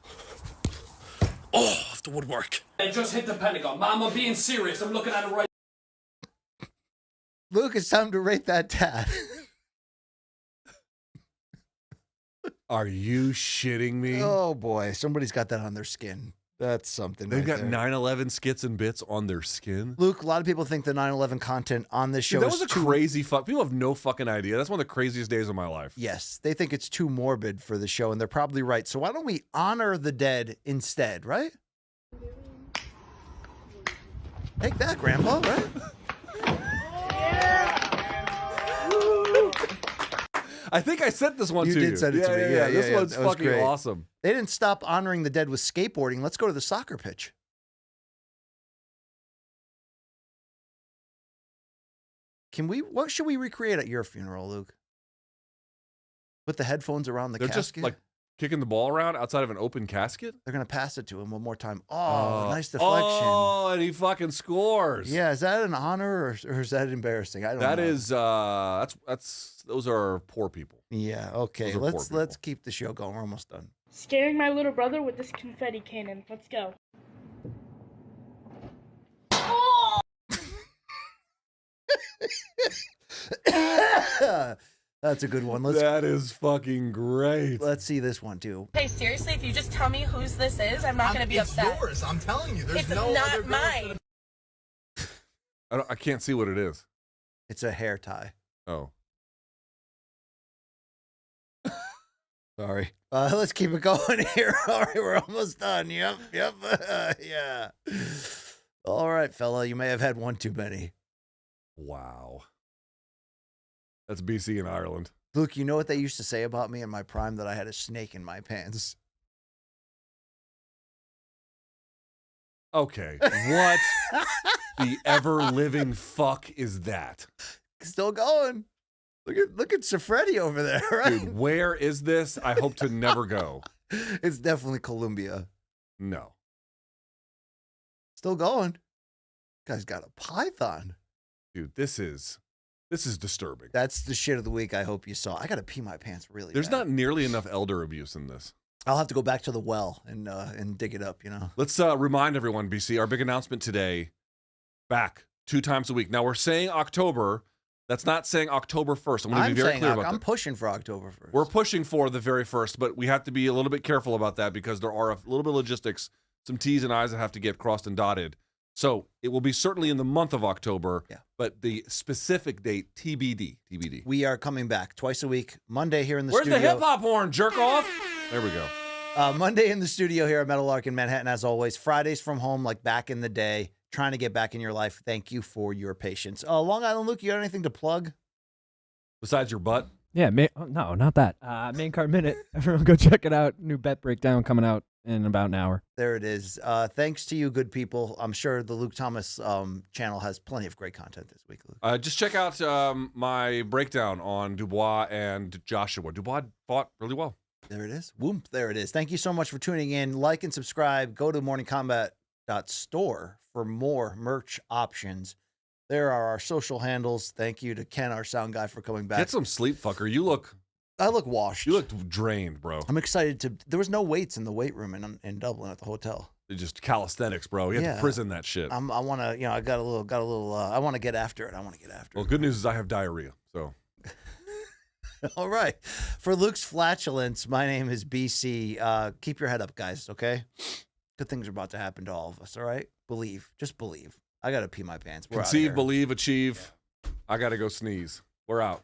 Oh, off the woodwork. They just hit the Pentagon. Mom, I'm being serious. I'm looking at it right. Luke, it's time to rate that tat. Are you shitting me? Oh boy, somebody's got that on their skin. That's something. They've right got there. 9/11 skits and bits on their skin. Luke, a lot of people think the 9/11 content on this show Dude, that was is a crazy fuck. People have no fucking idea. That's one of the craziest days of my life. Yes, they think it's too morbid for the show, and they're probably right. So why don't we honor the dead instead, right? Take that, Grandpa, right? I think I sent this one to you. You did send it to me. Yeah, this one's that was fucking great. awesome. They didn't stop honoring the dead with skateboarding. Let's go to the soccer pitch. What should we recreate at your funeral, Luke? Put the headphones around the They're casket? just like kicking the ball around outside of an open casket. They're going to pass it to him one more time. Oh, nice deflection. Oh, and he fucking scores. Yeah, is that an honor or is that embarrassing? I don't know. That is those are poor people. Yeah, okay. Let's keep the show going. We're almost done. Scaring my little brother with this confetti cannon. Let's go. That's a good one. That is fucking great. Let's see this one too. Hey, seriously, if you just tell me whose this is, I'm not going to be upset. It's yours. I'm telling you. There's It's no not other girls mine. I can't see what it is. It's a hair tie. Oh. Sorry. Let's keep it going here. All right, we're almost done. Yep. Yeah. All right, fella. You may have had one too many. Wow. That's BC in Ireland. Luke, you know what they used to say about me in my prime? That I had a snake in my pants. Okay. What the ever-living fuck is that? Still going. Look at Sifredi over there, right? Dude, where is this? I hope to never go. It's definitely Colombia. No. Still going. Guy's got a python. Dude, this is disturbing. That's the shit of the week I hope you saw. I got to pee my pants really There's bad. not nearly enough elder abuse in this. I'll have to go back to the well and dig it up, you know. Let's remind everyone, BC, our big announcement today, back 2 times a week. Now, we're saying October. That's not saying October 1st. I'm going to be very clear about that. I'm pushing for October 1st. We're pushing for the very 1st, but we have to be a little bit careful about that because there are a little bit of logistics, some T's and I's that have to get crossed and dotted. So it will be certainly in the month of October, but the specific date, TBD. We are coming back twice a week. Monday here in the Where's studio. the hip-hop horn, jerk off? There we go. Monday in the studio here at Meadowlark in Manhattan, as always. Fridays from home, like back in the day. Trying to get back in your life. Thank you for your patience. Long Island Luke, you got anything to plug? Besides your butt? Yeah, no, not that. Main Card Minute. Everyone go check it out. New bet breakdown coming out in about an hour. There it is. Thanks to you, good people. I'm sure the Luke Thomas channel has plenty of great content this week, Luke. Just check out my breakdown on Dubois and Joshua. Dubois fought really well. There it is. Whoop, there it is. Thank you so much for tuning in. Like and subscribe. Go to morningcombat.store for more merch options. There are our social handles. Thank you to Ken, our sound guy, for coming back. Get some sleep, fucker. I look washed. You look drained, bro. I'm excited to. There was no weights in the weight room in Dublin at the hotel. It's just calisthenics, bro. You have to prison that shit. I want to. I got a little. I want to get after it. Well, good news is I have diarrhea, so. All right. For Luke's flatulence, my name is BC. Keep your head up, guys, okay? Good things are about to happen to all of us, all right? Believe. Just believe. I got to pee my pants. We're outta Conceive, here. believe, achieve. I got to go sneeze. We're out.